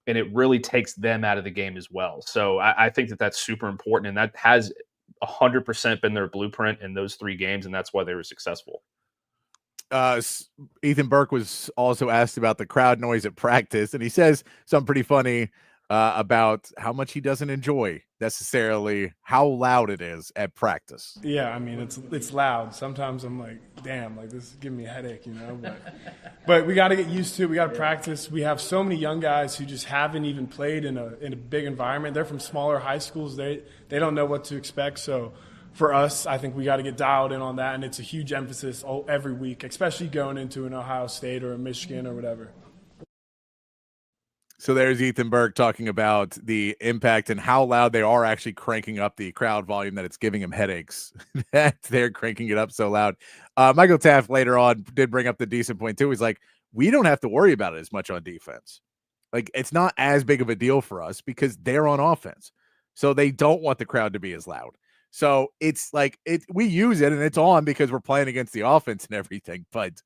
And it really takes them out of the game as well. So I think that that's super important. And that has 100% been their blueprint in those 3 games. And that's why they were successful. Ethan Burke was also asked about the crowd noise at practice, and he says something pretty funny about how much he doesn't enjoy necessarily how loud it is at practice. Yeah, I mean, it's loud. Sometimes I'm like, damn, like this is giving me a headache, you know. But we got to get used to it. We got to practice. We have so many young guys who just haven't even played in a big environment. They're from smaller high schools. They don't know what to expect. So for us, I think we got to get dialed in on that, and it's a huge emphasis every week, especially going into an Ohio State or a Michigan or whatever. So there's Ethan Burke talking about the impact and how loud they are actually cranking up the crowd volume, that it's giving him headaches that they're cranking it up so loud. Michael Taft later on did bring up the decent point too. He's like, we don't have to worry about it as much on defense. Like, it's not as big of a deal for us because they're on offense. So they don't want the crowd to be as loud. So it's like, we use it and it's on because we're playing against the offense and everything, but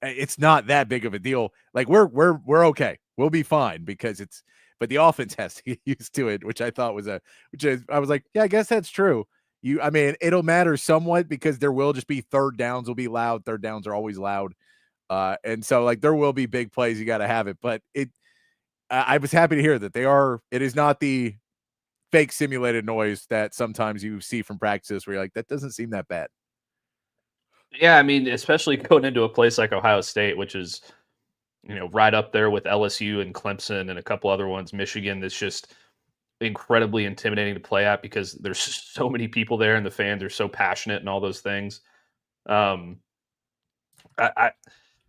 it's not that big of a deal. Like, we're okay. We'll be fine because but the offense has to get used to it, which I thought I was like, yeah, I guess that's true. I mean, it'll matter somewhat because there will just be 3rd downs will be loud. 3rd downs are always loud. And so like there will be big plays. You got to have it, but I was happy to hear that it is not the fake simulated noise that sometimes you see from practices where you're like, that doesn't seem that bad. Yeah. I mean, especially going into a place like Ohio State, which is, you know, right up there with LSU and Clemson and a couple other ones, Michigan, that's just incredibly intimidating to play at because there's so many people there and the fans are so passionate and all those things. I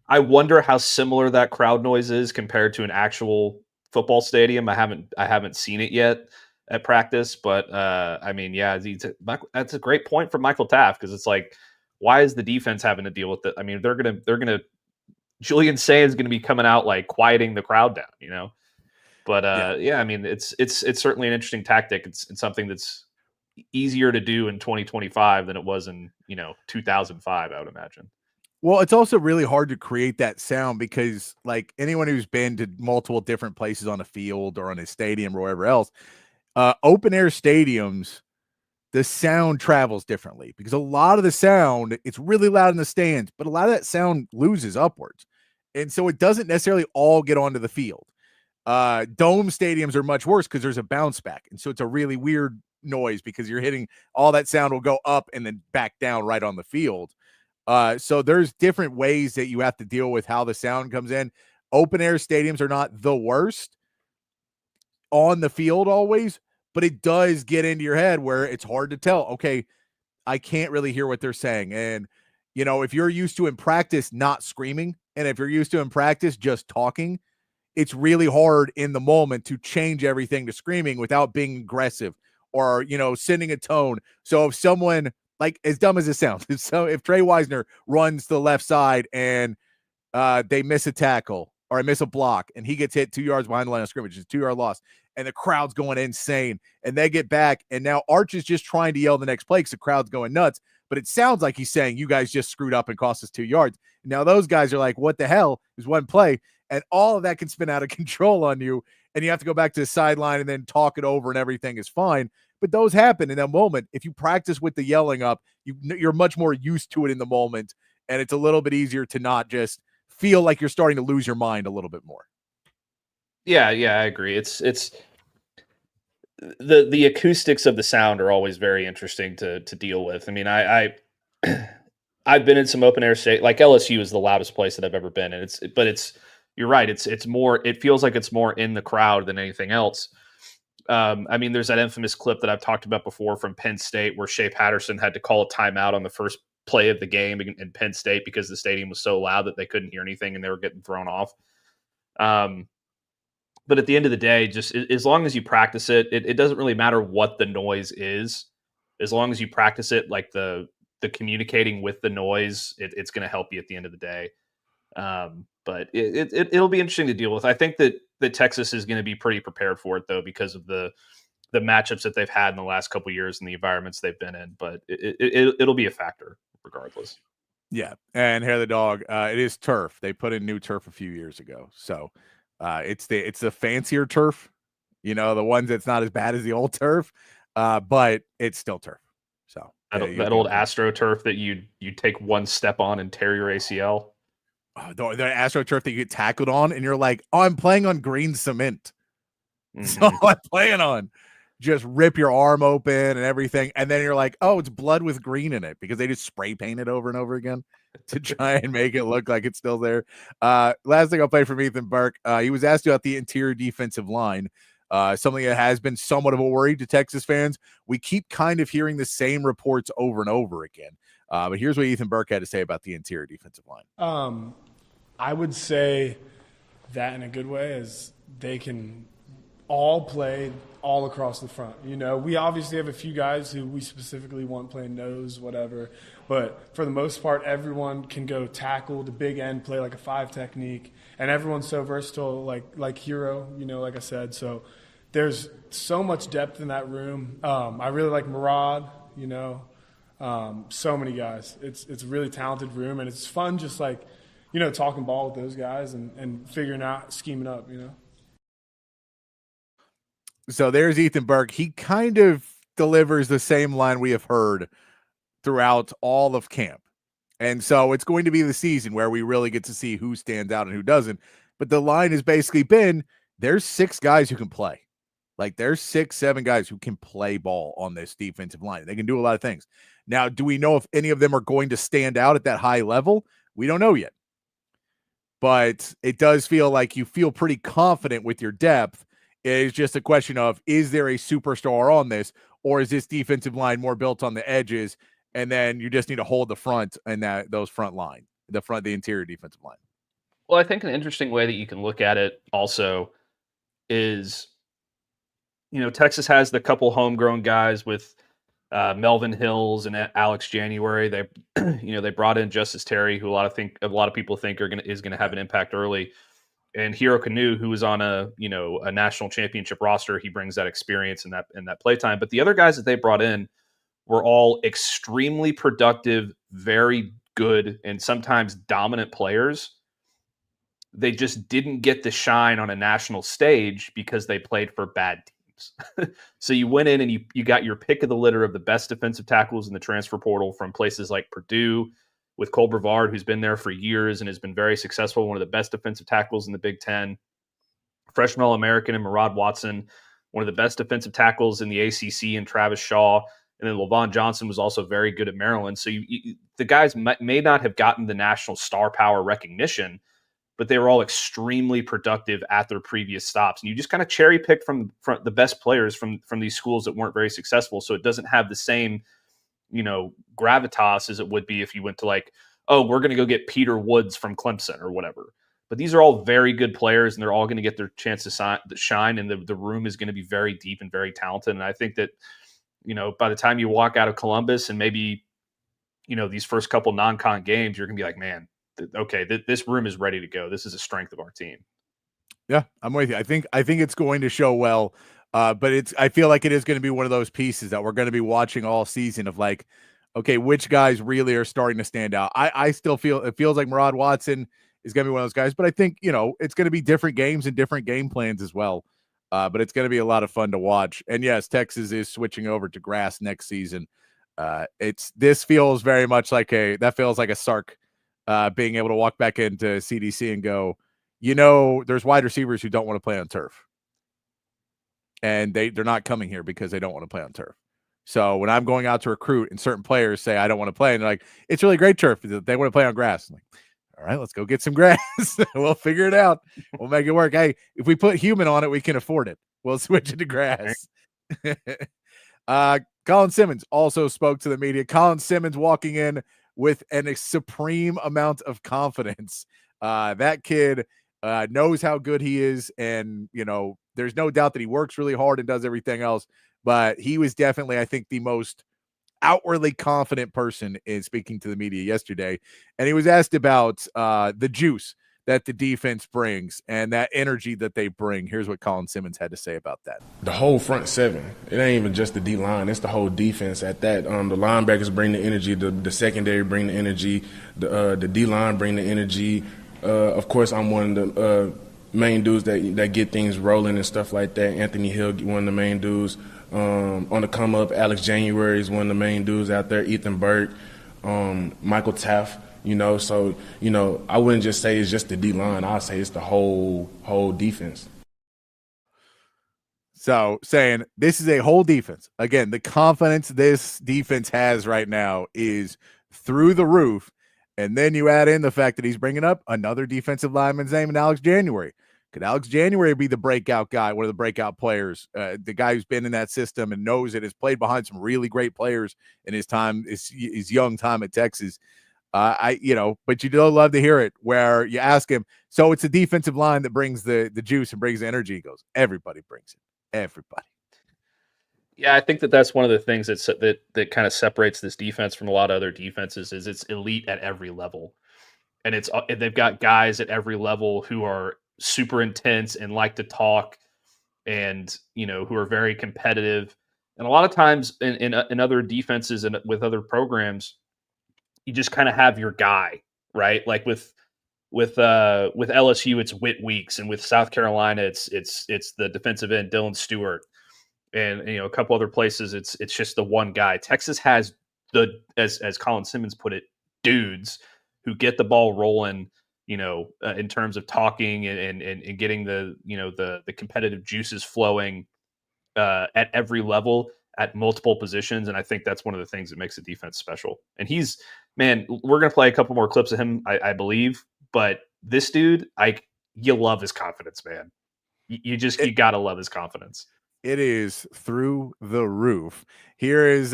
wonder how similar that crowd noise is compared to an actual football stadium. I haven't seen it yet at practice, but I mean, yeah, that's a great point from Michael Taft, because it's like, why is the defense having to deal with it? I mean, they're gonna Julian Say is going to be coming out like quieting the crowd down, you know. But yeah, I mean, it's certainly an interesting tactic. It's something that's easier to do in 2025 than it was in 2005, I would imagine. Well, it's also really hard to create that sound because, like, anyone who's been to multiple different places on a field or on a stadium or wherever else, open air stadiums, the sound travels differently because a lot of the sound, it's really loud in the stands, but a lot of that sound loses upwards. And so it doesn't necessarily all get onto the field. Dome stadiums are much worse because there's a bounce back. And so it's a really weird noise because you're hitting, all that sound will go up and then back down right on the field. So there's different ways that you have to deal with how the sound comes in. Open air stadiums are not the worst on the field always, but it does get into your head where it's hard to tell. Okay, I can't really hear what they're saying. And, if you're used to in practice not screaming, and if you're used to in practice just talking, it's really hard in the moment to change everything to screaming without being aggressive or, sending a tone. So if someone, like, as dumb as it sounds, if Trey Wisner runs to the left side and they miss a tackle or I miss a block and he gets hit 2 yards behind the line of scrimmage, it's a 2-yard loss, and the crowd's going insane, and they get back, and now Arch is just trying to yell the next play because the crowd's going nuts, but it sounds like he's saying, you guys just screwed up and cost us 2 yards. Now those guys are like, what the hell is one play? And all of that can spin out of control on you, and you have to go back to the sideline and then talk it over, and everything is fine. But those happen in that moment. If you practice with the yelling up, you're much more used to it in the moment, and it's a little bit easier to not just feel like you're starting to lose your mind a little bit more. Yeah, I agree. It's the acoustics of the sound are always very interesting to deal with. I mean, I've been in some open air state, like LSU is the loudest place that I've ever been, and you're right. It's more. It feels like it's more in the crowd than anything else. I mean, there's that infamous clip that I've talked about before from Penn State where Shea Patterson had to call a timeout on the first play of the game in Penn State because the stadium was so loud that they couldn't hear anything and they were getting thrown off. But at the end of the day, just as long as you practice it, it doesn't really matter what the noise is. As long as you practice it, like the communicating with the noise, it's going to help you at the end of the day. But it'll be interesting to deal with. I think that Texas is going to be pretty prepared for it, though, because of the matchups that they've had in the last couple of years and the environments they've been in. But it'll be a factor regardless. Yeah, and Hair the Dog, it is turf. They put in new turf a few years ago, so it's the fancier turf, the ones that's not as bad as the old turf, but it's still turf. So that old AstroTurf that you take one step on and tear your ACL. Oh, the AstroTurf that you get tackled on, and you're like, oh, I'm playing on green cement. That's all I'm playing on. Just rip your arm open and everything, and then you're like, oh, it's blood with green in it because they just spray paint it over and over again to try and make it look like it's still there. Last thing I'll play from Ethan Burke. He was asked about the interior defensive line. Something that has been somewhat of a worry to Texas fans. We keep kind of hearing the same reports over and over again. But here's what Ethan Burke had to say about the interior defensive line. I would say that in a good way is they can all play all across the front. We obviously have a few guys who we specifically want playing nose, whatever. But for the most part, everyone can go tackle the big end, play like a 5 technique. And everyone's so versatile, like Hero, like I said. So there's so much depth in that room. I really like Murad, so many guys. It's a really talented room, and it's fun just talking ball with those guys and figuring out, scheming up, So there's Ethan Burke. He kind of delivers the same line we have heard throughout all of camp. And so it's going to be the season where we really get to see who stands out and who doesn't. But the line has basically been, there's 6 guys who can play. Like there's 6, 7 guys who can play ball on this defensive line. They can do a lot of things. Now, do we know if any of them are going to stand out at that high level? We don't know yet. But it does feel like you feel pretty confident with your depth. It is just a question of, is there a superstar on this, or is this defensive line more built on the edges, and then you just need to hold the front and those front line, the interior defensive line? Well, I think an interesting way that you can look at it also is, Texas has the couple homegrown guys with Melvin Hills and Alex January. They brought in Justice Terry, who a lot of people think is gonna have an impact early, and Hero Canoe, who is on a national championship roster. He brings that experience and that play time. But the other guys that they brought in were all extremely productive, very good, and sometimes dominant players. They just didn't get the shine on a national stage because they played for bad teams. So you went in and you got your pick of the litter of the best defensive tackles in the transfer portal from places like Purdue, with Cole Brevard, who's been there for years and has been very successful, one of the best defensive tackles in the Big Ten. Freshman All-American and Murad Watson, one of the best defensive tackles in the ACC, and Travis Shaw. And then LaVon Johnson was also very good at Maryland. So the guys may not have gotten the national star power recognition, but they were all extremely productive at their previous stops. And you just kind of cherry pick from the best players from these schools that weren't very successful. So it doesn't have the same, gravitas as it would be if you went to we're going to go get Peter Woods from Clemson or whatever. But these are all very good players, and they're all going to get their chance to shine, and the room is going to be very deep and very talented. And I think that, by the time you walk out of Columbus and maybe, these first couple non-con games, you're going to be like, man, okay, this room is ready to go. This is a strength of our team. Yeah, I'm with you. I think it's going to show well. But I feel like it is going to be one of those pieces that we're going to be watching all season of okay, which guys really are starting to stand out. I still feel it feels like Murad Watson is going to be one of those guys, but I think, it's going to be different games and different game plans as well. But it's going to be a lot of fun to watch. And yes, Texas is switching over to grass next season. This feels very much like a Sark being able to walk back into CDC and go, there's wide receivers who don't want to play on turf. And they're not coming here because they don't want to play on turf. So when I'm going out to recruit and certain players say, I don't want to play, and they're like, it's really great turf. They want to play on grass. I'm like, all right, let's go get some grass. We'll figure it out. We'll make it work. Hey, if we put human on it, we can afford it. We'll switch it to grass. Colin Simmons also spoke to the media. Colin Simmons walking in with a supreme amount of confidence. That kid knows how good he is, and there's no doubt that he works really hard and does everything else. But he was definitely, I think, the most outwardly confident person in speaking to the media yesterday. And he was asked about the juice that the defense brings and that energy that they bring. Here's what Colin Simmons had to say about that. The whole front seven. It ain't even just the D-line. It's the whole defense at that. The linebackers bring the energy. The secondary bring the energy. The D-line bring the energy. Of course, I'm one of the main dudes that get things rolling and stuff like that. Anthony Hill, one of the main dudes. On the come up, Alex January is one of the main dudes out there. Ethan Burke, Michael Taft. So I wouldn't just say it's just the D-line. I'll say it's the whole defense. So saying this is a whole defense. Again, the confidence this defense has right now is through the roof. And then you add in the fact that he's bringing up another defensive lineman's name in Alex January. Could Alex January be the breakout guy, one of the breakout players, the guy who's been in that system and knows it, has played behind some really great players in his young time at Texas? But you don't love to hear it where you ask him, so it's a defensive line that brings the juice and brings the energy. He goes, everybody brings it. Everybody. Yeah, I think that's one of the things that kind of separates this defense from a lot of other defenses is it's elite at every level. And they've got guys at every level who are super intense and like to talk and, who are very competitive. And a lot of times in other defenses and with other programs, you just kind of have your guy, right? Like with LSU, it's Whit Weeks, and with South Carolina, it's the defensive end Dylan Stewart, and a couple other places, it's just the one guy. Texas has as Colin Simmons put it, dudes who get the ball rolling, in terms of talking and getting the competitive juices flowing at every level at multiple positions. And I think that's one of the things that makes the defense special. And we're going to play a couple more clips of him, I believe, but this dude, you love his confidence, man. You got to love his confidence. It is through the roof. Here is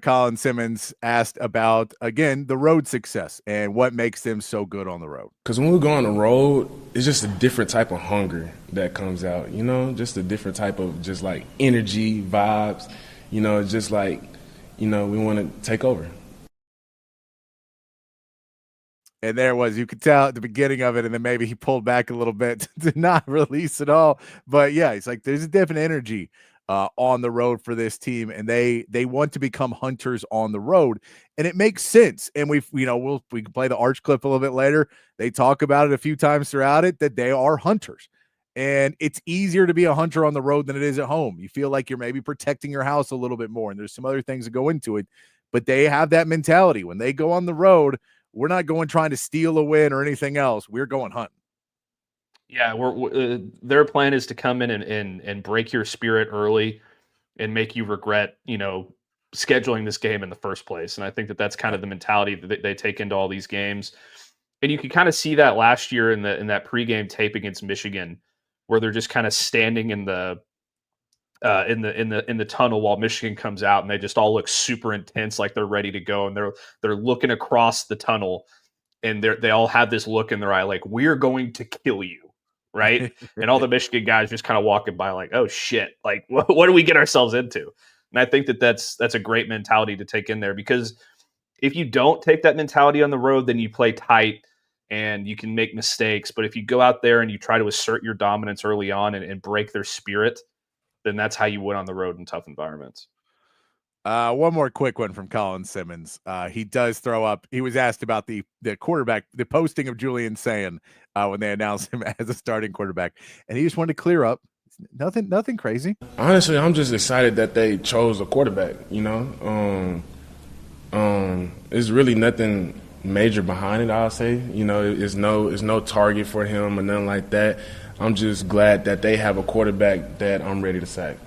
Colin Simmons asked about, again, the road success and what makes them so good on the road. Because when we go on the road, it's just a different type of hunger that comes out, just a different type of just like energy, vibes, just like, we want to take over. And there was, you could tell at the beginning of it, and then maybe he pulled back a little bit to not release it all. But yeah, he's like, there's a different energy on the road for this team, and they want to become hunters on the road, and it makes sense. And we can play the Arch clip a little bit later. They talk about it a few times throughout it that they are hunters, and it's easier to be a hunter on the road than it is at home. You feel like you're maybe protecting your house a little bit more, and there's some other things that go into it, but they have that mentality when they go on the road. We're not going trying to steal a win or anything else. We're going hunting. Yeah, their plan is to come in and break your spirit early and make you regret, scheduling this game in the first place. And I think that's kind of the mentality that they take into all these games. And you can kind of see that last year in that pregame tape against Michigan, where they're just kind of standing in the tunnel while Michigan comes out, and they just all look super intense, like they're ready to go, and they're looking across the tunnel, and they all have this look in their eye, like, we're going to kill you, right? And all the Michigan guys just kind of walking by, like, oh shit, like what do we get ourselves into? And I think that's a great mentality to take in there, because if you don't take that mentality on the road, then you play tight and you can make mistakes. But if you go out there and you try to assert your dominance early on and break their spirit, then that's how you win on the road in tough environments. One more quick one from Colin Simmons. He does throw up. He was asked about the quarterback, the posting of Julian Sayin when they announced him as a starting quarterback, and he just wanted to clear up. Nothing crazy. Honestly, I'm just excited that they chose a quarterback. It's really nothing major behind it. I'll say, it's no target for him or nothing like that. I'm just glad that they have a quarterback that I'm ready to sack.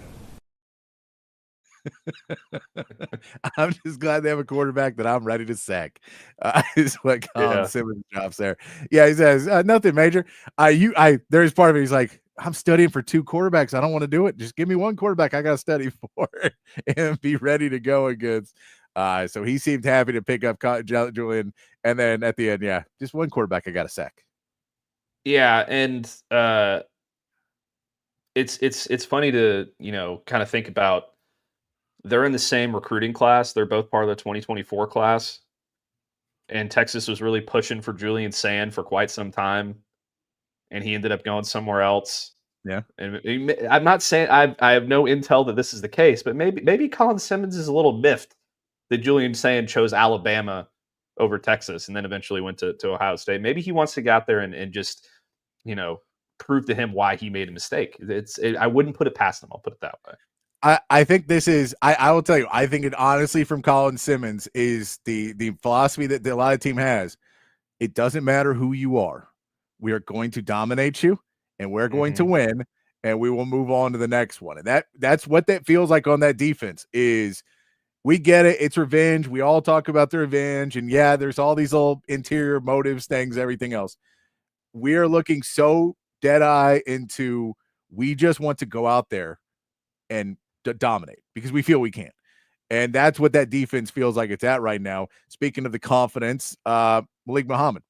I'm just glad they have a quarterback that I'm ready to sack. Is what Colin Simmons drops there. Yeah, he says nothing major. There's part of it. He's like, I'm studying for two quarterbacks. I don't want to do it. Just give me one quarterback I got to study for and be ready to go against. So he seemed happy to pick up Julian. And then at the end, yeah, just one quarterback I got a sack. Yeah, and it's funny to, kind of think about, they're in the same recruiting class. They're both part of the 2024 class. And Texas was really pushing for Julian Sand for quite some time, and he ended up going somewhere else. Yeah. And I'm not saying I have no intel that this is the case, but maybe Colin Simmons is a little miffed that Julian Sand chose Alabama over Texas and then eventually went to Ohio State. Maybe he wants to get out there and just, prove to him why he made a mistake. I wouldn't put it past him. I'll put it that way. I think this is, I will tell you, I think it honestly from Colin Simmons is the philosophy that a lot of team has. It doesn't matter who you are. We are going to dominate you and we're going to win, and we will move on to the next one. And that's what that feels like on that defense is. We get it. It's revenge. We all talk about the revenge. And yeah, there's all these little interior motives, things, everything else. We are looking so dead eye into, we just want to go out there and dominate because we feel we can. And that's what that defense feels like it's at right now. Speaking of the confidence, Malik Muhammad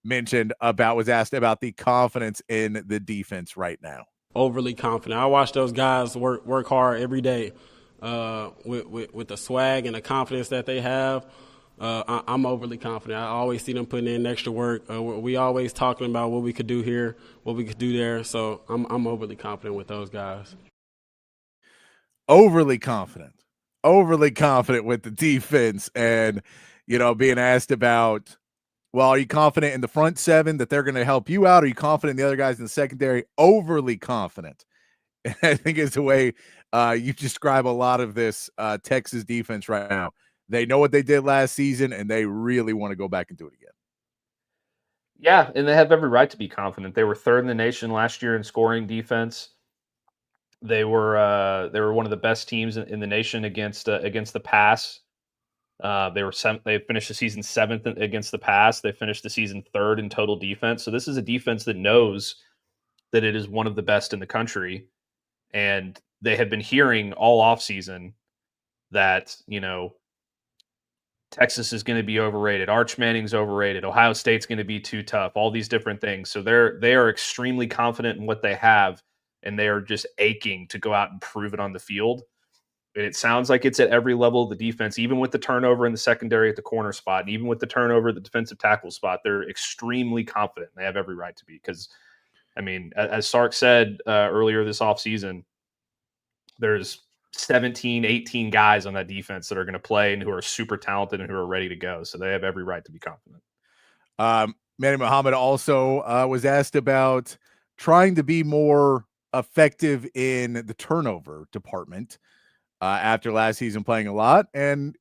was asked about the confidence in the defense right now. Overly confident. I watch those guys work hard every day. With the swag and the confidence that they have, I'm overly confident. I always see them putting in extra work. We always talking about what we could do here, what we could do there. So I'm overly confident with those guys. Overly confident with the defense, and being asked about, well, are you confident in the front seven that they're going to help you out? Are you confident in the other guys in the secondary? Overly confident. I think is the way you describe a lot of this Texas defense right now. They know what they did last season, and they really want to go back and do it again. Yeah, and they have every right to be confident. They were third in the nation last year in scoring defense. They were one of the best teams in the nation against the pass. They finished the season 7th against the pass. They finished the season 3rd in total defense. So this is a defense that knows that it is one of the best in the country. And they have been hearing all offseason that, Texas is going to be overrated. Arch Manning's overrated. Ohio State's going to be too tough. All these different things. So they are extremely confident in what they have, and they are just aching to go out and prove it on the field. And it sounds like it's at every level of the defense, even with the turnover in the secondary at the corner spot, and even with the turnover at the defensive tackle spot. They're extremely confident. They have every right to be because, as Sark said earlier this offseason, there's 17, 18 guys on that defense that are going to play and who are super talented and who are ready to go. So they have every right to be confident. Manny Muhammad also was asked about trying to be more effective in the turnover department after last season playing a lot. And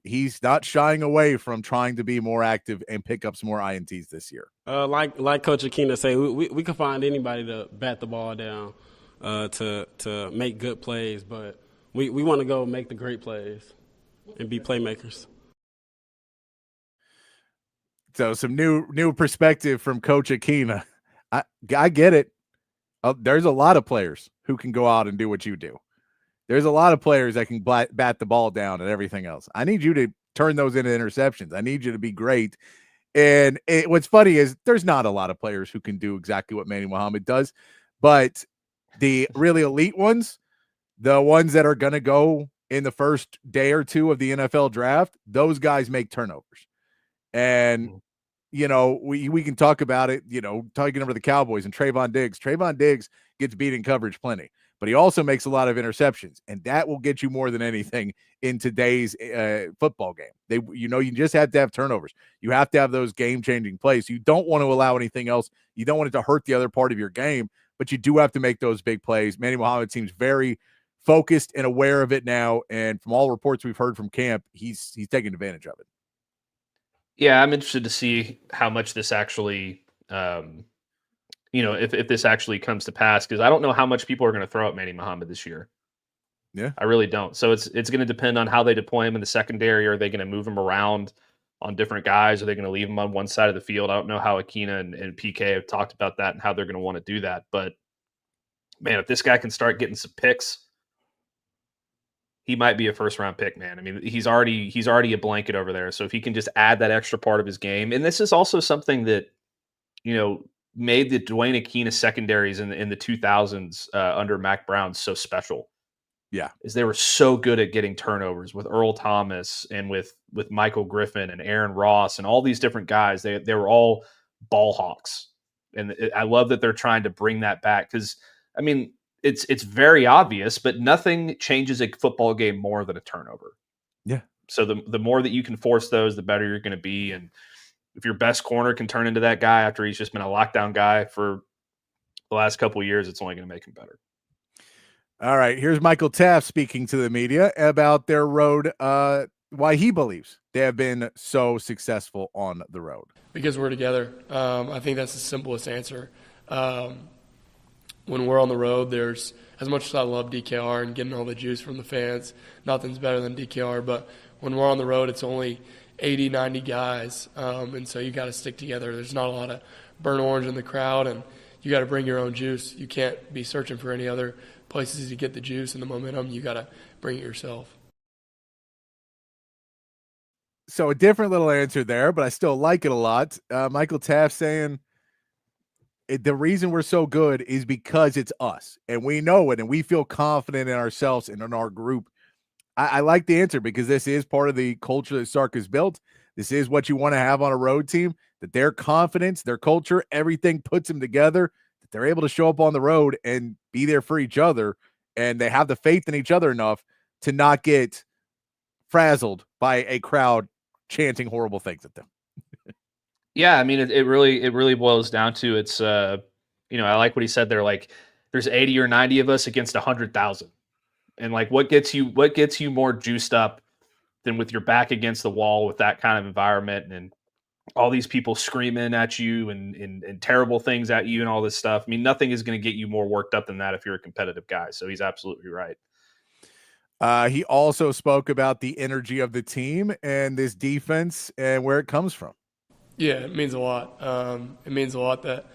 he's not shying away from trying to be more active and pick up some more INTs this year. Like Coach Akina say, we can find anybody to bat the ball down to make good plays, but we want to go make the great plays and be playmakers. So some new perspective from Coach Akina. I get it. There's a lot of players who can go out and do what you do. There's a lot of players that can bat the ball down and everything else. I need you to turn those into interceptions. I need you to be great. And what's funny is there's not a lot of players who can do exactly what Manny Muhammad does, but the really elite ones, the ones that are going to go in the first day or two of the NFL draft, those guys make turnovers. And, we can talk about it, talking over the Cowboys and Trayvon Diggs. Trayvon Diggs gets beat in coverage plenty, but he also makes a lot of interceptions, and that will get you more than anything in today's football game. You just have to have turnovers. You have to have those game-changing plays. You don't want to allow anything else. You don't want it to hurt the other part of your game, but you do have to make those big plays. Manny Muhammad seems very focused and aware of it now, and from all reports we've heard from camp, he's taking advantage of it. Yeah, I'm interested to see how much this actually, if this actually comes to pass, because I don't know how much people are going to throw at Manny Muhammad this year. Yeah, I really don't. So it's going to depend on how they deploy him in the secondary. Are they going to move him around on different guys? Are they going to leave him on one side of the field? I don't know how Akina and PK have talked about that and how they're going to want to do that. But man, if this guy can start getting some picks, he might be a first round pick, man. I mean, he's already a blanket over there. So if he can just add that extra part of his game, and this is also something that, made the Dwayne Aquina secondaries in the 2000s under Mac Brown so special. Yeah, is they were so good at getting turnovers with Earl Thomas and with Michael Griffin and Aaron Ross and all these different guys. They were all ball hawks, and I love that they're trying to bring that back because, I mean, it's very obvious, but nothing changes a football game more than a turnover. Yeah. So the more that you can force those, the better you're going to be. And if your best corner can turn into that guy after he's just been a lockdown guy for the last couple of years, it's only going to make him better. All right. Here's Michael Taft speaking to the media about their road, why he believes they have been so successful on the road. Because we're together. I think that's the simplest answer. When we're on the road, there's, as much as I love DKR and getting all the juice from the fans, nothing's better than DKR, but when we're on the road, it's only 80, 90 guys, and so you got to stick together. There's not a lot of burnt orange in the crowd, and you got to bring your own juice. You can't be searching for any other places to get the juice and the momentum. You got to bring it yourself. So a different little answer there, but I still like it a lot. Michael Taft saying the reason we're so good is because it's us, and we know it, and we feel confident in ourselves and in our group. I like the answer because this is part of the culture that Sark has built. This is what you want to have on a road team, that their confidence, their culture, everything puts them together, that they're able to show up on the road and be there for each other, and they have the faith in each other enough to not get frazzled by a crowd chanting horrible things at them. Yeah, I mean, it really boils down to it's, I like what he said there. Like, there's 80 or 90 of us against 100,000. And like, what gets you more juiced up than with your back against the wall with that kind of environment and all these people screaming at you and terrible things at you and all this stuff? I mean, nothing is going to get you more worked up than that if you're a competitive guy. So he's absolutely right. He also spoke about the energy of the team and this defense and where it comes from. Yeah, it means a lot. It means a lot that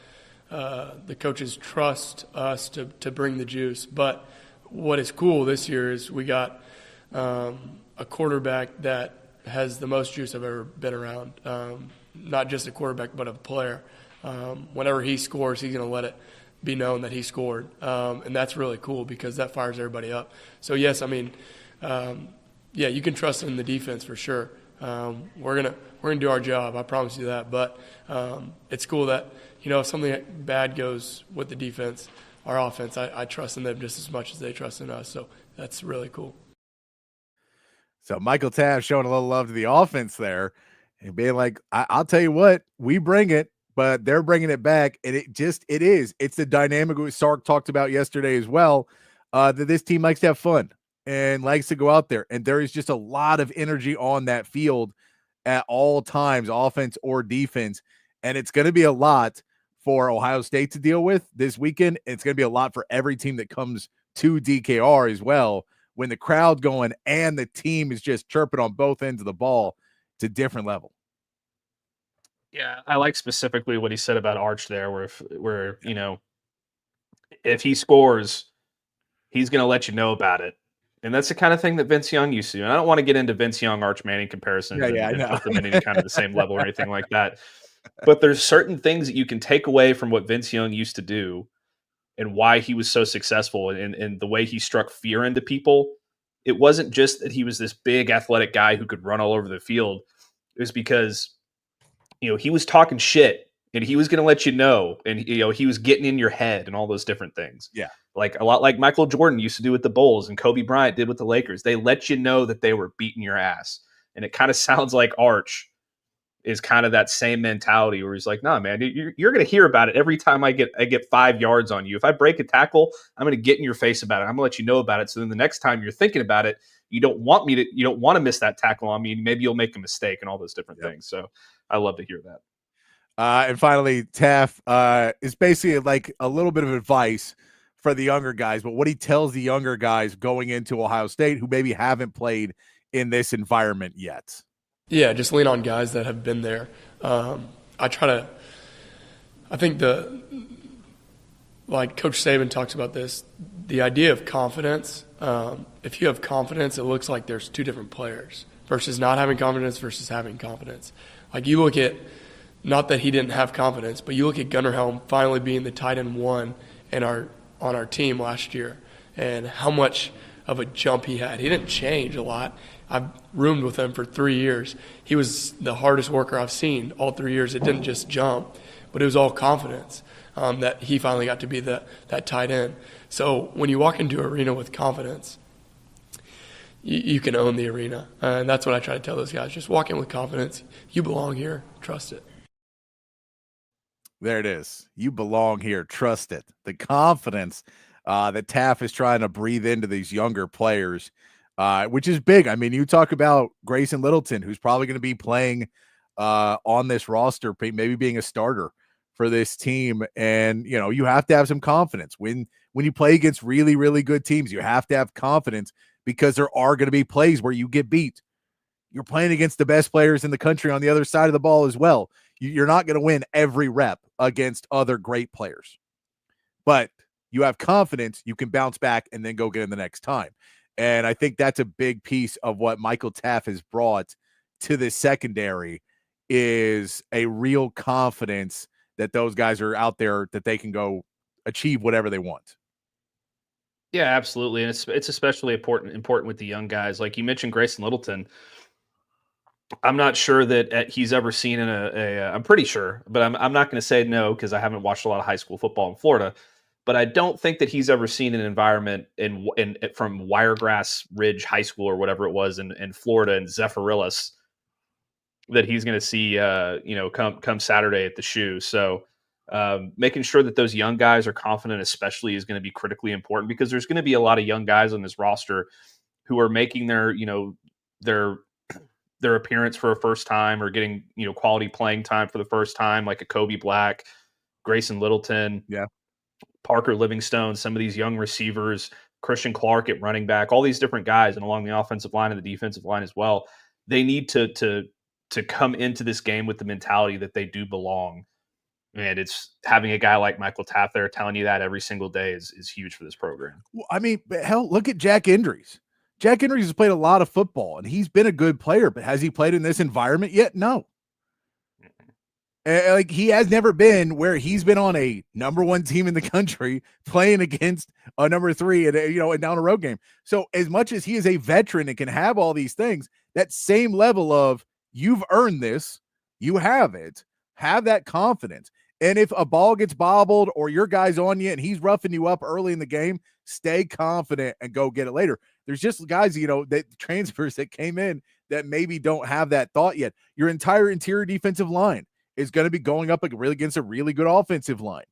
the coaches trust us to bring the juice. But what is cool this year is we got a quarterback that has the most juice I've ever been around. Not just a quarterback, but a player. Whenever he scores, he's going to let it be known that he scored. And that's really cool because that fires everybody up. So, yes, I mean, you can trust in the defense for sure. We're gonna do our job. I promise you that. But it's cool that, if something bad goes with the defense, our offense, I trust in them just as much as they trust in us. So that's really cool. So Michael Taft showing a little love to the offense there and being like, I'll tell you what, we bring it, but they're bringing it back. And it's the dynamic what Sark talked about yesterday as well, that this team likes to have fun and likes to go out there. And there is just a lot of energy on that field at all times, offense or defense. And it's going to be a lot for Ohio State to deal with this weekend. It's going to be a lot for every team that comes to DKR as well. When the crowd going and the team is just chirping on both ends of the ball, it's a different level. Yeah, I like specifically what he said about Arch there, where if he scores, he's going to let you know about it. And that's the kind of thing that Vince Young used to do. And I don't want to get into Vince Young, Arch Manning comparisons and put them in any kind of the same level or anything like that. But there's certain things that you can take away from what Vince Young used to do and why he was so successful and the way he struck fear into people. It wasn't just that he was this big athletic guy who could run all over the field. It was because, he was talking shit and he was going to let you know. And, he was getting in your head and all those different things. Yeah. Like a lot like Michael Jordan used to do with the Bulls and Kobe Bryant did with the Lakers. They let you know that they were beating your ass. And it kind of sounds like Arch is kind of that same mentality where he's like, nah, man, you're going to hear about it every time I get 5 yards on you. If I break a tackle, I'm going to get in your face about it. I'm going to let you know about it. So then the next time you're thinking about it, you don't want to miss that tackle on me. And maybe you'll make a mistake and all those different things. So I love to hear that. And finally, Taft is basically like a little bit of advice for the younger guys, but what he tells the younger guys going into Ohio State who maybe haven't played in this environment yet. Yeah, just lean on guys that have been there. I think like Coach Saban talks about this, the idea of confidence. If you have confidence, it looks like there's two different players versus not having confidence versus having confidence. Like you look at, not that he didn't have confidence, but you look at Gunnar Helm finally being the tight end one on our team last year, and how much of a jump he had. He didn't change a lot. I've roomed with him for 3 years. He was the hardest worker I've seen all 3 years. It didn't just jump, but it was all confidence that he finally got to be that tight end. So when you walk into an arena with confidence, you can own the arena. And that's what I try to tell those guys. Just walk in with confidence. You belong here. Trust it. There it is. You belong here. Trust it. The confidence that Taft is trying to breathe into these younger players, which is big. I mean, you talk about Grayson Littleton, who's probably going to be playing on this roster, maybe being a starter for this team. And, you know, you have to have some confidence. When you play against really, really good teams, you have to have confidence because there are going to be plays where you get beat. You're playing against the best players in the country on the other side of the ball as well. You're not going to win every rep against other great players. But you have confidence, you can bounce back and then go get in the next time. And I think that's a big piece of what Michael Taft has brought to this secondary is a real confidence that those guys are out there that they can go achieve whatever they want. Yeah, absolutely. And it's especially important with the young guys. Like you mentioned Grayson Littleton. I'm not sure that he's ever seen in I'm pretty sure, but I'm not going to say no because I haven't watched a lot of high school football in Florida. But I don't think that he's ever seen an environment from Wiregrass Ridge High School or whatever it was in Florida and Zephyrillis that he's going to see, come Saturday at the shoe. So making sure that those young guys are confident, especially, is going to be critically important because there's going to be a lot of young guys on this roster who are making their appearance for a first time or getting, quality playing time for the first time, like a Kobe Black, Grayson Littleton, Parker Livingstone, some of these young receivers, Christian Clark at running back, all these different guys, and along the offensive line and the defensive line as well. They need to come into this game with the mentality that they do belong. And it's having a guy like Michael Taft there telling you that every single day is huge for this program. Well, I mean, hell, look at Jack Indries. Jack Indries has played a lot of football, and he's been a good player, but has he played in this environment yet? No. Like he has never been where he's been on a number one team in the country playing against a number three and a down a road game. So as much as he is a veteran and can have all these things, that same level of you've earned this, you have it, have that confidence. And if a ball gets bobbled or your guy's on you and he's roughing you up early in the game, stay confident and go get it later. There's just guys, that transfers that came in that maybe don't have that thought yet. Your entire interior defensive line is going to be going up against a really good offensive line.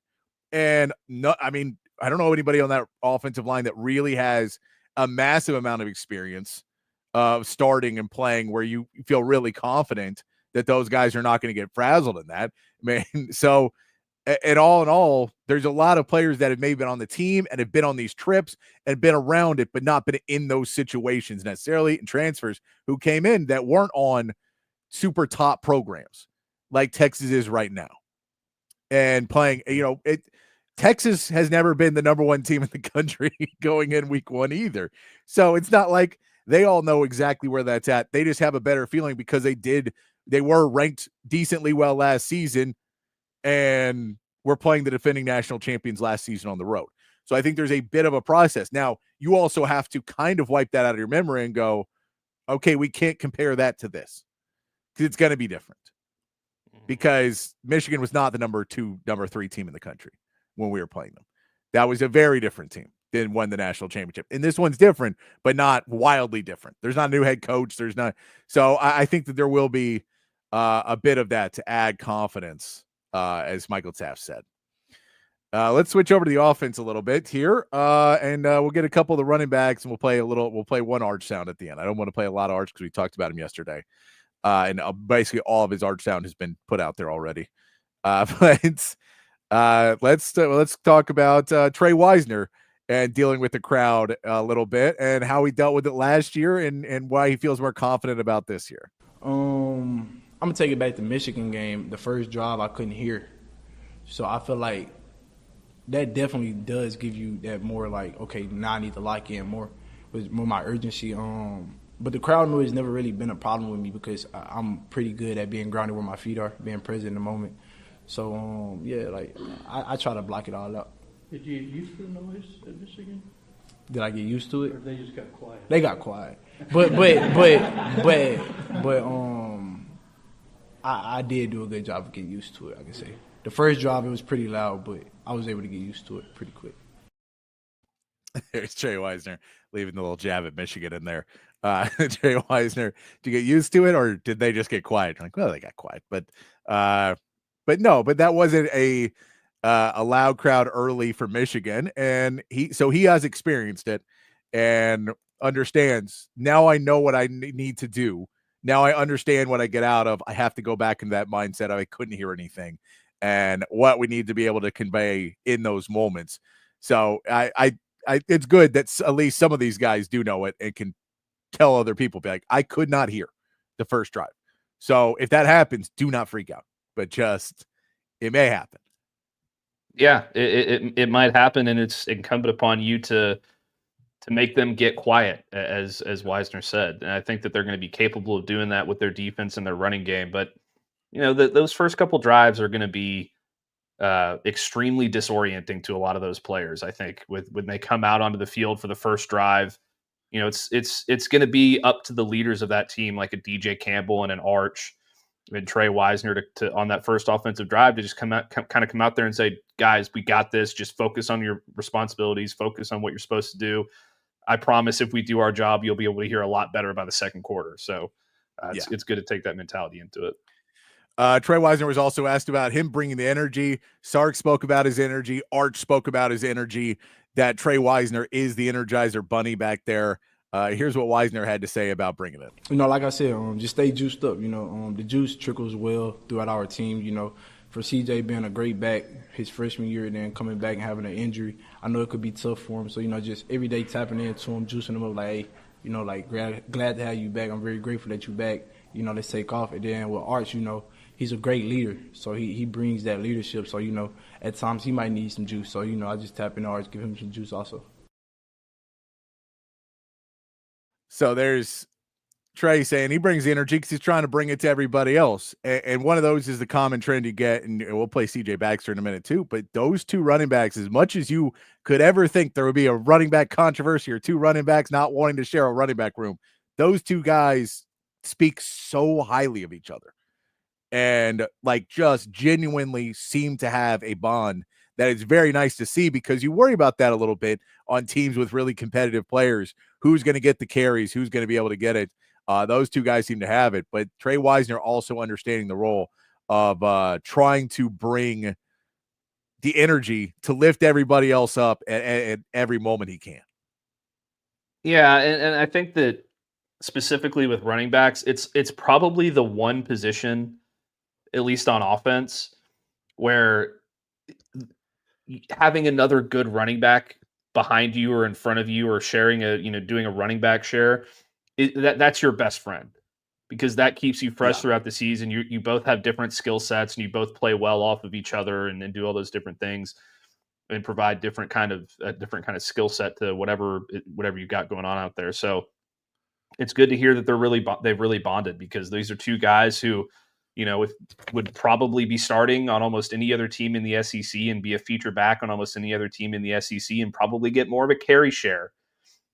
And I don't know anybody on that offensive line that really has a massive amount of experience of starting and playing where you feel really confident that those guys are not going to get frazzled in that. So in all, there's a lot of players that have maybe been on the team and have been on these trips and been around it, but not been in those situations necessarily, and transfers who came in that weren't on super top programs like Texas is right now. And playing, Texas has never been the number one team in the country going in week one either. So it's not like they all know exactly where that's at. They just have a better feeling because they were ranked decently well last season and were playing the defending national champions last season on the road. So I think there's a bit of a process. Now, you also have to kind of wipe that out of your memory and go, okay, we can't compare that to this because it's going to be different. Because Michigan was not the number 3 team in the country when we were playing them. That was a very different team than won the national championship. And this one's different, but not wildly different. There's not a new head coach. There's not. So I think that there will be a bit of that to add confidence, as Michael Taft said. Let's switch over to the offense a little bit here, and we'll get a couple of the running backs, and we'll play one arch sound at the end. I don't want to play a lot of arch because we talked about him yesterday. And basically all of his arch sound has been put out there already. But let's talk about Trey Wisner and dealing with the crowd a little bit and how he dealt with it last year and why he feels more confident about this year. I'm gonna take it back to Michigan game. The first drive I couldn't hear, so I feel like that definitely does give you that more like, okay, now I need to lock in more with more my urgency. But the crowd noise never really been a problem with me because I'm pretty good at being grounded where my feet are, being present in the moment. So yeah, like I try to block it all out. Did you get used to the noise at Michigan? Did I get used to it? Or they just got quiet? They got quiet, but I did do a good job of getting used to it. I can say the first drive it was pretty loud, but I was able to get used to it pretty quick. There's Trey Wisner leaving the little jab at Michigan in there. Trey Wisner, did you get used to it, or did they just get quiet? I'm like, well, they got quiet, but that wasn't a loud crowd early for Michigan, and he has experienced it and understands. Now I know what I need to do. Now I understand what I get out of. I have to go back into that mindset of I couldn't hear anything, and what we need to be able to convey in those moments. So I it's good that at least some of these guys do know it and can tell other people, be like, I could not hear the first drive. So if that happens, do not freak out, but just, it may happen. Yeah, it might happen, and it's incumbent upon you to make them get quiet, as Wisner said. And I think that they're going to be capable of doing that with their defense and their running game. But those first couple drives are going to be extremely disorienting to a lot of those players. I think when they come out onto the field for the first drive, it's going to be up to the leaders of that team, like a DJ Campbell and an Arch and Trey Wisner to on that first offensive drive to just come out there and say, guys, we got this. Just focus on your responsibilities. Focus on what you're supposed to do. I promise if we do our job, you'll be able to hear a lot better by the second quarter. So it's good to take that mentality into it. Trey Wisner was also asked about him bringing the energy. Sark spoke about his energy. Arch spoke about his energy, that Trey Wisner is the Energizer Bunny back there. Here's what Wisner had to say about bringing it. Like I said, just stay juiced up. The juice trickles well throughout our team. For CJ being a great back his freshman year and then coming back and having an injury, I know it could be tough for him. So, just every day tapping into him, juicing him up like, hey, glad to have you back. I'm very grateful that you're back. Let's take off. And then with Arch, he's a great leader. So he brings that leadership. So, at times he might need some juice. So, I just tap into Arch, give him some juice also. So there's Trey saying he brings the energy because he's trying to bring it to everybody else. And one of those is the common trend you get, and we'll play CJ Baxter in a minute too, but those two running backs, as much as you could ever think there would be a running back controversy or two running backs not wanting to share a running back room, those two guys speak so highly of each other and just genuinely seem to have a bond that it's very nice to see, because you worry about that a little bit on teams with really competitive players. Who's going to get the carries? Who's going to be able to get it? Those two guys seem to have it. But Trey Wisner also understanding the role of trying to bring the energy to lift everybody else up at every moment he can. Yeah, and I think that specifically with running backs, it's probably the one position, at least on offense, where having another good running back behind you or in front of you or sharing doing a running back share, that's your best friend, because that keeps you fresh throughout the season. You both have different skill sets and you both play well off of each other and do all those different things and provide different kind of skill set to whatever you got going on out there. So it's good to hear that they've really bonded, because these are two guys who, would probably be starting on almost any other team in the SEC and be a feature back on almost any other team in the SEC and probably get more of a carry share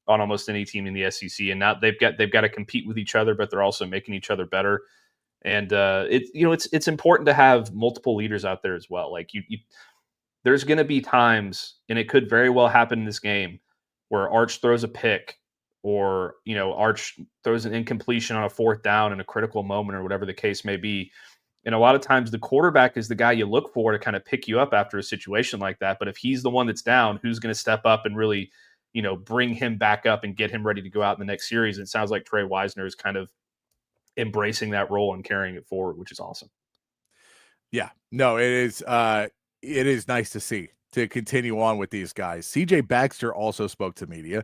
on almost any team in the SEC. And now they've got to compete with each other, but they're also making each other better. And it's important to have multiple leaders out there as well. Like there's going to be times, and it could very well happen in this game, where Arch throws a pick, or Arch throws an incompletion on a fourth down in a critical moment, or whatever the case may be. And a lot of times the quarterback is the guy you look for to kind of pick you up after a situation like that. But if he's the one that's down, who's going to step up and really, bring him back up and get him ready to go out in the next series? And it sounds like Trey Wisner is kind of embracing that role and carrying it forward, which is awesome. Yeah, no, it is nice to see, to continue on with these guys. CJ Baxter also spoke to media.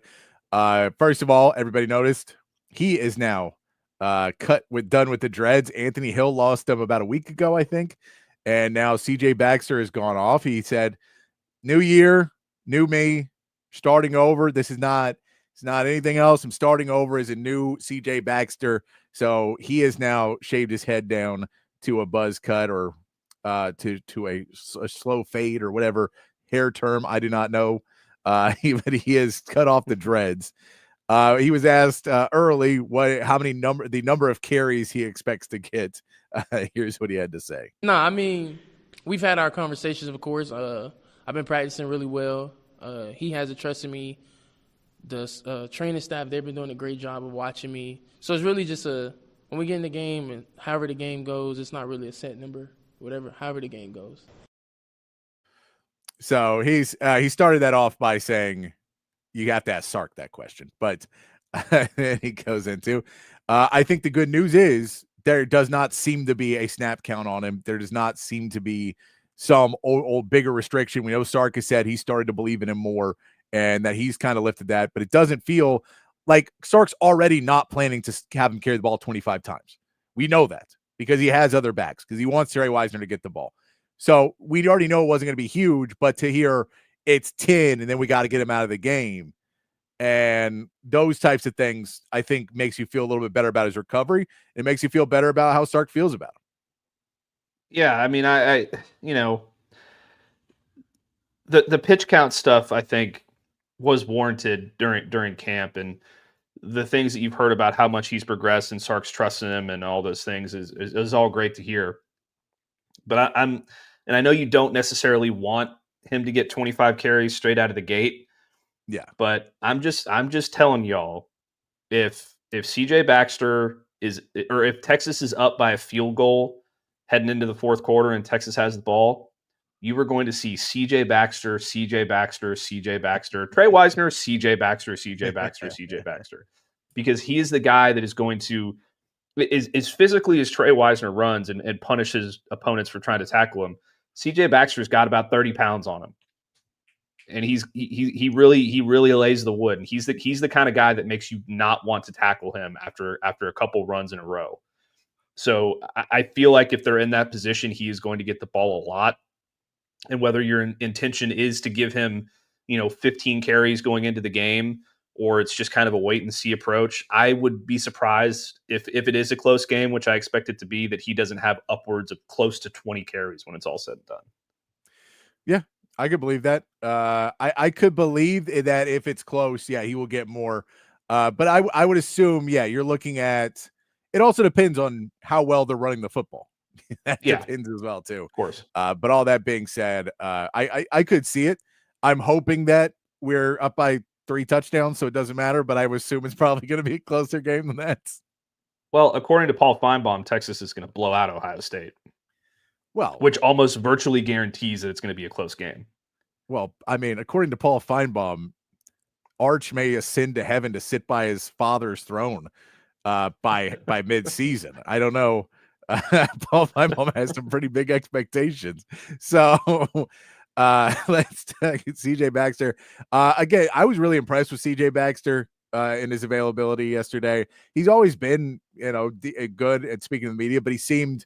First of all, everybody noticed he is now done with the dreads. Anthony Hill lost them about a week ago, I think. And now CJ Baxter has gone off. He said new year, new me, starting over. It's not anything else. I'm starting over as a new CJ Baxter. So he has now shaved his head down to a buzz cut or to a slow fade or whatever hair term. I do not know. But he has cut off the dreads. He was asked early the number of carries he expects to get. Here's what he had to say. No, I mean, we've had our conversations, of course. I've been practicing really well. He has a trust in me. The training staff, they've been doing a great job of watching me. So it's really just when we get in the game and however the game goes, it's not really a set number, however the game goes. So he started that off by saying, you have to ask Sark that question. But then he goes into, I think the good news is there does not seem to be a snap count on him. There does not seem to be some old bigger restriction. We know Sark has said he started to believe in him more and that he's kind of lifted that. But it doesn't feel like Sark's already not planning to have him carry the ball 25 times. We know that because he has other backs, because he wants Terry Weisner to get the ball. So we already know it wasn't going to be huge, but to hear it's 10 and then we got to get him out of the game and those types of things, I think makes you feel a little bit better about his recovery. It makes you feel better about how Sark feels about him. Yeah, I mean, I the pitch count stuff I think was warranted during camp, and the things that you've heard about how much he's progressed and Sark's trusting him and all those things is all great to hear. But I know you don't necessarily want him to get 25 carries straight out of the gate. Yeah. But I'm just telling y'all, if CJ Baxter if Texas is up by a field goal heading into the fourth quarter and Texas has the ball, you are going to see CJ Baxter, CJ Baxter, CJ Baxter, Trey Weisner, CJ Baxter, CJ Baxter, CJ Baxter. Because he is the guy that is going to is physically as Trey Weisner runs and punishes opponents for trying to tackle him. CJ Baxter's got about 30 pounds on him. And he really lays the wood. And he's the kind of guy that makes you not want to tackle him after a couple runs in a row. So I feel like if they're in that position, he is going to get the ball a lot. And whether your intention is to give him, 15 carries going into the game, or it's just kind of a wait and see approach, I would be surprised if it is a close game, which I expect it to be, that he doesn't have upwards of close to 20 carries when it's all said and done. Yeah, I could believe that. I could believe that if it's close, yeah, he will get more. But I would assume, yeah, you're looking at, it also depends on how well they're running the football. That depends as well, too. Of course. But all that being said, I could see it. I'm hoping that we're up by 3 touchdowns, so it doesn't matter, but I would assume it's probably going to be a closer game than that. Well, according to Paul Feinbaum, Texas is going to blow out Ohio State. Well, which almost virtually guarantees that it's going to be a close game. Well, I mean, according to Paul Feinbaum, Arch may ascend to heaven to sit by his father's throne by mid-season. I don't know. Paul Feinbaum has some pretty big expectations. So let's talk CJ Baxter. Again, I was really impressed with CJ Baxter in his availability yesterday. He's always been, good at speaking to the media, but he seemed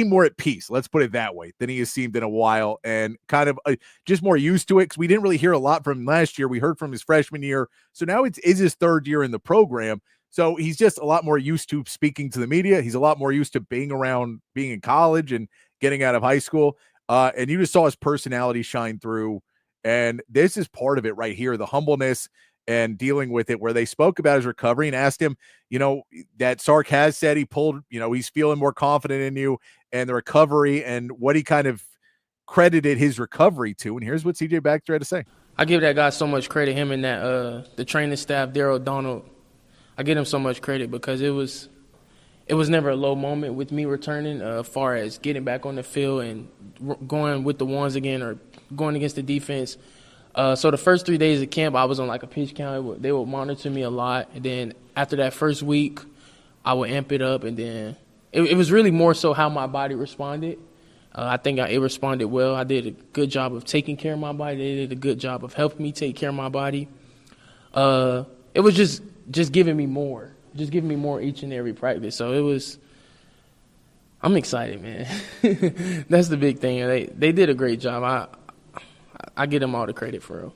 more at peace, let's put it that way, than he has seemed in a while, and kind of just more used to it, because we didn't really hear a lot from him last year. We heard from his freshman year. So now it's his third year in the program. So he's just a lot more used to speaking to the media. He's a lot more used to being in college and getting out of high school. And you just saw his personality shine through. And this is part of it right here, the humbleness and dealing with it, where they spoke about his recovery and asked him, that Sark has said he pulled, he's feeling more confident in you, and the recovery and what he kind of credited his recovery to. And here's what CJ Baxter had to say. I give that guy so much credit, him and that the training staff, Daryl Donald. I give him so much credit because it was never a low moment with me returning, as far as getting back on the field and going with the ones again or going against the defense. So the first 3 days of camp, I was on like a pitch count. They would monitor me a lot. And then after that first week, I would amp it up. And then it was really more so how my body responded. I think it responded well. I did a good job of taking care of my body. They did a good job of helping me take care of my body. It was just giving me more. Just giving me more each and every practice. So I'm excited, man. That's the big thing. They did a great job. I give him all the credit for real.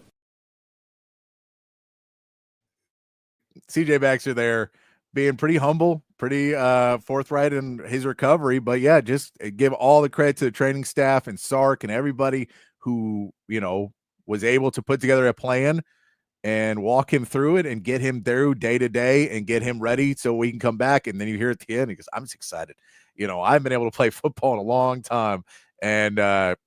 CJ Baxter there being pretty humble, pretty forthright in his recovery. But yeah, just give all the credit to the training staff and Sark and everybody who, was able to put together a plan and walk him through it and get him through day to day and get him ready so we can come back. And then you hear at the end, he goes, I'm just excited. I've been able to play football in a long time. And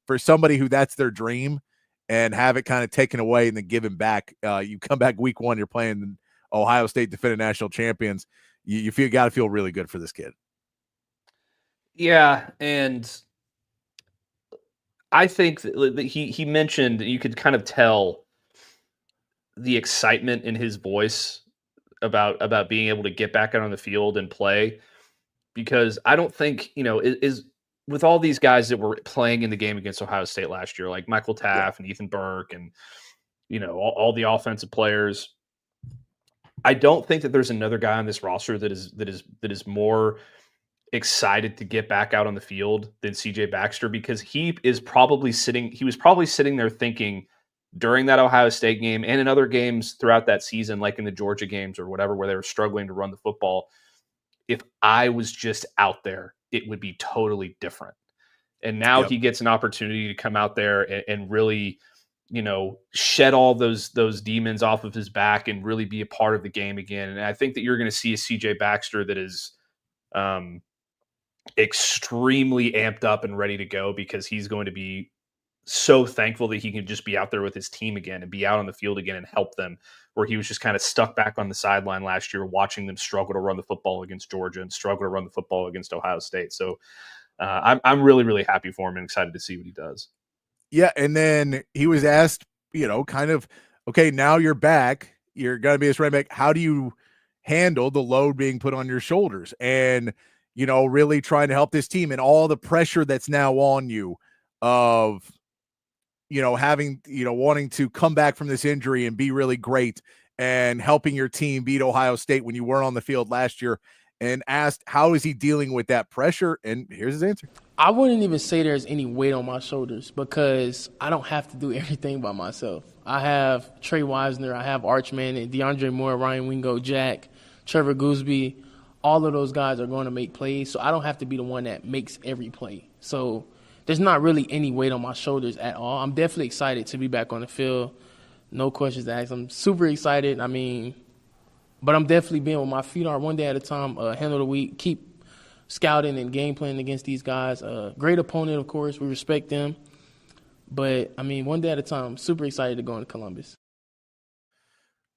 for somebody who that's their dream and have it kind of taken away and then given back, you come back week 1, you're playing Ohio State defending national champions. You got to feel really good for this kid. Yeah, and I think that he mentioned, you could kind of tell the excitement in his voice about being able to get back out on the field and play, because I don't think, is with all these guys that were playing in the game against Ohio State last year, like Michael Taft and Ethan Burke and, all the offensive players. I don't think that there's another guy on this roster that is more excited to get back out on the field than CJ Baxter, because he was probably sitting there thinking during that Ohio State game and in other games throughout that season, like in the Georgia games or whatever, where they were struggling to run the football, if I was just out there, it would be totally different. And now he gets an opportunity to come out there and really, shed all those demons off of his back and really be a part of the game again. And I think that you're going to see a CJ Baxter that is extremely amped up and ready to go, because he's going to be so thankful that he can just be out there with his team again and be out on the field again and help them, where he was just kind of stuck back on the sideline last year, watching them struggle to run the football against Georgia and struggle to run the football against Ohio State. So I'm really, really happy for him and excited to see what he does. Yeah, and then he was asked, kind of, okay, now you're back. You're going to be this running back. How do you handle the load being put on your shoulders? And, really trying to help this team and all the pressure that's now on you of, having, wanting to come back from this injury and be really great and helping your team beat Ohio State when you weren't on the field last year, and asked, how is he dealing with that pressure? And here's his answer. I wouldn't even say there's any weight on my shoulders, because I don't have to do everything by myself. I have Trey Wisner, I have Archman, and DeAndre Moore, Ryan Wingo, Jack, Trevor Gooseby. All of those guys are going to make plays, so I don't have to be the one that makes every play. So there's not really any weight on my shoulders at all. I'm definitely excited to be back on the field. No questions asked. I'm super excited. But I'm definitely being with my feet are one day at a time, handle the week, keep scouting and game planning against these guys. Great opponent, of course. We respect them. But, one day at a time. Super excited to go into Columbus.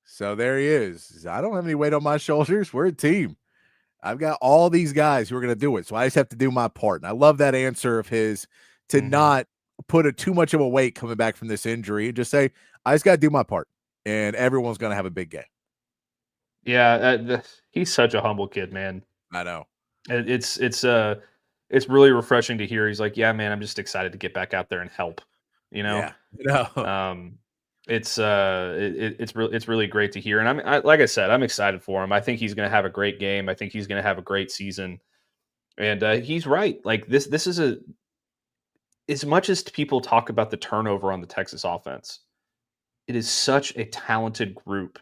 So there he is. I don't have any weight on my shoulders. We're a team. I've got all these guys who are going to do it, so I just have to do my part. And I love that answer of his to not put too much of a weight coming back from this injury and just say, I just got to do my part, and everyone's going to have a big game. Yeah, he's such a humble kid, man. I know. It's really refreshing to hear. He's like, yeah, man, I'm just excited to get back out there and help. Yeah. It's really great to hear. And like I said, I'm excited for him. I think he's going to have a great game. I think he's going to have a great season. And he's right. Like this is as much as people talk about the turnover on the Texas offense, it is such a talented group.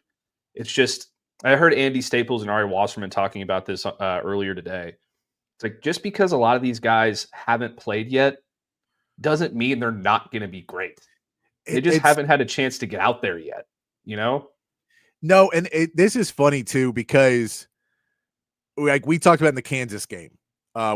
It's just, I heard Andy Staples and Ari Wasserman talking about this earlier today. It's like, just because a lot of these guys haven't played yet doesn't mean they're not going to be great. They just haven't had a chance to get out there yet, No, and this is funny too, because like we talked about in the Kansas game,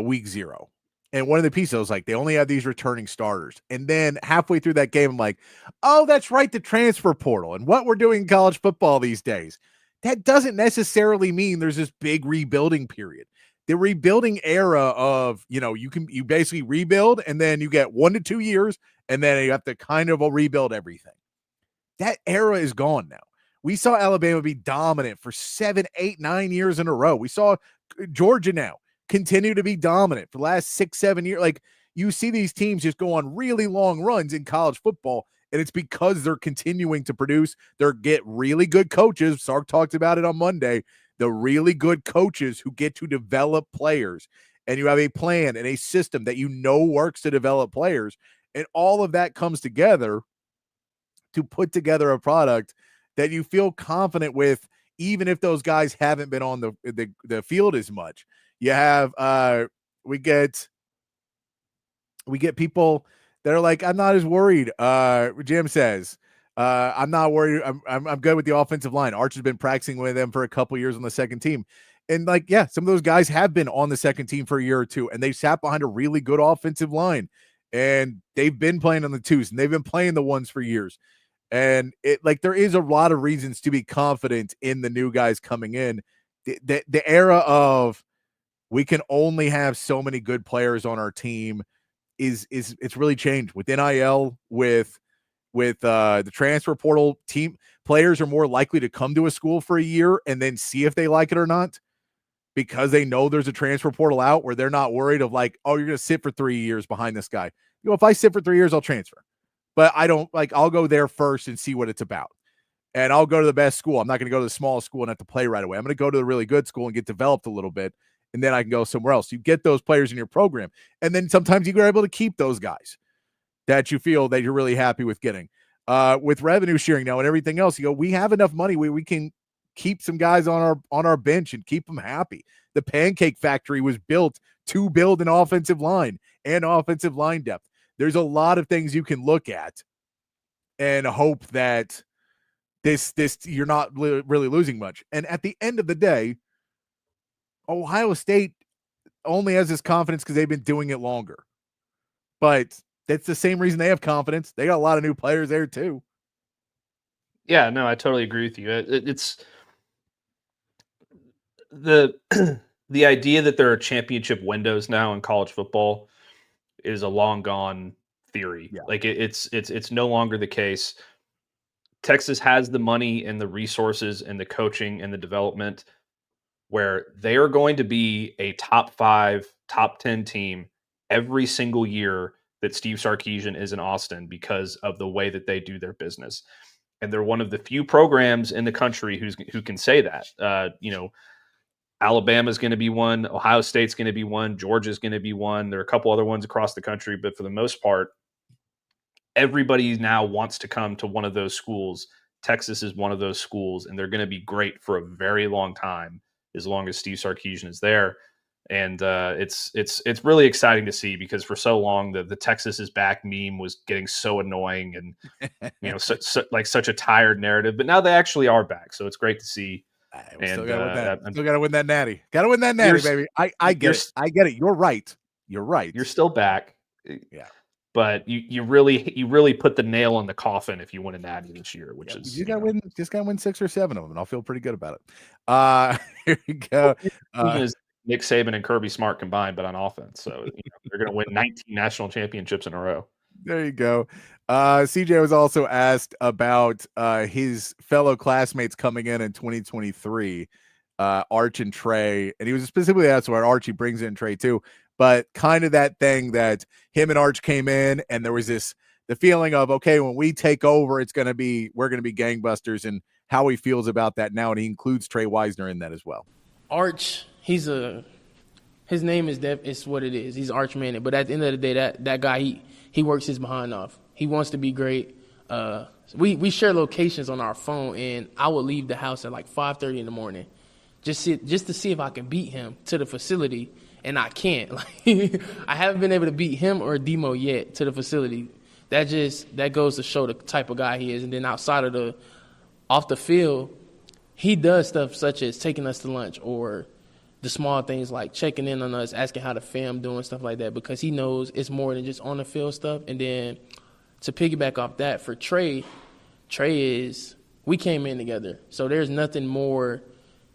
week 0. And one of the pieces was like, they only have these returning starters. And then halfway through that game, I'm like, oh, that's right, the transfer portal and what we're doing in college football these days. That doesn't necessarily mean there's this big rebuilding period. The rebuilding era of, you basically rebuild and then you get 1 to 2 years and then you have to kind of rebuild everything. That era is gone now. We saw Alabama be dominant for 7, 8, 9 years in a row. We saw Georgia now continue to be dominant for the last 6, 7 years. Like, you see these teams just go on really long runs in college football, and it's because they're continuing to produce. They get really good coaches. Sark talked about it on Monday. The really good coaches who get to develop players, and you have a plan and a system that works to develop players, and all of that comes together. to put together a product that you feel confident with, even if those guys haven't been on the field as much. You have we get people that are like, I'm not as worried. Jim says, I'm not worried. I'm good with the offensive line. Arch has been practicing with them for a couple years on the second team. And like, yeah, some of those guys have been on the second team for a year or two, and they sat behind a really good offensive line, and they've been playing on the twos, and they've been playing the ones for years. And it, like, there is a lot of reasons to be confident in the new guys coming in. The era of we can only have so many good players on our team is it's really changed with NIL, with the transfer portal. Team players are more likely to come to a school for a year and then see if they like it or not, because they know there's a transfer portal out, where they're not worried of like, oh, you're going to sit for 3 years behind this guy. You know, if I sit for 3 years, I'll transfer, but I don't, like, I'll go there first and see what it's about. And I'll go to the best school. I'm not going to go to the smallest school and have to play right away. I'm going to go to the really good school and get developed a little bit, and then I can go somewhere else. You get those players in your program, and then sometimes you're able to keep those guys that you feel that you're really happy with getting. With revenue sharing now and everything else, you go, we have enough money where we can keep some guys on our bench and keep them happy. The Pancake Factory was built to build an offensive line and offensive line depth. There's a lot of things you can look at and hope that this you're not really losing much. And at the end of the day, Ohio State only has this confidence because they've been doing it longer. But that's the same reason they have confidence. They got a lot of new players there too. Yeah, no, I totally agree with you. It's the the idea that there are championship windows now in college football is a long gone theory. Yeah. Like it's no longer the case. Texas has the money and the resources and the coaching and the development where they are going to be a top 5, top 10 team every single year that Steve Sarkisian is in Austin, because of the way that they do their business. And they're one of the few programs in the country who can say that. Alabama's going to be one, Ohio State's going to be one, Georgia's going to be one. There are a couple other ones across the country, but for the most part, everybody now wants to come to one of those schools. Texas is one of those schools, and they're going to be great for a very long time, as long as Steve Sarkisian is there. And it's really exciting to see, because for so long the Texas is back meme was getting so annoying and such a tired narrative. But now they actually are back, so it's great to see. And still gotta win that natty. Gotta win that natty, baby. I get it. I get it. You're right. You're still back. Yeah. But you really put the nail in the coffin if you win a natty this year, which is you gotta win 6 or 7 of them, and I'll feel pretty good about it. Here we go. Nick Saban and Kirby Smart combined, but on offense. So they're going to win 19 national championships in a row. There you go. CJ was also asked about his fellow classmates coming in 2023, Arch and Trey. And he was specifically asked where Archie brings in Trey too. But kind of that thing that him and Arch came in, and there was the feeling of, okay, when we take over, we're going to be gangbusters, and how he feels about that now. And he includes Trey Wisner in that as well. Arch, his name is what it is. He's Arch Manning. But at the end of the day, that guy, he works his behind off. He wants to be great. We share locations on our phone, and I would leave the house at like 5:30 in the morning, just to see if I can beat him to the facility, and I can't. Like, I haven't been able to beat him or Demo yet to the facility. That goes to show the type of guy he is. And then outside of off the field, he does stuff such as taking us to lunch, or the small things like checking in on us, asking how the fam doing, stuff like that, because he knows it's more than just on the field stuff. And then to piggyback off that, for Trey is, we came in together. So there's nothing more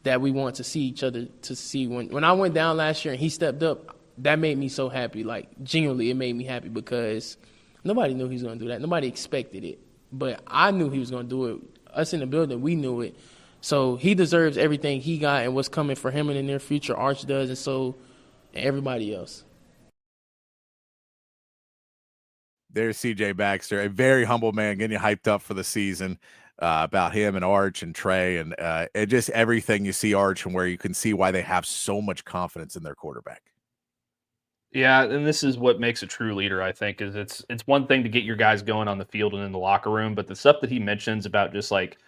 that we want to see each other to see. When I went down last year and he stepped up, that made me so happy. Like, genuinely, it made me happy, because nobody knew he was going to do that. Nobody expected it. But I knew he was going to do it. Us in the building, we knew it. So he deserves everything he got and what's coming for him in the near future. Arch does, and so everybody else. There's CJ Baxter, a very humble man, getting you hyped up for the season, about him and Arch and Trey and just everything you see Arch, and where you can see why they have so much confidence in their quarterback. Yeah, and this is what makes a true leader, I think, is it's one thing to get your guys going on the field and in the locker room, but the stuff that he mentions about just like,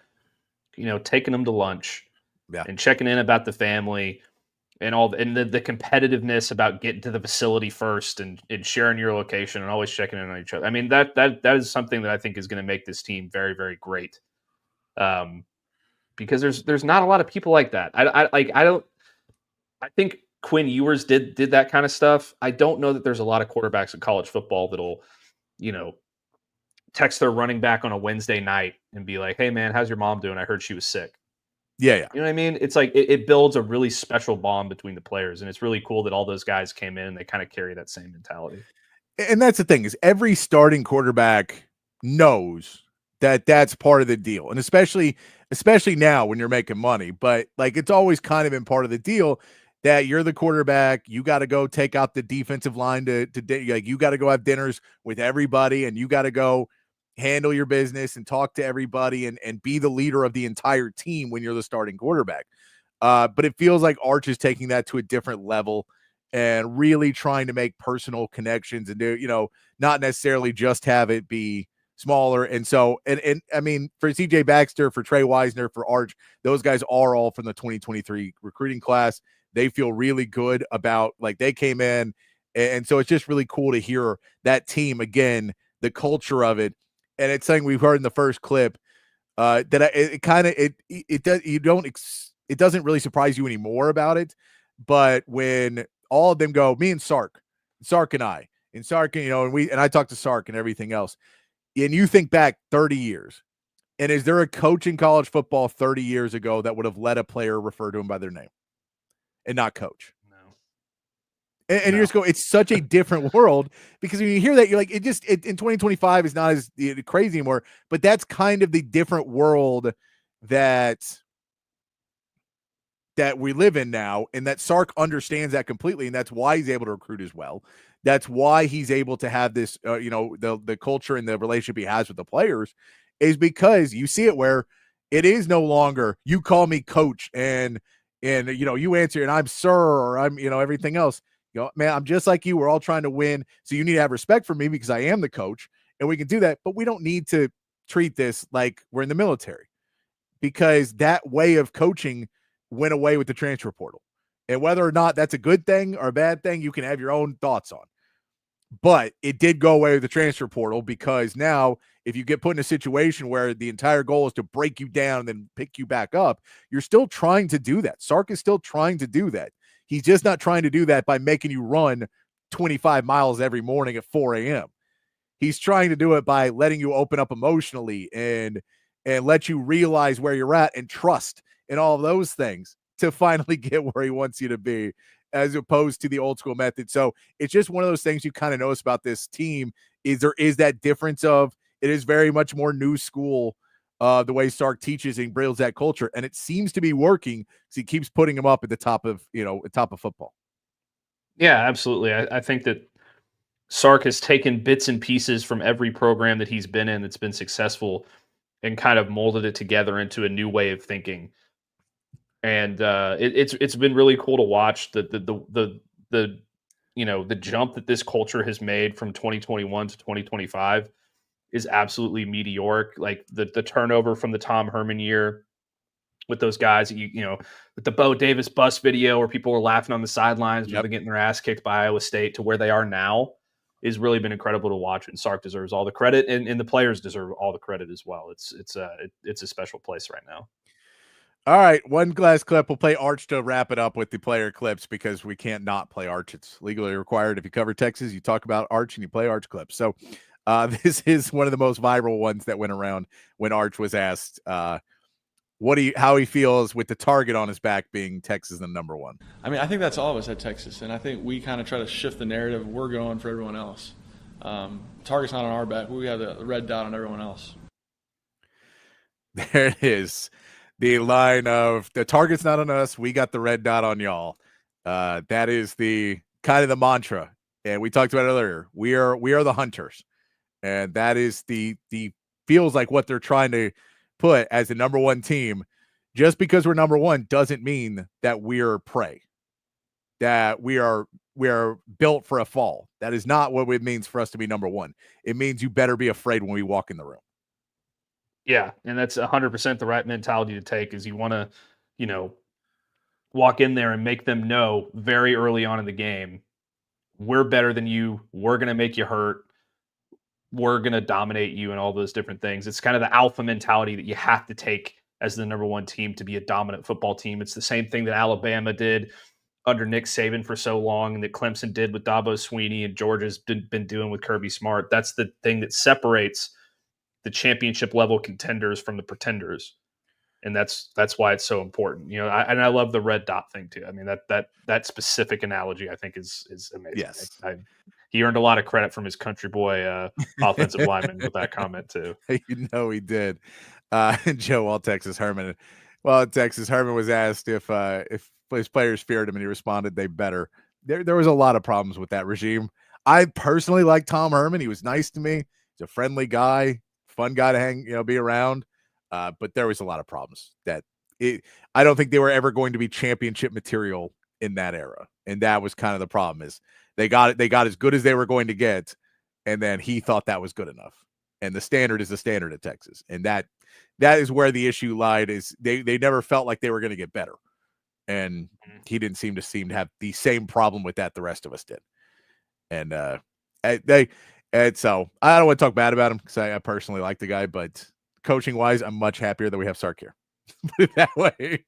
taking them to lunch Yeah. and checking in about the family and the competitiveness about getting to the facility first and sharing your location and always checking in on each other. I mean, that is something that I think is going to make this team very, very great. Because there's not a lot of people like that. I think Quinn Ewers did that kind of stuff. I don't know that there's a lot of quarterbacks in college football that'll, text their running back on a Wednesday night and be like, "Hey man, how's your mom doing? I heard she was sick." Yeah. You know what I mean? It's like it builds a really special bond between the players, and it's really cool that all those guys came in and they kind of carry that same mentality. And that's the thing, is every starting quarterback knows that that's part of the deal. And especially now when you're making money, but like, it's always kind of been part of the deal that you're the quarterback. You got to go take out the defensive line to like, you got to go have dinners with everybody, and you got to go handle your business and talk to everybody and be the leader of the entire team when you're the starting quarterback. But it feels like Arch is taking that to a different level and really trying to make personal connections and do, not necessarily just have it be smaller. And so, and I mean, for CJ Baxter, for Trey Wisner, for Arch, those guys are all from the 2023 recruiting class. They feel really good about, like, they came in. And so it's just really cool to hear that team again, the culture of it. And it's something we've heard in the first clip that it doesn't really surprise you anymore about it. But when all of them go, me and Sark and I, and Sark, and I talked to Sark and everything else, and you think back 30 years, and is there a coach in college football 30 years ago that would have let a player refer to him by their name and not coach? And you just go, it's such a different world, because when you hear that, you're like, in 2025 is not as crazy anymore, but that's kind of the different world that we live in now, and that Sark understands that completely, and that's why he's able to recruit as well. That's why he's able to have this, the culture and the relationship he has with the players, is because you see it where it is no longer, you call me coach and you answer and I'm sir, or I'm, everything else. Man, I'm just like you. We're all trying to win. So you need to have respect for me because I am the coach, and we can do that. But we don't need to treat this like we're in the military, because that way of coaching went away with the transfer portal. And whether or not that's a good thing or a bad thing, you can have your own thoughts on. But it did go away with the transfer portal, because now if you get put in a situation where the entire goal is to break you down and then pick you back up, you're still trying to do that. Sark is still trying to do that. He's just not trying to do that by making you run 25 miles every morning at 4 a.m. He's trying to do it by letting you open up emotionally and let you realize where you're at and trust and all of those things to finally get where he wants you to be, as opposed to the old school method. So it's just one of those things you kind of notice about this team, is there is that difference of, it is very much more new school, the way Sark teaches and builds that culture. And it seems to be working, because he keeps putting him up at the top of, top of football. Yeah, absolutely. I think that Sark has taken bits and pieces from every program that he's been in that's been successful and kind of molded it together into a new way of thinking. And it's been really cool to watch the jump that this culture has made from 2021 to 2025 is absolutely meteoric. Like the turnover from the Tom Herman year with those guys, with the Bo Davis bus video where people were laughing on the sidelines, they're getting their ass kicked by Iowa State, to where they are now, has really been incredible to watch. And Sark deserves all the credit, and the players deserve all the credit as well. It's a special place right now. All right, one last clip. We'll play Arch to wrap it up with the player clips, because we can't not play Arch. It's legally required. If you cover Texas, you talk about Arch and you play Arch clips. So this is one of the most viral ones that went around when Arch was asked how he feels with the target on his back being Texas the number one. I mean, I think that's all of us at Texas, and I think we kind of try to shift the narrative. We're going for everyone else. Target's not on our back. We have the red dot on everyone else. There it is. The line of, the target's not on us, we got the red dot on y'all. That is the kind of the mantra. And we talked about it earlier. We are the hunters. And that is the feels like what they're trying to put as the number one team. Just because we're number one doesn't mean that we're prey, that we are we're built for a fall. That is not what it means for us to be number one. It means you better be afraid when we walk in the room. Yeah, and that's 100% the right mentality to take. Is you want to, walk in there and make them know very early on in the game, we're better than you. We're going to make you hurt. We're going to dominate you and all those different things. It's kind of the alpha mentality that you have to take as the number one team to be a dominant football team. It's the same thing that Alabama did under Nick Saban for so long, and that Clemson did with Dabo Swinney, and Georgia's been doing with Kirby Smart. That's the thing that separates the championship level contenders from the pretenders. And that's why it's so important. I love the red dot thing too. I mean, that specific analogy I think is amazing. Yes. He earned a lot of credit from his country boy offensive lineman with that comment too. He did. Joe, all Texas Herman. Well, Texas Herman was asked if his players feared him, and he responded, "They better." There was a lot of problems with that regime. I personally like Tom Herman. He was nice to me. He's a friendly guy, fun guy to be around. But there was a lot of problems I don't think they were ever going to be championship material in that era. And that was kind of the problem is they got as good as they were going to get. And then he thought that was good enough. And the standard is the standard at Texas. And that is where the issue lied is they never felt like they were going to get better. And he didn't seem to have the same problem with that the rest of us did. And so I don't want to talk bad about him because I personally like the guy, but coaching wise, I'm much happier that we have Sark here. Put it that way.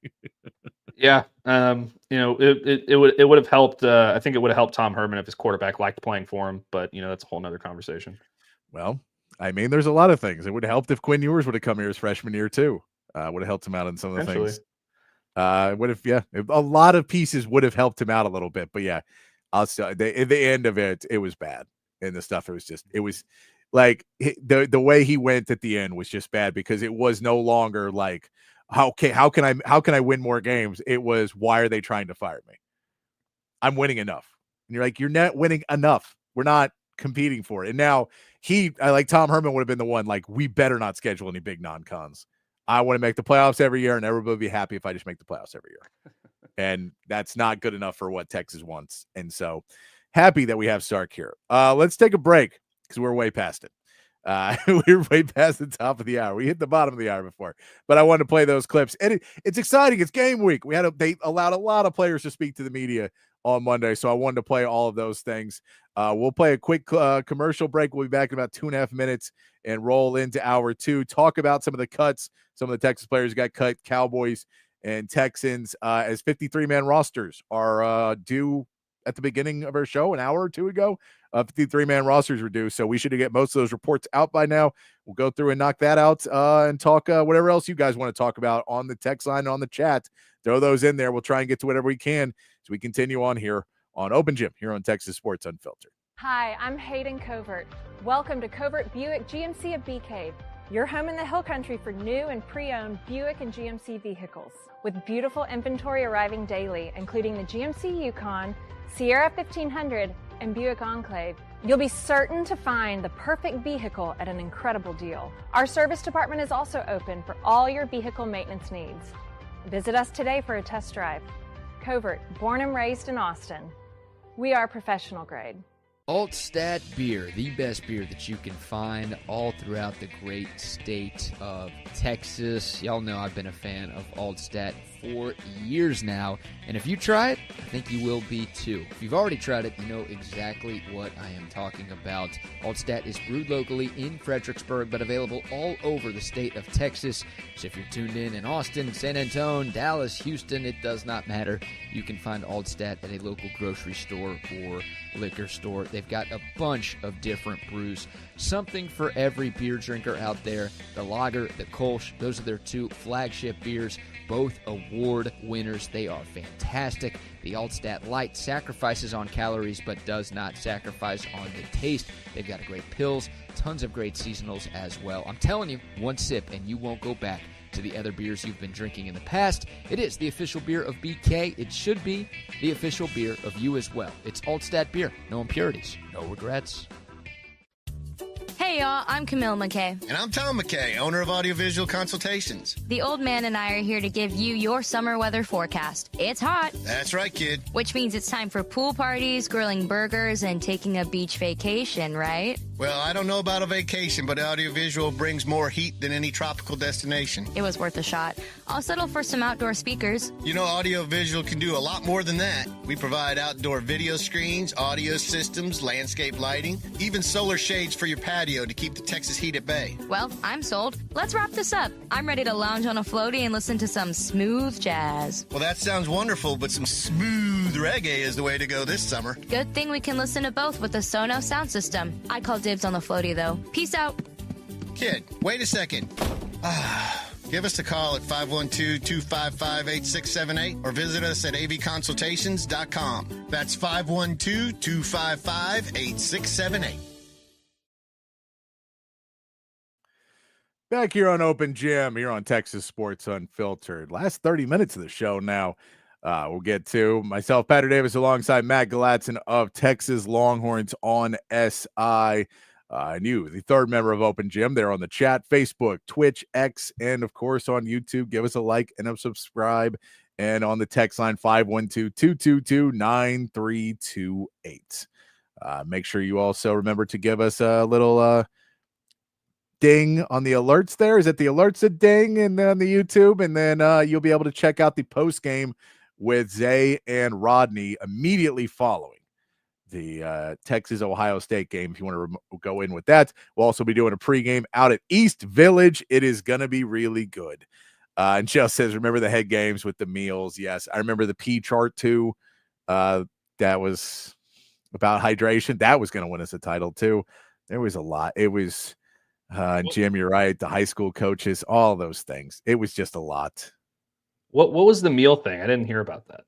Yeah. It would have helped. I think it would have helped Tom Herman if his quarterback liked playing for him, but that's a whole nother conversation. Well, I mean, there's a lot of things. It would have helped if Quinn Ewers would have come here his freshman year too. Would have helped him out on some of the things. A lot of pieces would have helped him out a little bit, but yeah, at the end of it, it was bad. And the stuff, it was like the way he went at the end was just bad because it was no longer like, how can I win more games? It was, why are they trying to fire me? I'm winning enough. And you're like, you're not winning enough. We're not competing for it. And now Tom Herman would have been the one, like, we better not schedule any big non-cons. I want to make the playoffs every year, and everybody will be happy if I just make the playoffs every year. And that's not good enough for what Texas wants. And so happy that we have Sark here. Let's take a break because we're way past it. We're way past the top of the hour. We hit the bottom of the hour before, but I wanted to play those clips. And it's exciting. It's game week. They allowed a lot of players to speak to the media on Monday, so I wanted to play all of those things. We'll play a quick commercial break. We'll be back in about 2.5 minutes and roll into hour two. Talk about some of the cuts. Some of the Texas players got cut. Cowboys and Texans as 53-man rosters are due at the beginning of our show an hour or two ago. 53-man rosters were due, so we should get most of those reports out by now. We'll go through and knock that out and talk whatever else you guys want to talk about on the text line and on the chat. Throw those in there. We'll try and get to whatever we can as we continue on here on Open Gym here on Texas Sports Unfiltered. Hi, I'm Hayden Covert. Welcome to Covert Buick GMC of Bee Cave, your home in the Hill Country for new and pre-owned Buick and GMC vehicles. With beautiful inventory arriving daily, including the GMC Yukon, Sierra 1500, and Buick Enclave, you'll be certain to find the perfect vehicle at an incredible deal. Our service department is also open for all your vehicle maintenance needs. Visit us today for a test drive. Covert, born and raised in Austin. We are professional grade. Altstadt Beer, the best beer that you can find all throughout the great state of Texas. Y'all know I've been a fan of Altstadt for years now, and if you try it, I think you will be too. If you've already tried it, you know exactly what I am talking about. Altstadt is brewed locally in Fredericksburg, but available all over the state of Texas. So if you're tuned in Austin, San Antonio, Dallas, Houston, it does not matter. You can find Altstadt at a local grocery store or liquor store. They've got a bunch of different brews, something for every beer drinker out there. The lager, the Kolsch, those are their two flagship beers, both award winners. They are fantastic. The Altstadt Light sacrifices on calories but does not sacrifice on the taste. They've got a great pills, tons of great seasonals as well. I'm telling you, one sip and you won't go back to the other beers you've been drinking in the past. It is the official beer of BK. It should be the official beer of you as well. It's Altstadt Beer. No impurities, no regrets. Hey, Hey y'all, I'm Camille McKay. And I'm Tom McKay, owner of Audiovisual Consultations. The old man and I are here to give you your summer weather forecast. It's hot. That's right, kid. Which means it's time for pool parties, grilling burgers, and taking a beach vacation, right? Well, I don't know about a vacation, but Audiovisual brings more heat than any tropical destination. It was worth a shot. I'll settle for some outdoor speakers. You know, Audiovisual can do a lot more than that. We provide outdoor video screens, audio systems, landscape lighting, even solar shades for your patio to keep the Texas heat at bay. Well, I'm sold. Let's wrap this up. I'm ready to lounge on a floaty and listen to some smooth jazz. Well, that sounds wonderful, but some smooth reggae is the way to go this summer. Good thing we can listen to both with the Sonos sound system. I call dibs on the floaty, though. Peace out. Kid, wait a second. Give us a call at 512-255-8678 or visit us at avconsultations.com. That's 512-255-8678. Back here on Open Gym, here on Texas Sports Unfiltered. Last 30 minutes of the show now. We'll get to myself, Patrick Davis, alongside Matt Galatzan of Texas Longhorns on SI. And you, the third member of Open Gym, there on the chat, Facebook, Twitch, X, and of course on YouTube. Give us a like and a subscribe. And on the text line, 512-222-9328. Make sure you also remember to give us a little ding on the alerts there. Is it the alerts that ding and on the YouTube? And then you'll be able to check out the post game with Zay and Rodney immediately following the Texas Ohio State game. If you want to go in with that, we'll also be doing a pregame out at East Village. It is going to be really good. And Jill says, remember the head games with the meals. Yes, I remember the P chart too. That was about hydration. That was going to win us a title too. There was a lot. It was Jim, you're right. The high school coaches, all those things. It was just a lot. What was the meal thing? I didn't hear about that.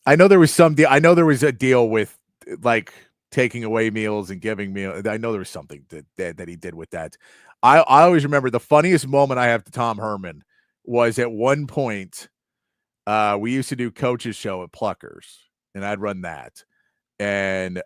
I know there was some deal. I know there was a deal with like taking away meals and giving meals. I know there was something that he did with that. I always remember the funniest moment I have to Tom Herman was at one point. We used to do coach's show at Pluckers, and I'd run that. And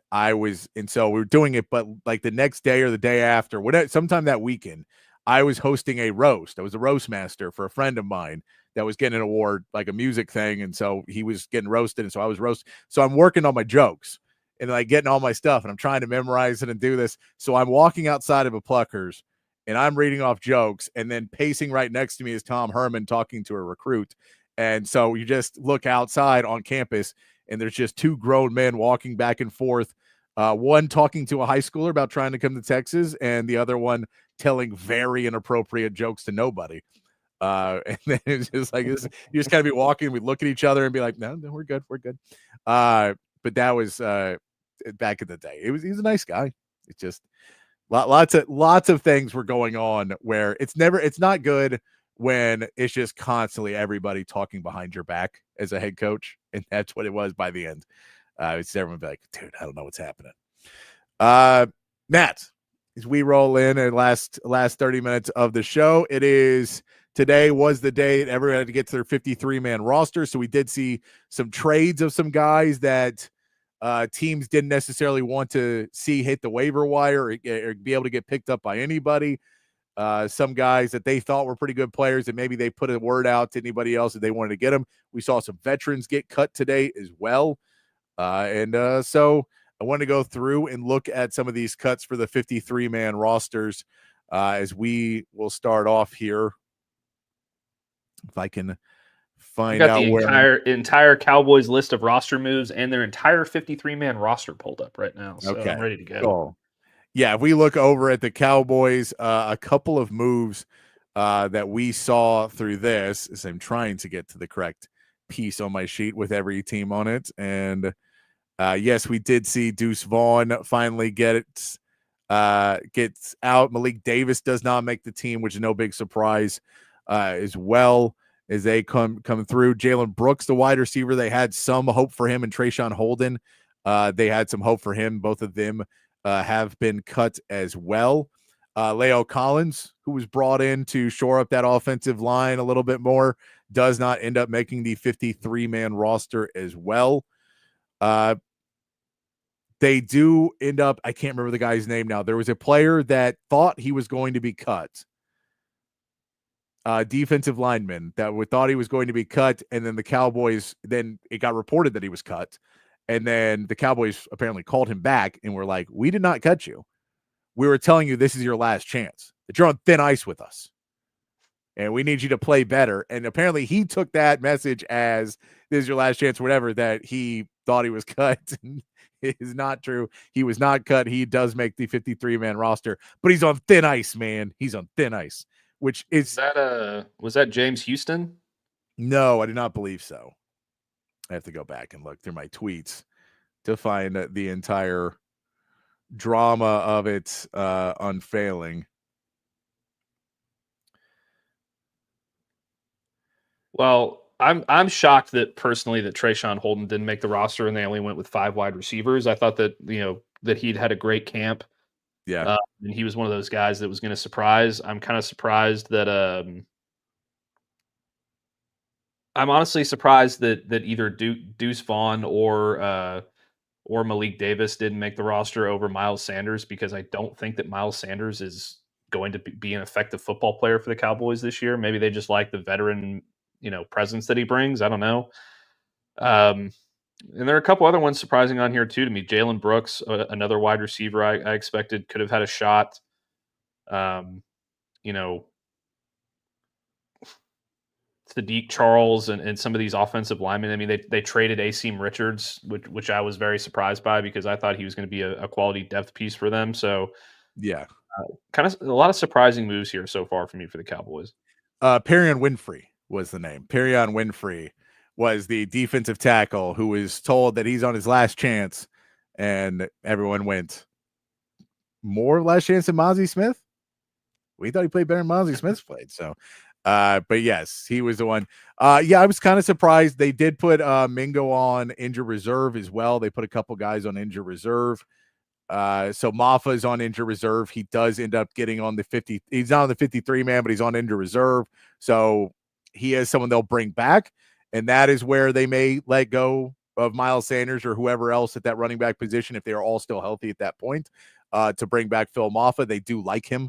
so we were doing it, but like the next day or the day after, whatever, sometime that weekend, I was hosting a roast. I was a roast master for a friend of mine that was getting an award, like a music thing. And so he was getting roasted. And so I was roasted. So I'm working on my jokes and like getting all my stuff and I'm trying to memorize it and do this. So I'm walking outside of a Pluckers and I'm reading off jokes, and then pacing right next to me is Tom Herman talking to a recruit. And so you just look outside on campus and there's just two grown men walking back and forth. One talking to a high schooler about trying to come to Texas, and the other one telling very inappropriate jokes to nobody. And then it's just like this. You just gotta be walking. We look at each other and be like, "No, we're good, we're good." But that was back in the day. He's a nice guy. It's just lots of things were going on where it's not good when it's just constantly everybody talking behind your back as a head coach, and that's what it was by the end. It's everyone be like, "Dude, I don't know what's happening." Matt, as we roll in the last 30 minutes of the show, today was the day that everyone had to get to their 53-man roster. So we did see some trades of some guys that teams didn't necessarily want to see hit the waiver wire or be able to get picked up by anybody. Some guys that they thought were pretty good players, and maybe they put a word out to anybody else that they wanted to get them. We saw some veterans get cut today as well. So I want to go through and look at some of these cuts for the 53-man rosters as we will start off here. If I can find out where the entire Cowboys list of roster moves and their entire 53-man roster pulled up right now. So okay. I'm ready to go. Cool. Yeah, if we look over at the Cowboys, a couple of moves that we saw through this, as I'm trying to get to the correct piece on my sheet with every team on it. And yes, we did see Deuce Vaughn finally gets out. Malik Davis does not make the team, which is no big surprise as well as they come through. Jalen Brooks, the wide receiver, they had some hope for him, and Trayshawn Holden, they had some hope for him. Both of them have been cut as well. Leo Collins, who was brought in to shore up that offensive line a little bit more, does not end up making the 53-man roster as well. they do end up, I can't remember the guy's name now. There was a player that thought he was going to be cut. Defensive lineman that thought he was going to be cut, and then the Cowboys, then it got reported that he was cut, and then the Cowboys apparently called him back and were like, we did not cut you. We were telling you this is your last chance, that you're on thin ice with us, and we need you to play better. And apparently he took that message as this is your last chance, whatever, that he thought he was cut. It is not true. He was not cut. He does make the 53-man roster, but he's on thin ice, man. He's on thin ice. Which is was that James Houston? No, I do not believe so. I have to go back and look through my tweets to find the entire drama of it unfailing. Well, I'm shocked that personally that Trayshawn Holden didn't make the roster and they only went with 5 wide receivers. I thought that that he'd had a great camp. Yeah. And he was one of those guys that was going to surprise. I'm kind of surprised that I'm honestly surprised that either Deuce Vaughn or Malik Davis didn't make the roster over Miles Sanders, because I don't think that Miles Sanders is going to be an effective football player for the Cowboys this year. Maybe they just like the veteran, presence that he brings. I don't know. And there are a couple other ones surprising on here too to me. Jalen Brooks, another wide receiver I expected could have had a shot. Sadiq Charles and some of these offensive linemen. I mean, they traded Asim Richards, which I was very surprised by, because I thought he was going to be a quality depth piece for them. So yeah, kind of a lot of surprising moves here so far for me for the Cowboys. Perion Winfrey was the name. Perion Winfrey was the defensive tackle who was told that he's on his last chance, and everyone went, more last chance than Mozzie Smith? We thought he played better than Mozzie Smith played. So, but yes, he was the one. Yeah, I was kind of surprised. They did put Mingo on injured reserve as well. They put a couple guys on injured reserve. So Maffa is on injured reserve. He does end up getting on the 50. He's not on the 53 man, but he's on injured reserve. So he is someone they'll bring back. And that is where they may let go of Miles Sanders or whoever else at that running back position, if they are all still healthy at that point, to bring back Phil Maffa. They do like him,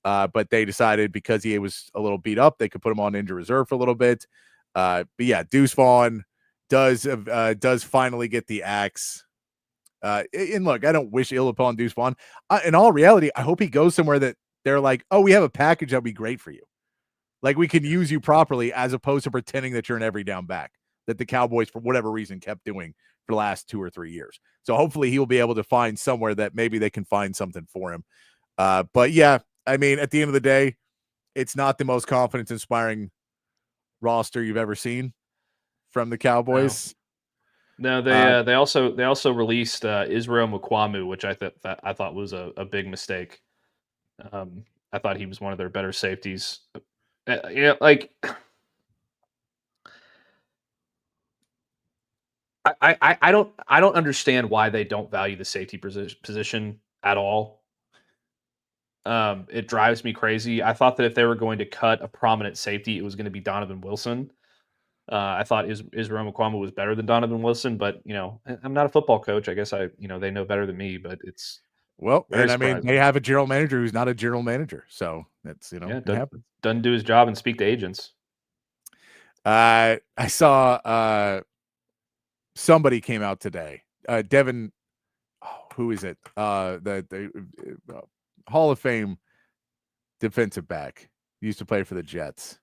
but they decided because he was a little beat up, they could put him on injured reserve for a little bit. But yeah, Deuce Vaughn does finally get the axe. And look, I don't wish ill upon Deuce Vaughn. In all reality, I hope he goes somewhere that they're like, oh, we have a package that'll be great for you. Like, we can use you properly, as opposed to pretending that you're an every down back that the Cowboys, for whatever reason, kept doing for the last 2 or 3 years. So hopefully he'll be able to find somewhere that maybe they can find something for him. But yeah, I mean, at the end of the day, it's not the most confidence-inspiring roster you've ever seen from the Cowboys. No, they also released Israel Mukwamu, which I thought was a big mistake. I thought he was one of their better safeties. I don't understand why they don't value the safety position at all. It drives me crazy. I thought that if they were going to cut a prominent safety, it was going to be Donovan Wilson. I thought Israel Mukwamu was better than Donovan Wilson, but I'm not a football coach. I guess they know better than me, but it's and I mean, they have a general manager who's not a general manager, so that's it happens. Doesn't do his job and speak to agents. I saw somebody came out today. Devin, who is it? The Hall of Fame defensive back. He used to play for the Jets.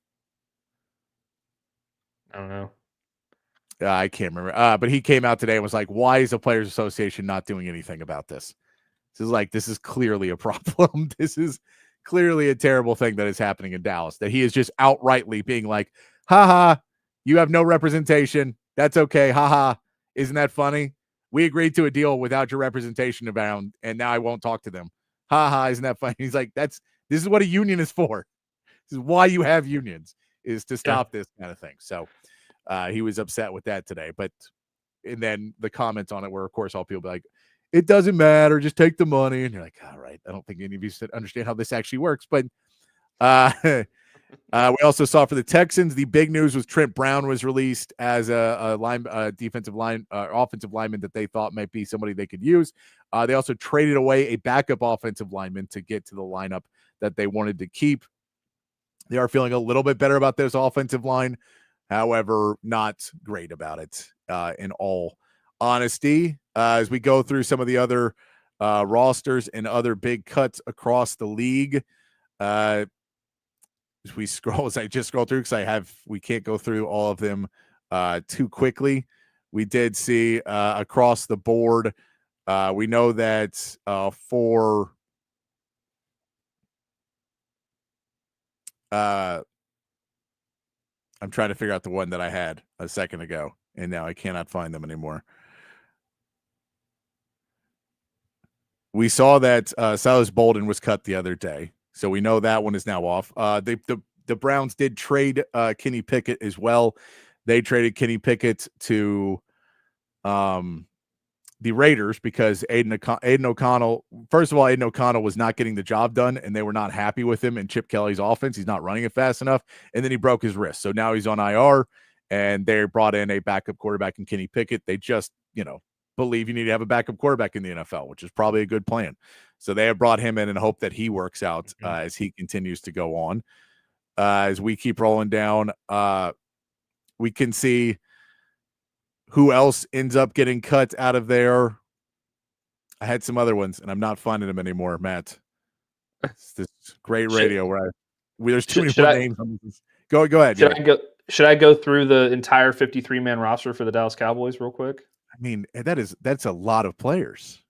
I don't know. I can't remember. But he came out today and was like, why is the Players Association not doing anything about this? This is clearly a problem. This is clearly a terrible thing that is happening in Dallas, that he is just outrightly being like, haha, you have no representation. That's okay. Haha. Isn't that funny? We agreed to a deal without your representation around, and now I won't talk to them. Haha. Isn't that funny? He's like, this is what a union is for. This is why you have unions, is to stop this kind of thing. So he was upset with that today. And then the comments on it were, of course, all people be like, it doesn't matter, just take the money. And you're like, all right, I don't think any of you understand how this actually works. But We also saw for the Texans, the big news was Trent Brown was released as a offensive lineman that they thought might be somebody they could use. They also traded away a backup offensive lineman to get to the lineup that they wanted to keep. They are feeling a little bit better about this offensive line. However, not great about it in all honesty. As we go through some of the other rosters and other big cuts across the league, as I just scroll through because we can't go through all of them too quickly. We did see across the board. We know that for I'm trying to figure out the one that I had a second ago, and now I cannot find them anymore. We saw that Silas Bolden was cut the other day, so we know that one is now off. The Browns did trade Kenny Pickett as well. They traded Kenny Pickett to the Raiders because Aiden O'Connell, first of all, Aiden O'Connell was not getting the job done, and they were not happy with him in Chip Kelly's offense. He's not running it fast enough, and then he broke his wrist. So now he's on IR, and they brought in a backup quarterback in Kenny Pickett. They just, believe you need to have a backup quarterback in the NFL, which is probably a good plan. So they have brought him in and hope that he works out as he continues to go on. As we keep rolling down, we can see who else ends up getting cut out of there. I had some other ones, and I'm not finding them anymore, Matt. It's this great radio where there's too many more names on this. Go ahead. Should I go through the entire 53-man roster for the Dallas Cowboys real quick? I mean, that's a lot of players.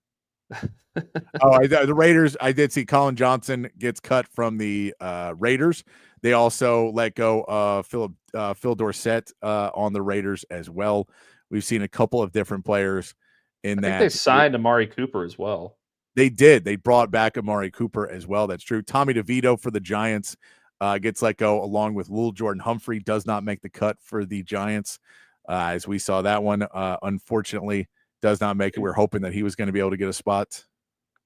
The Raiders, I did see Colin Johnson gets cut from the Raiders. They also let go of Phil Dorsett on the Raiders as well. We've seen a couple of different players in that. I think they signed Amari Cooper as well. They did. They brought back Amari Cooper as well. That's true. Tommy DeVito for the Giants gets let go along with Lil Jordan Humphrey, does not make the cut for the Giants. As we saw that one, unfortunately, does not make it. We're hoping that he was going to be able to get a spot.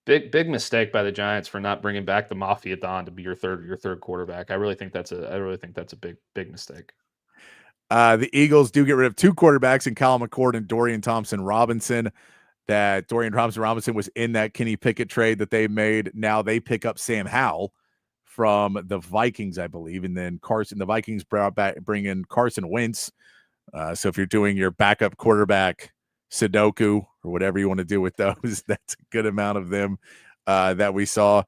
Big mistake by the Giants for not bringing back the Mafia Don to be your third quarterback. I really think that's a big mistake. The Eagles do get rid of two quarterbacks in Kyle McCord and Dorian Thompson-Robinson. That Dorian Thompson-Robinson was in that Kenny Pickett trade that they made. Now they pick up Sam Howell from the Vikings, I believe, and then the Vikings bring in Carson Wentz. So if you're doing your backup quarterback Sudoku or whatever you want to do with those, that's a good amount of them that we saw.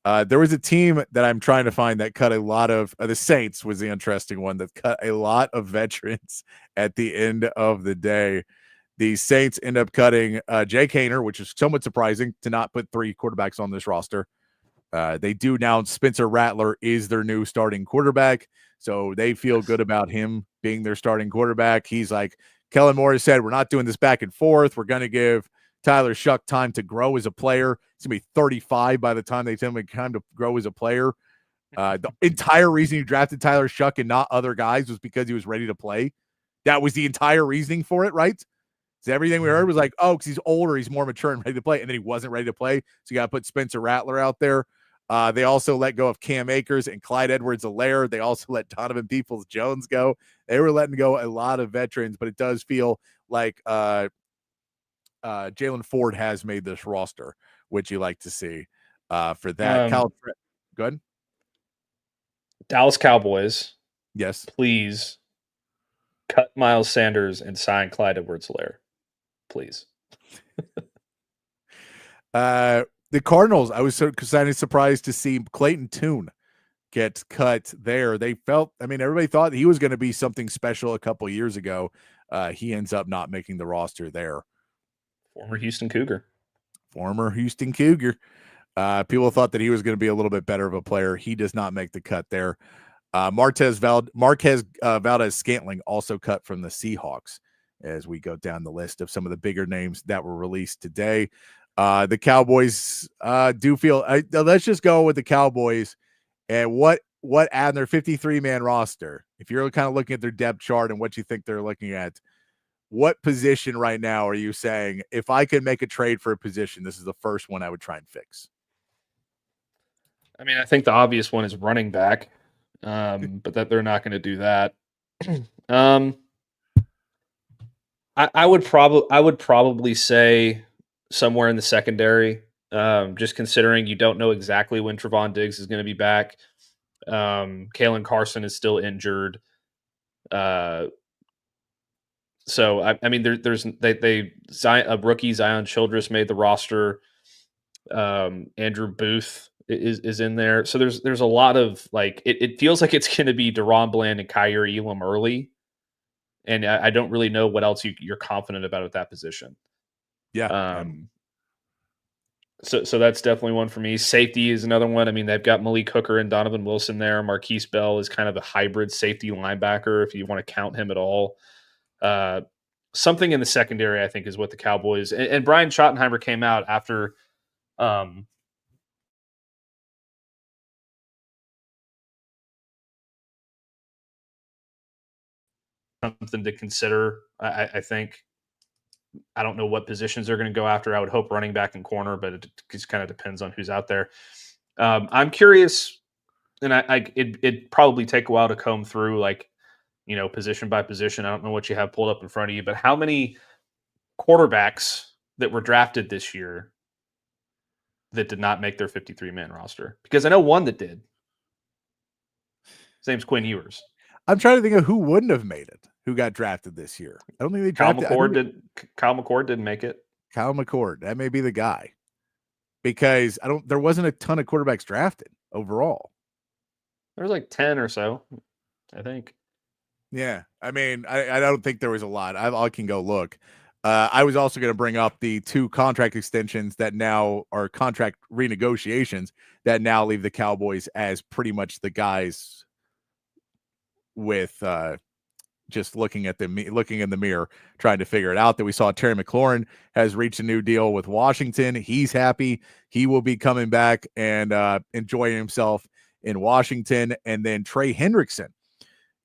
There was a team that I'm trying to find that cut a lot of the Saints was the interesting one that cut a lot of veterans at the end of the day. The Saints end up cutting Jake Haener, which is somewhat surprising to not put three quarterbacks on this roster. They do now. Spencer Rattler is their new starting quarterback, so they feel good about him being their starting quarterback. He's like Kellen Moore has said, we're not doing this back and forth. We're going to give Tyler Shuck time to grow as a player. He's going to be 35 by the time they tell him time to grow as a player. The entire reason you drafted Tyler Shuck and not other guys was because he was ready to play. That was the entire reasoning for it, right? So everything we heard was like, oh, because he's older, he's more mature and ready to play. And then he wasn't ready to play. So you got to put Spencer Rattler out there. They also let go of Cam Akers and Clyde Edwards-Helaire. They also let Donovan Peoples-Jones go. They were letting go a lot of veterans, but it does feel like Jalen Ford has made this roster, which you like to see for that. Go ahead. Dallas Cowboys. Yes. Please cut Miles Sanders and sign Clyde Edwards-Helaire. Please. The Cardinals, I was so surprised to see Clayton Tune get cut there. They felt, everybody thought he was going to be something special a couple years ago. He ends up not making the roster there. Former Houston Cougar. People thought that he was going to be a little bit better of a player. He does not make the cut there. Marquez Valdez-Scantling also cut from the Seahawks as we go down the list of some of the bigger names that were released today. The Cowboys do feel let's just go with the Cowboys and what add their 53-man roster. If you're kind of looking at their depth chart and what you think they're looking at, what position right now are you saying, if I could make a trade for a position, this is the first one I would try and fix? I think the obvious one is running back. but that they're not going to do that. I would probably say somewhere in the secondary, just considering you don't know exactly when Trevon Diggs is going to be back. Kalen Carson is still injured. So I mean, there's a rookie Zion Childress made the roster. Andrew Booth is in there. So there's a lot of like it feels like it's going to be Deron Bland and Kyer Elam early, and I don't really know what else you're confident about at that position. Yeah. So that's definitely one for me. Safety is another one. I mean, they've got Malik Hooker and Donovan Wilson there. Marquise Bell is kind of a hybrid safety linebacker if you want to count him at all. Something in the secondary, I think, is what the Cowboys and Brian Schottenheimer came out after something to consider. I think. I don't know what positions they're going to go after. I would hope running back and corner, but it just kind of depends on who's out there. I'm curious, and it'd probably take a while to comb through, like, position by position. I don't know what you have pulled up in front of you, but how many quarterbacks that were drafted this year that did not make their 53-man roster? Because I know one that did. His name's Quinn Ewers. I'm trying to think of who wouldn't have made it, who got drafted this year. I don't think they drafted. Kyle McCord didn't make it. Kyle McCord, that may be the guy, because there wasn't a ton of quarterbacks drafted overall. There was like 10 or so, I think. Yeah, I mean, I don't think there was a lot. I can go look. I was also going to bring up the 2 contract extensions that now are contract renegotiations that now leave the Cowboys as pretty much the guys with just looking in the mirror, trying to figure it out. That we saw Terry McLaurin has reached a new deal with Washington. He's happy. He will be coming back and enjoying himself in Washington. And then Trey Hendrickson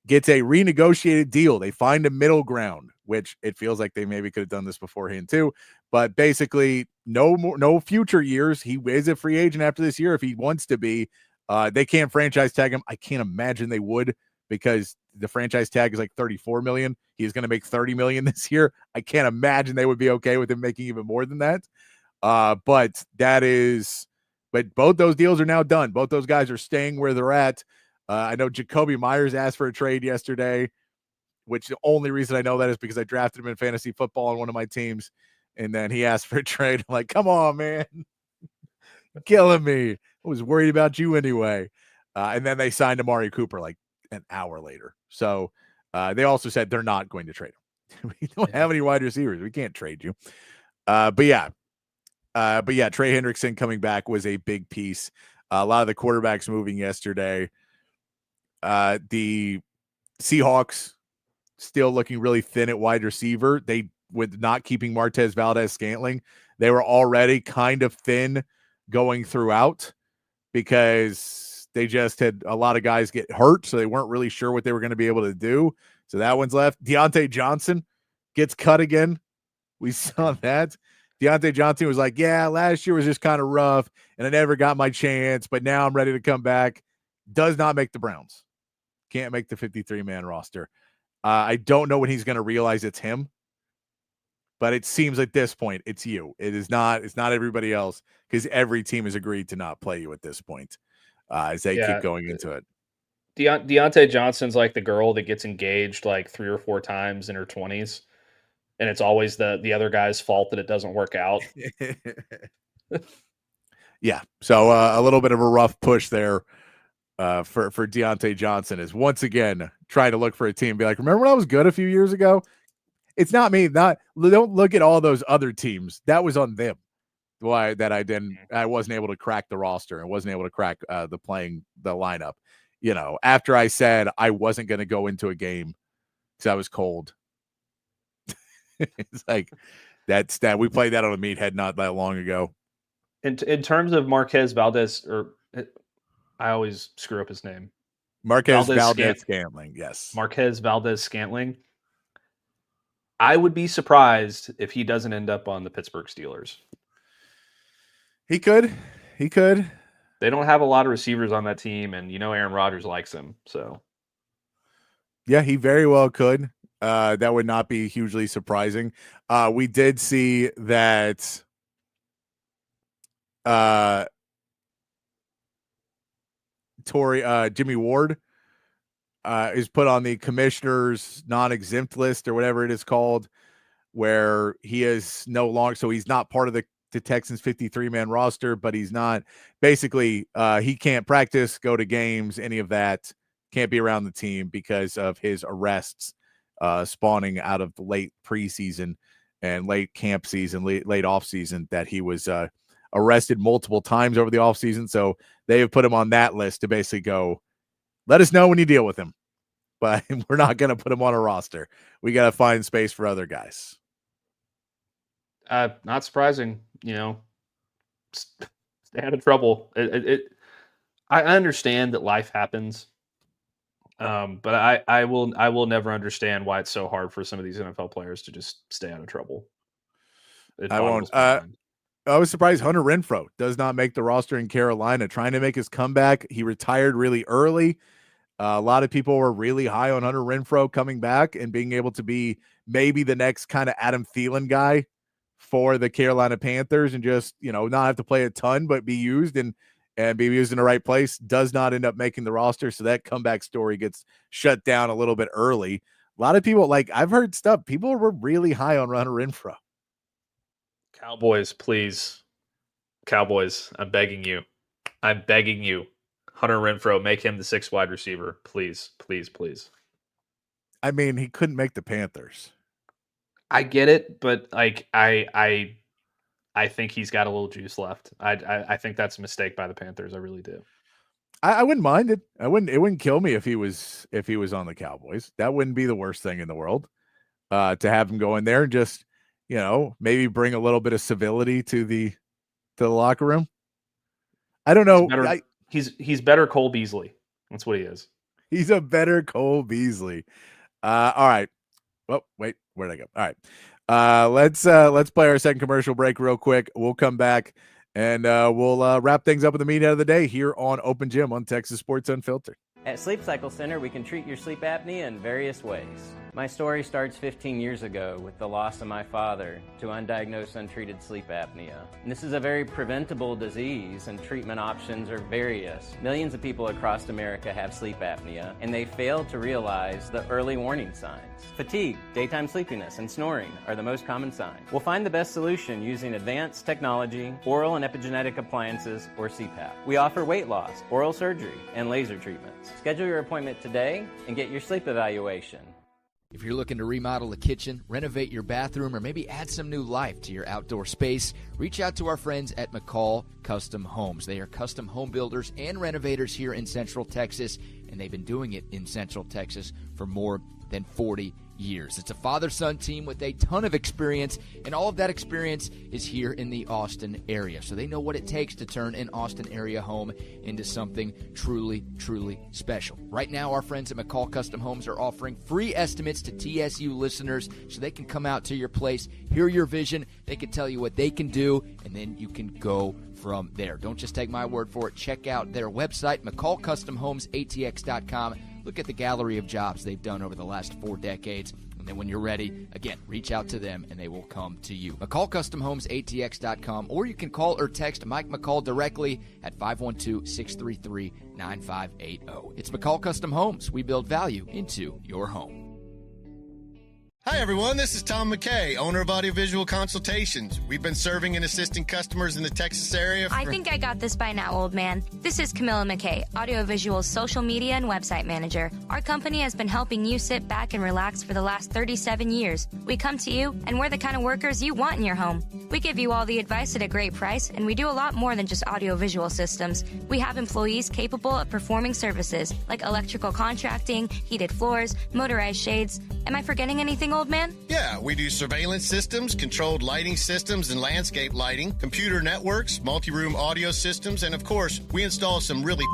gets a renegotiated deal. They find a middle ground, which it feels like they maybe could have done this beforehand too. But basically, no future years. He is a free agent after this year if he wants to be. They can't franchise tag him. I can't imagine they would, because the franchise tag is like $34 million. He's going to make $30 million this year. I can't imagine they would be okay with him making even more than that. But both those deals are now done. Both those guys are staying where they're at. I know Jacoby Myers asked for a trade yesterday, which the only reason I know that is because I drafted him in fantasy football on one of my teams. And then he asked for a trade. I'm like, come on, man. Killing me. I was worried about you anyway. And then they signed Amari Cooper like an hour later. So they also said they're not going to trade him. We don't have any wide receivers. We can't trade you. But yeah, Trey Hendrickson coming back was a big piece. A lot of the quarterbacks moving yesterday. The Seahawks still looking really thin at wide receiver. They, with not keeping Martez Valdez-Scantling, they were already kind of thin going throughout because they just had a lot of guys get hurt, so they weren't really sure what they were going to be able to do. So that one's left. Deontay Johnson gets cut again. We saw that. Deontay Johnson was like, yeah, last year was just kind of rough, and I never got my chance, but now I'm ready to come back. Does not make the Browns. Can't make the 53-man roster. I don't know when he's going to realize it's him, but it seems at this point it's you. It's not everybody else, because every team has agreed to not play you at this point as they keep going into it. Deontay Johnson's like the girl that gets engaged like 3 or 4 times in her 20s, and it's always the other guy's fault that it doesn't work out. Yeah, so a little bit of a rough push there for Deontay Johnson is once again trying to look for a team. Be like, remember when I was good a few years ago? It's not me. Don't look at all those other teams. That was on them. Why that I wasn't able to crack the roster and wasn't able to crack the lineup. You know, after I said I wasn't going to go into a game because I was cold. It's like that we played that on a meathead not that long ago. In terms of Marquez Valdez, or I always screw up his name. Marquez Valdez-Scantling, yes. Marquez Valdez-Scantling. I would be surprised if he doesn't end up on the Pittsburgh Steelers. He could. They don't have a lot of receivers on that team, and Aaron Rodgers likes him. So yeah, he very well could. That would not be hugely surprising. We did see that Jimmy Ward is put on the commissioner's non-exempt list or whatever it is called, where he is no longer, so he's not part of the Texans 53-man roster, but he's not basically he can't practice, go to games, any of that, can't be around the team because of his arrests spawning out of the late preseason and late camp season, late off season, that he was arrested multiple times over the off season. So they have put him on that list to basically go, let us know when you deal with him, but we're not going to put him on a roster. We got to find space for other guys. Not surprising, stay out of trouble. I understand that life happens. But I will never understand why it's so hard for some of these NFL players to just stay out of trouble. I won't. I was surprised Hunter Renfrow does not make the roster in Carolina, trying to make his comeback. He retired really early. A lot of people were really high on Hunter Renfrow coming back and being able to be maybe the next kind of Adam Thielen guy for the Carolina Panthers, and just, not have to play a ton, but be used and be used in the right place. Does not end up making the roster. So that comeback story gets shut down a little bit early. A lot of people, I've heard stuff, people were really high on Hunter Renfrow. Cowboys, please. Cowboys, I'm begging you. Hunter Renfrow, make him the 6th wide receiver. Please, please, please. I mean, he couldn't make the Panthers. I get it, but I think he's got a little juice left. I think that's a mistake by the Panthers. I really do. I wouldn't mind it. It wouldn't kill me if he was on the Cowboys. That wouldn't be the worst thing in the world. To have him go in there and just, maybe bring a little bit of civility to the locker room. I don't know. He's better Cole Beasley. That's what he is. He's a better Cole Beasley. All right. Well, wait, where'd I go? All right. Let's play our second commercial break real quick. We'll come back and we'll wrap things up with the meat out of the day here on Open Gym on Texas Sports Unfiltered. At Sleep Cycle Center, we can treat your sleep apnea in various ways. My story starts 15 years ago with the loss of my father to undiagnosed untreated sleep apnea. And this is a very preventable disease, and treatment options are various. Millions of people across America have sleep apnea, and they fail to realize the early warning signs. Fatigue, daytime sleepiness, and snoring are the most common signs. We'll find the best solution using advanced technology, oral and epigenetic appliances, or CPAP. We offer weight loss, oral surgery, and laser treatments. Schedule your appointment today and get your sleep evaluation. If you're looking to remodel a kitchen, renovate your bathroom, or maybe add some new life to your outdoor space, reach out to our friends at McCall Custom Homes. They are custom home builders and renovators here in Central Texas, and they've been doing it in Central Texas for more than 40 years. It's a father-son team with a ton of experience, and all of that experience is here in the Austin area. So they know what it takes to turn an Austin area home into something truly, truly special. Right now, our friends at McCall Custom Homes are offering free estimates to TSU listeners so they can come out to your place, hear your vision, they can tell you what they can do, and then you can go from there. Don't just take my word for it. Check out their website, McCallCustomHomesATX.com. Look at the gallery of jobs they've done over the last 4 decades. And then when you're ready, again, reach out to them and they will come to you. McCallCustomHomesATX.com, or you can call or text Mike McCall directly at 512-633-9580. It's McCall Custom Homes. We build value into your home. Hi, everyone. This is Tom McKay, owner of Audiovisual Consultations. We've been serving and assisting customers in the Texas area I think I got this by now, old man. This is Camilla McKay, Audiovisual's social media and website manager. Our company has been helping you sit back and relax for the last 37 years. We come to you, and we're the kind of workers you want in your home. We give you all the advice at a great price, and we do a lot more than just audiovisual systems. We have employees capable of performing services like electrical contracting, heated floors, motorized shades. Am I forgetting anything, old man? Yeah, we do surveillance systems, controlled lighting systems, and landscape lighting, computer networks, multi-room audio systems, and of course, we install some really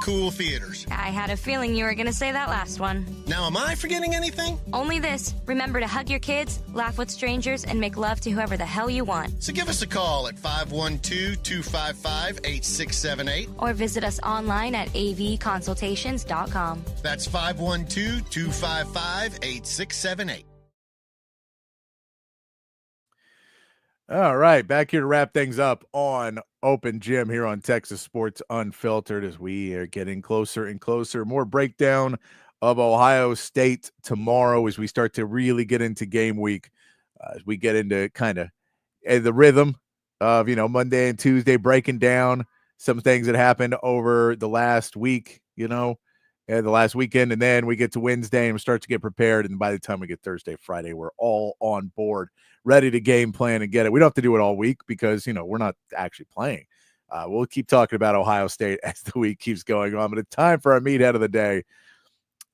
cool theaters. I had a feeling you were going to say that last one. Now, am I forgetting anything? Only this. Remember to hug your kids, laugh with strangers, and make love to whoever the hell you want. So give us a call at 512-255-8678. Or visit us online at avconsultations.com. That's 512-255-8678. All right, back here to wrap things up on Open Gym here on Texas Sports Unfiltered as we are getting closer and closer. More breakdown of Ohio State tomorrow as we start to really get into game week, as we get into kind of the rhythm of, Monday and Tuesday, breaking down some things that happened over the last week, the last weekend, and then we get to Wednesday and we start to get prepared, and by the time we get Thursday, Friday, we're all on board, ready to game plan and get it. We don't have to do it all week because, we're not actually playing. We'll keep talking about Ohio State as the week keeps going on, but it's time for our meathead of the day.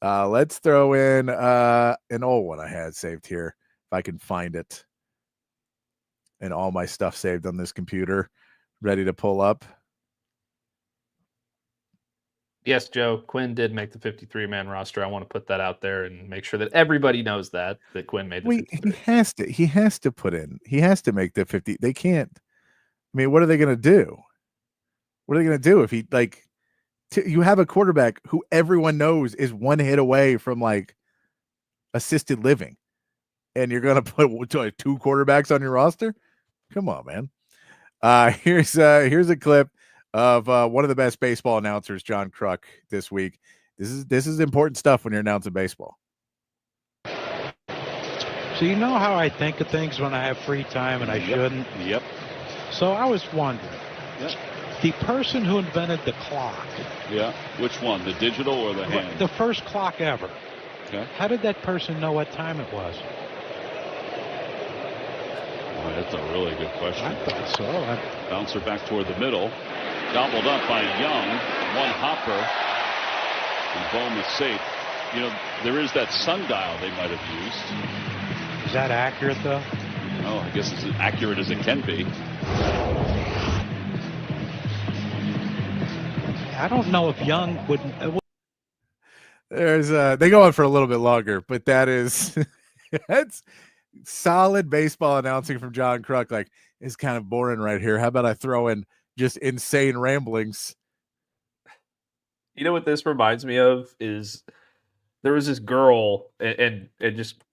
Let's throw in an old one I had saved here, if I can find it. And all my stuff saved on this computer, ready to pull up. Yes, Joe, Quinn did make the 53-man roster. I want to put that out there and make sure that everybody knows that Quinn made the 53. He has to put in. He has to make the 50. They can't. I mean, what are they going to do? What are they going to do if he you have a quarterback who everyone knows is one hit away from assisted living, and you're going to put two quarterbacks on your roster? Come on, man. Here's a clip of one of the best baseball announcers, John Kruk, this week. This is important stuff when you're announcing baseball. So you know how I think of things when I have free time and I shouldn't? Yep. So I was wondering, the person who invented the clock. Yeah. Which one, the digital or the hand? The first clock ever. Okay. How did that person know what time it was? Oh, that's a really good question. I thought so. Bouncer back toward the middle. Gobbled up by Young. One hopper. And Bohm is safe. There is that sundial they might have used. Is that accurate, though? Oh, I guess it's as accurate as it can be. I don't know if Young would. There's they go on for a little bit longer, but that's solid baseball announcing from John Kruk. It's kind of boring right here. How about I throw in just insane ramblings? You know what this reminds me of is there was this girl, and just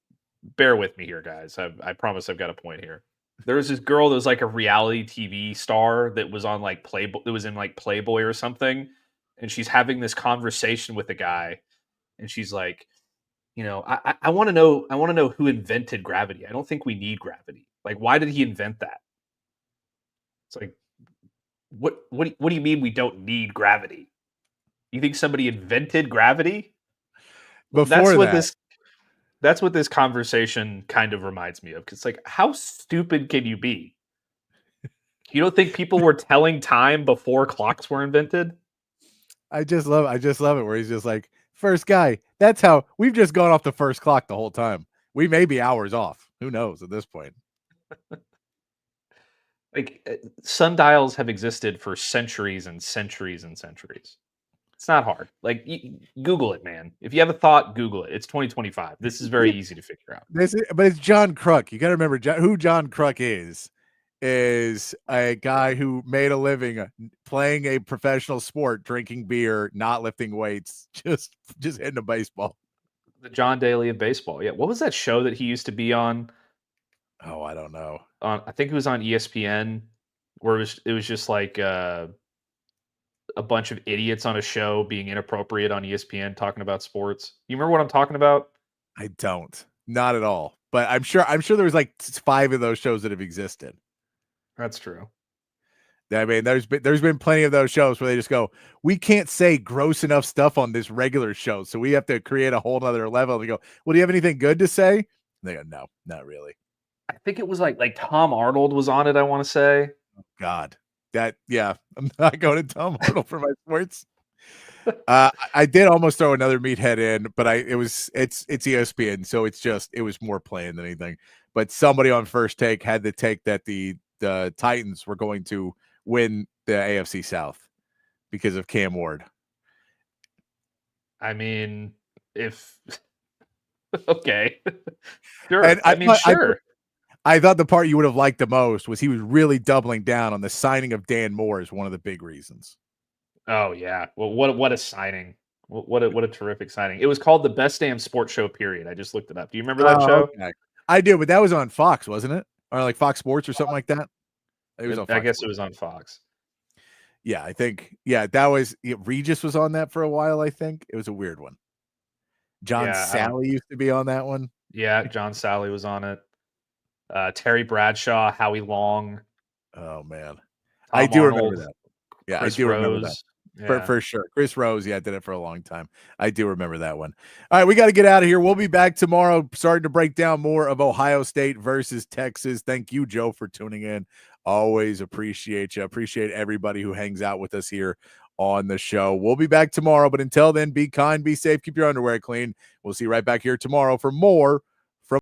bear with me here, guys. I promise I've got a point here. There was this girl that was a reality TV star that was on Playboy, that was in Playboy or something, and she's having this conversation with a guy, and she's like, I want to know who invented gravity. I don't think we need gravity. Why did he invent that? It's what do you mean we don't need gravity? You think somebody invented gravity? That's what this conversation kind of reminds me of. Because how stupid can you be? You don't think people were telling time before clocks were invented? I just love it where he's just first guy. That's how we've just gone off the first clock the whole time. We may be hours off. Who knows at this point? Sundials have existed for centuries and centuries and centuries. It's not hard. Google it, man. If you have a thought, Google it. It's 2025. This is very easy to figure out. But it's John Kruk. You got to remember who John Kruk is a guy who made a living playing a professional sport, drinking beer, not lifting weights, just hitting a baseball. The John Daly of baseball. Yeah. What was that show that he used to be on? Oh, I don't know. I think it was on ESPN, where it was just a bunch of idiots on a show being inappropriate on ESPN talking about sports. You remember what I'm talking about? I don't. Not at all. But I'm sure there was 5 of those shows that have existed. That's true. I mean, there's been plenty of those shows where they just go, we can't say gross enough stuff on this regular show, so we have to create a whole nother level. And we go, well, do you have anything good to say? And they go, no, not really. I think it was like Tom Arnold was on it, I want to say. Oh, God. I'm not going to Tom Arnold for my sports. I did almost throw another meathead in, but it's ESPN, so it was more playing than anything. But somebody on First Take had the take that the Titans were going to win the AFC South because of Cam Ward. I mean, if okay, sure. And I mean, sure. I thought the part you would have liked the most was he was really doubling down on the signing of Dan Moore as one of the big reasons. Oh yeah. Well, what a signing. What a terrific signing. It was called the Best Damn Sports Show, period. I just looked it up. Do you remember that show? Okay. I do, but that was on Fox, wasn't it? Or like Fox Sports or something like that? It was on Fox I guess Sports. it was on Fox. Yeah, I think. Yeah, that was Regis was on that for a while. I think it was a weird one. John Sally used to be on that one. Yeah, John Sally was on it. Terry Bradshaw, Howie Long. Oh man, Tom I do Arnold, remember that. Yeah, Chris I do remember that. Rose. Yeah. For sure. Chris Rose, did it for a long time. I do remember that one. All right, we got to get out of here. We'll be back tomorrow, starting to break down more of Ohio State versus Texas. Thank you, Joe, for tuning in. Always appreciate you. Appreciate everybody who hangs out with us here on the show. We'll be back tomorrow, but until then, be kind, be safe, keep your underwear clean. We'll see you right back here tomorrow for more